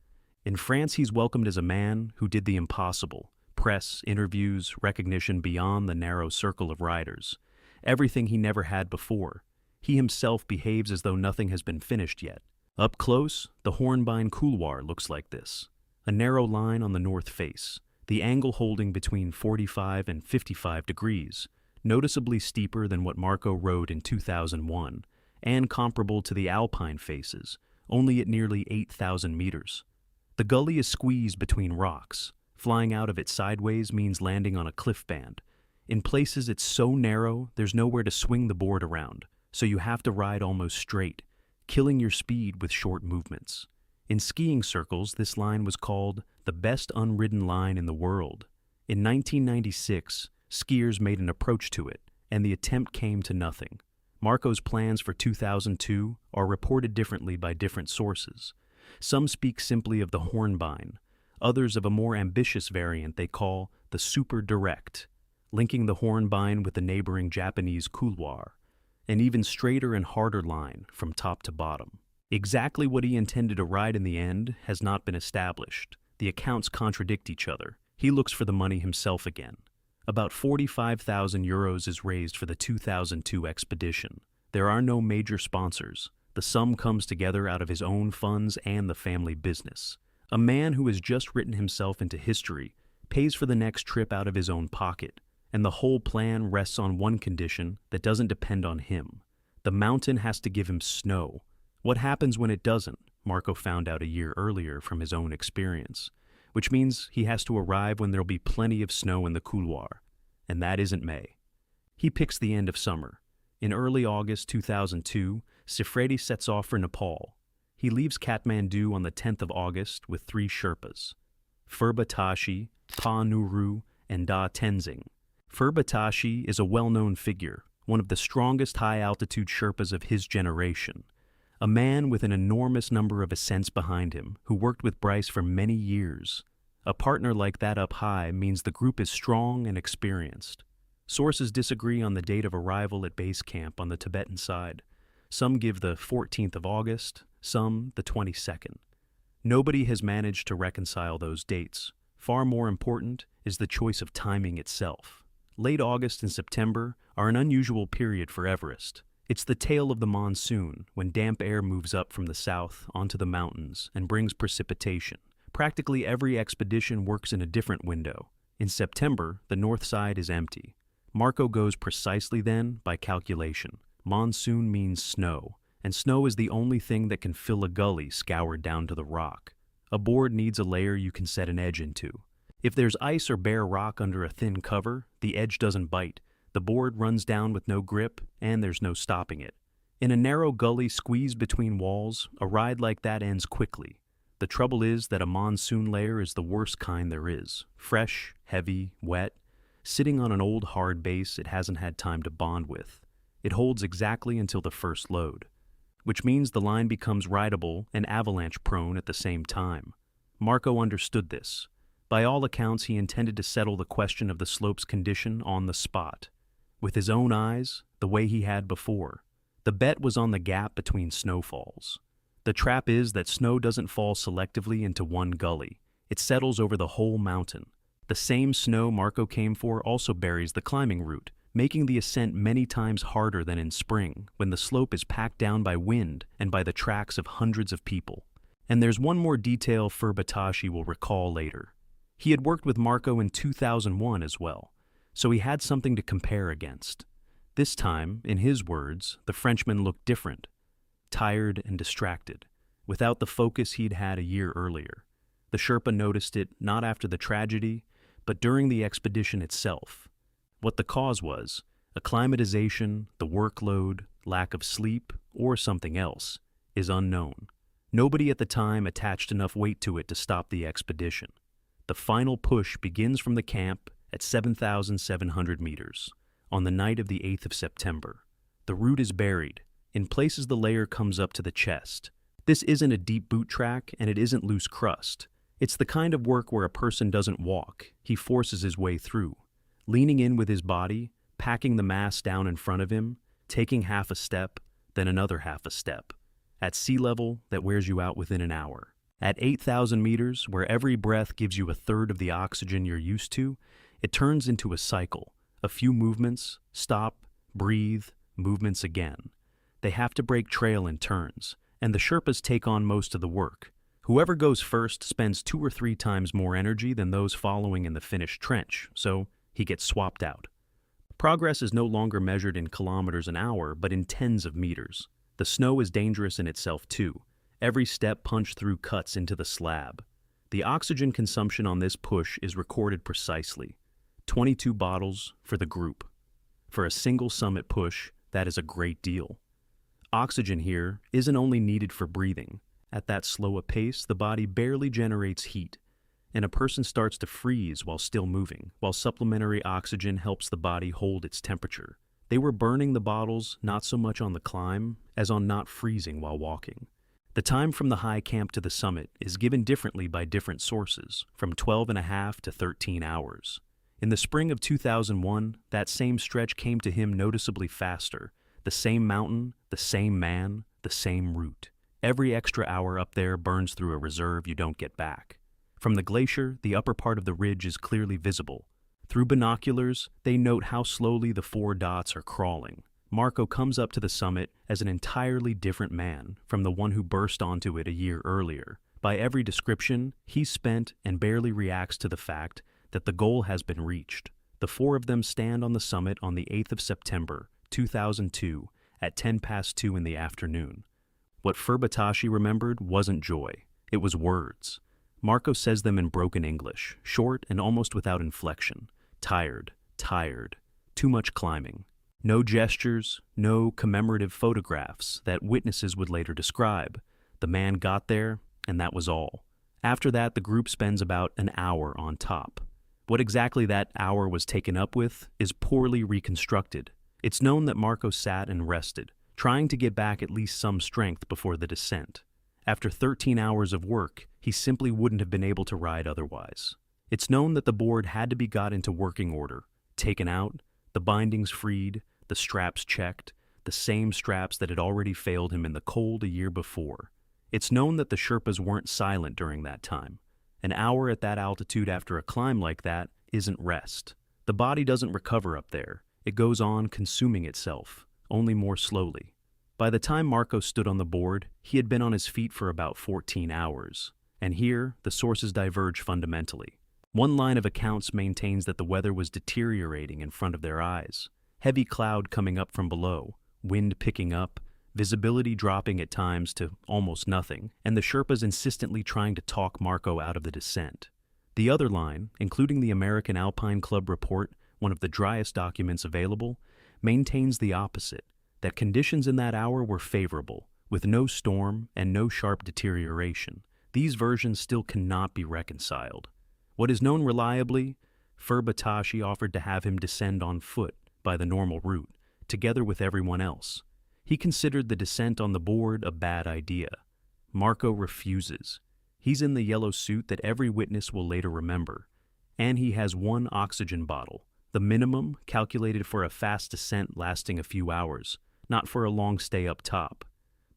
In France, he's welcomed as a man who did the impossible: press, interviews, recognition beyond the narrow circle of riders. Everything he never had before. He himself behaves as though nothing has been finished yet. Up close, the Hornbein Couloir looks like this: a narrow line on the north face, the angle holding between 45 and 55 degrees, noticeably steeper than what Marco rode in 2001, and comparable to the alpine faces, only at nearly 8,000 meters. The gully is squeezed between rocks. Flying out of it sideways means landing on a cliff band. In places it's so narrow, there's nowhere to swing the board around, so you have to ride almost straight, killing your speed with short movements. In skiing circles, this line was called the best unridden line in the world. In 1996, skiers made an approach to it, and the attempt came to nothing. Marco's plans for 2002 are reported differently by different sources. Some speak simply of the Hornbein, others of a more ambitious variant they call the Super Direct, linking the Hornbein with the neighboring Japanese Couloir, an even straighter and harder line from top to bottom. Exactly what he intended to ride in the end has not been established. The accounts contradict each other. He looks for the money himself again. About 45,000 euros is raised for the 2002 expedition. There are no major sponsors. The sum comes together out of his own funds and the family business. A man who has just written himself into history pays for the next trip out of his own pocket, and the whole plan rests on one condition that doesn't depend on him. The mountain has to give him snow. What happens when it doesn't? Marco found out a year earlier from his own experience, which means he has to arrive when there'll be plenty of snow in the couloir, and that isn't May. He picks the end of summer. In early August 2002, Sifredi sets off for Nepal. He leaves Kathmandu on the 10th of August with 3 Sherpas: Furbatashi, Pa Nuru, and Da Tenzing. Furbatashi is a well-known figure, one of the strongest high-altitude Sherpas of his generation. A man with an enormous number of ascents behind him, who worked with Bryce for many years. A partner like that up high means the group is strong and experienced. Sources disagree on the date of arrival at base camp on the Tibetan side. Some give the 14th of August, some the 22nd. Nobody has managed to reconcile those dates. Far more important is the choice of timing itself. Late August and September are an unusual period for Everest. It's the tail of the monsoon, when damp air moves up from the south onto the mountains and brings precipitation. Practically every expedition works in a different window. In September, the north side is empty. Marco goes precisely then by calculation. Monsoon means snow, and snow is the only thing that can fill a gully scoured down to the rock. A board needs a layer you can set an edge into. If there's ice or bare rock under a thin cover, the edge doesn't bite. The board runs down with no grip, and there's no stopping it. In a narrow gully squeezed between walls, a ride like that ends quickly. The trouble is that a monsoon layer is the worst kind there is. Fresh, heavy, wet, sitting on an old hard base it hasn't had time to bond with. It holds exactly until the first load, which means the line becomes rideable and avalanche-prone at the same time. Marco understood this. By all accounts, he intended to settle the question of the slope's condition on the spot. With his own eyes, the way he had before. The bet was on the gap between snowfalls. The trap is that snow doesn't fall selectively into one gully. It settles over the whole mountain. The same snow Marco came for also buries the climbing route, making the ascent many times harder than in spring, when the slope is packed down by wind and by the tracks of hundreds of people. And there's one more detail Furbatashi will recall later. He had worked with Marco in 2001 as well, so he had something to compare against. This time, in his words, the Frenchman looked different, tired and distracted, without the focus he'd had a year earlier. The Sherpa noticed it not after the tragedy, but during the expedition itself. What the cause was, acclimatization, the workload, lack of sleep, or something else, is unknown. Nobody at the time attached enough weight to it to stop the expedition. The final push begins from the camp at 7,700 meters, on the night of the 8th of September. The route is buried. In places the layer comes up to the chest. This isn't a deep boot track, and it isn't loose crust. It's the kind of work where a person doesn't walk, he forces his way through. Leaning in with his body, packing the mass down in front of him, taking half a step, then another half a step. At sea level, that wears you out within an hour. At 8,000 meters, where every breath gives you a third of the oxygen you're used to, it turns into a cycle. A few movements, stop, breathe, movements again. They have to break trail in turns, and the Sherpas take on most of the work. Whoever goes first spends 2 or 3 times more energy than those following in the finished trench, so he gets swapped out. Progress is no longer measured in kilometers an hour, but in tens of meters. The snow is dangerous in itself too. Every step punched through cuts into the slab. The oxygen consumption on this push is recorded precisely. 22 bottles for the group. For a single summit push, that is a great deal. Oxygen here isn't only needed for breathing. At that slow a pace, the body barely generates heat, and a person starts to freeze while still moving, while supplementary oxygen helps the body hold its temperature. They were burning the bottles not so much on the climb as on not freezing while walking. The time from the high camp to the summit is given differently by different sources, from 12.5 to 13 hours. In the spring of 2001, that same stretch came to him noticeably faster. The same mountain, the same man, the same route. Every extra hour up there burns through a reserve you don't get back. From the glacier, the upper part of the ridge is clearly visible. Through binoculars, they note how slowly the 4 dots are crawling. Marco comes up to the summit as an entirely different man from the one who burst onto it a year earlier. By every description, he's spent and barely reacts to the fact that the goal has been reached. The 4 of them stand on the summit on the 8th of September, 2002, at 2:10 in the afternoon. What Furbatashi remembered wasn't joy, it was words. Marco says them in broken English, short and almost without inflection. Tired, tired, too much climbing. No gestures, no commemorative photographs that witnesses would later describe. The man got there, and that was all. After that, the group spends about an hour on top. What exactly that hour was taken up with is poorly reconstructed. It's known that Marco sat and rested, trying to get back at least some strength before the descent. After 13 hours of work, he simply wouldn't have been able to ride otherwise. It's known that the board had to be got into working order, taken out, the bindings freed, the straps checked, the same straps that had already failed him in the cold a year before. It's known that the Sherpas weren't silent during that time. An hour at that altitude after a climb like that isn't rest. The body doesn't recover up there. It goes on consuming itself, only more slowly. By the time Marco stood on the board, he had been on his feet for about 14 hours. And here, the sources diverge fundamentally. One line of accounts maintains that the weather was deteriorating in front of their eyes. Heavy cloud coming up from below, wind picking up, visibility dropping at times to almost nothing, and the Sherpas insistently trying to talk Marco out of the descent. The other line, including the American Alpine Club report, one of the driest documents available, maintains the opposite, that conditions in that hour were favorable, with no storm and no sharp deterioration. These versions still cannot be reconciled. What is known reliably, Furbatashi offered to have him descend on foot by the normal route, together with everyone else. He considered the descent on the board a bad idea. Marco refuses. He's in the yellow suit that every witness will later remember, and he has 1 oxygen bottle, the minimum calculated for a fast descent lasting a few hours, not for a long stay up top.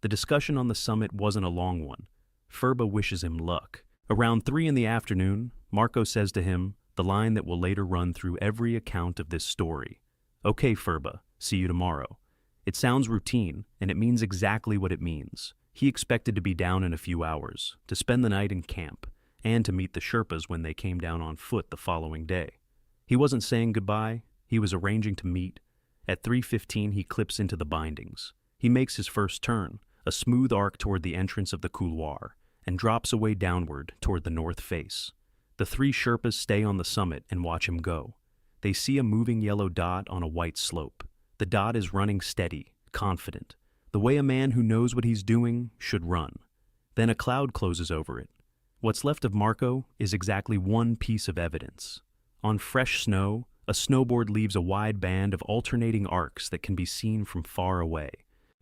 The discussion on the summit wasn't a long one. Furba wishes him luck. Around 3 in the afternoon, Marco says to him the line that will later run through every account of this story. "Okay, Furba, see you tomorrow." It sounds routine, and it means exactly what it means. He expected to be down in a few hours, to spend the night in camp, and to meet the Sherpas when they came down on foot the following day. He wasn't saying goodbye, he was arranging to meet. At 3:15 he clips into the bindings. He makes his first turn, a smooth arc toward the entrance of the couloir, and drops away downward toward the north face. The 3 Sherpas stay on the summit and watch him go. They see a moving yellow dot on a white slope. The dot is running steady, confident, the way a man who knows what he's doing should run. Then a cloud closes over it. What's left of Marco is exactly 1 piece of evidence. On fresh snow, a snowboard leaves a wide band of alternating arcs that can be seen from far away.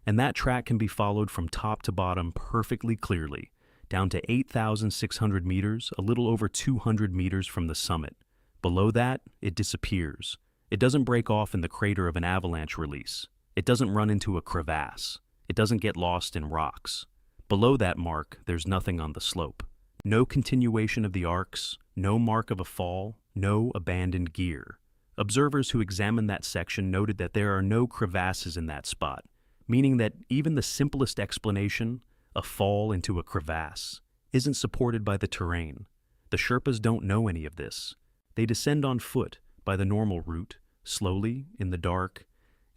And that track can be followed from top to bottom perfectly clearly, down to 8,600 meters, a little over 200 meters from the summit. Below that, it disappears. It doesn't break off in the crater of an avalanche release. It doesn't run into a crevasse. It doesn't get lost in rocks. Below that mark, there's nothing on the slope. No continuation of the arcs, no mark of a fall, no abandoned gear. Observers who examined that section noted that there are no crevasses in that spot, meaning that even the simplest explanation, a fall into a crevasse, isn't supported by the terrain. The Sherpas don't know any of this. They descend on foot by the normal route, slowly, in the dark,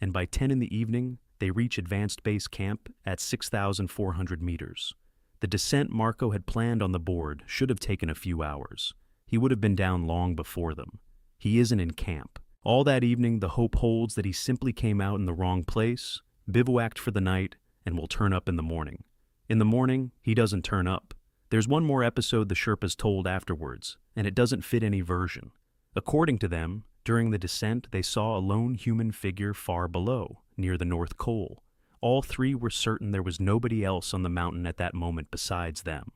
and by 10 in the evening, they reach advanced base camp at 6,400 meters. The descent Marco had planned on the board should have taken a few hours. He would have been down long before them. He isn't in camp. All that evening, the hope holds that he simply came out in the wrong place, bivouacked for the night, and will turn up in the morning. In the morning, he doesn't turn up. There's one more episode the Sherpas told afterwards, and it doesn't fit any version. According to them, during the descent, they saw a lone human figure far below, near the North Col. All three were certain there was nobody else on the mountain at that moment besides them.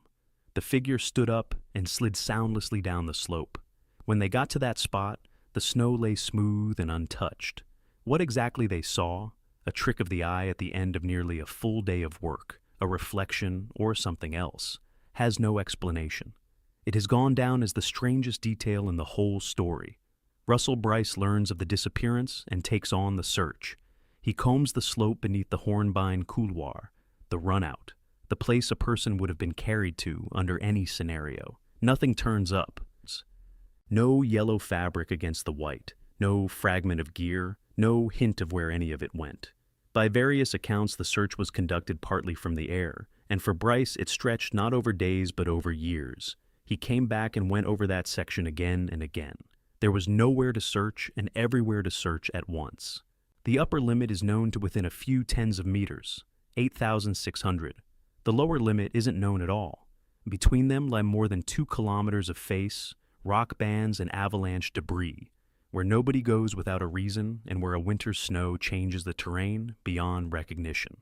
The figure stood up and slid soundlessly down the slope. When they got to that spot, the snow lay smooth and untouched. What exactly they saw, a trick of the eye at the end of nearly a full day of work, a reflection, or something else, has no explanation. It has gone down as the strangest detail in the whole story. Russell Bryce learns of the disappearance and takes on the search. He combs the slope beneath the Hornbein Couloir, the runout, the place a person would have been carried to under any scenario. Nothing turns up. No yellow fabric against the white, no fragment of gear, no hint of where any of it went. By various accounts, the search was conducted partly from the air, and for Bryce it stretched not over days but over years. He came back and went over that section again and again. There was nowhere to search and everywhere to search at once. The upper limit is known to within a few tens of meters, 8,600. The lower limit isn't known at all. Between them lie more than 2 kilometers of face, rock bands, and avalanche debris, where nobody goes without a reason and where a winter's snow changes the terrain beyond recognition.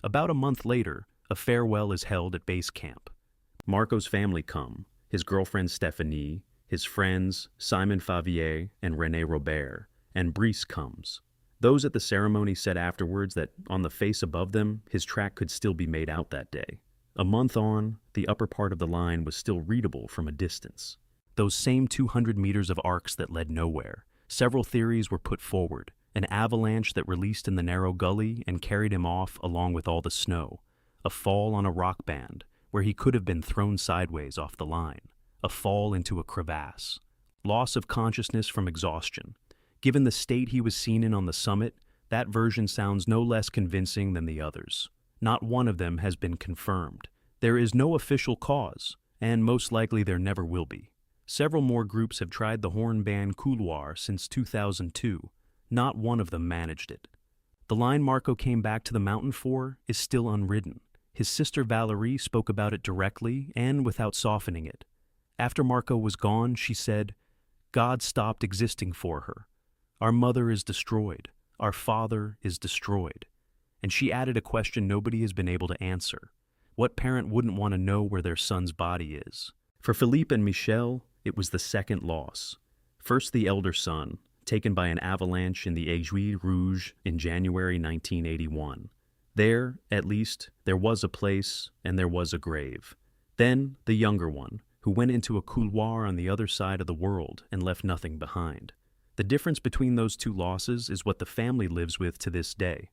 About a month later, a farewell is held at base camp. Marco's family come, his girlfriend Stephanie, his friends Simon Favier and René Robert, and Brice comes. Those at the ceremony said afterwards that on the face above them, his track could still be made out that day. A month on, the upper part of the line was still readable from a distance. Those same 200 meters of arcs that led nowhere. Several theories were put forward. An avalanche that released in the narrow gully and carried him off along with all the snow. A fall on a rock band, where he could have been thrown sideways off the line. A fall into a crevasse. Loss of consciousness from exhaustion. Given the state he was seen in on the summit, that version sounds no less convincing than the others. Not one of them has been confirmed. There is no official cause, and most likely there never will be. Several more groups have tried the Hornbein Couloir since 2002. Not one of them managed it. The line Marco came back to the mountain for is still unwritten. His sister Valerie spoke about it directly and without softening it. After Marco was gone, she said, "God stopped existing for her. Our mother is destroyed. Our father is destroyed." And she added a question nobody has been able to answer. What parent wouldn't want to know where their son's body is? For Philippe and Michel, it was the second loss. First the elder son, taken by an avalanche in the Aiguille Rouge in January 1981. There, at least, there was a place and there was a grave. Then the younger one, who went into a couloir on the other side of the world and left nothing behind. The difference between those two losses is what the family lives with to this day.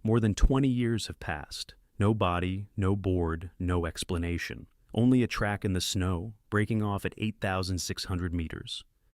More than 20 years have passed. No body, no board, no explanation. Only a track in the snow, breaking off at 8,600 meters.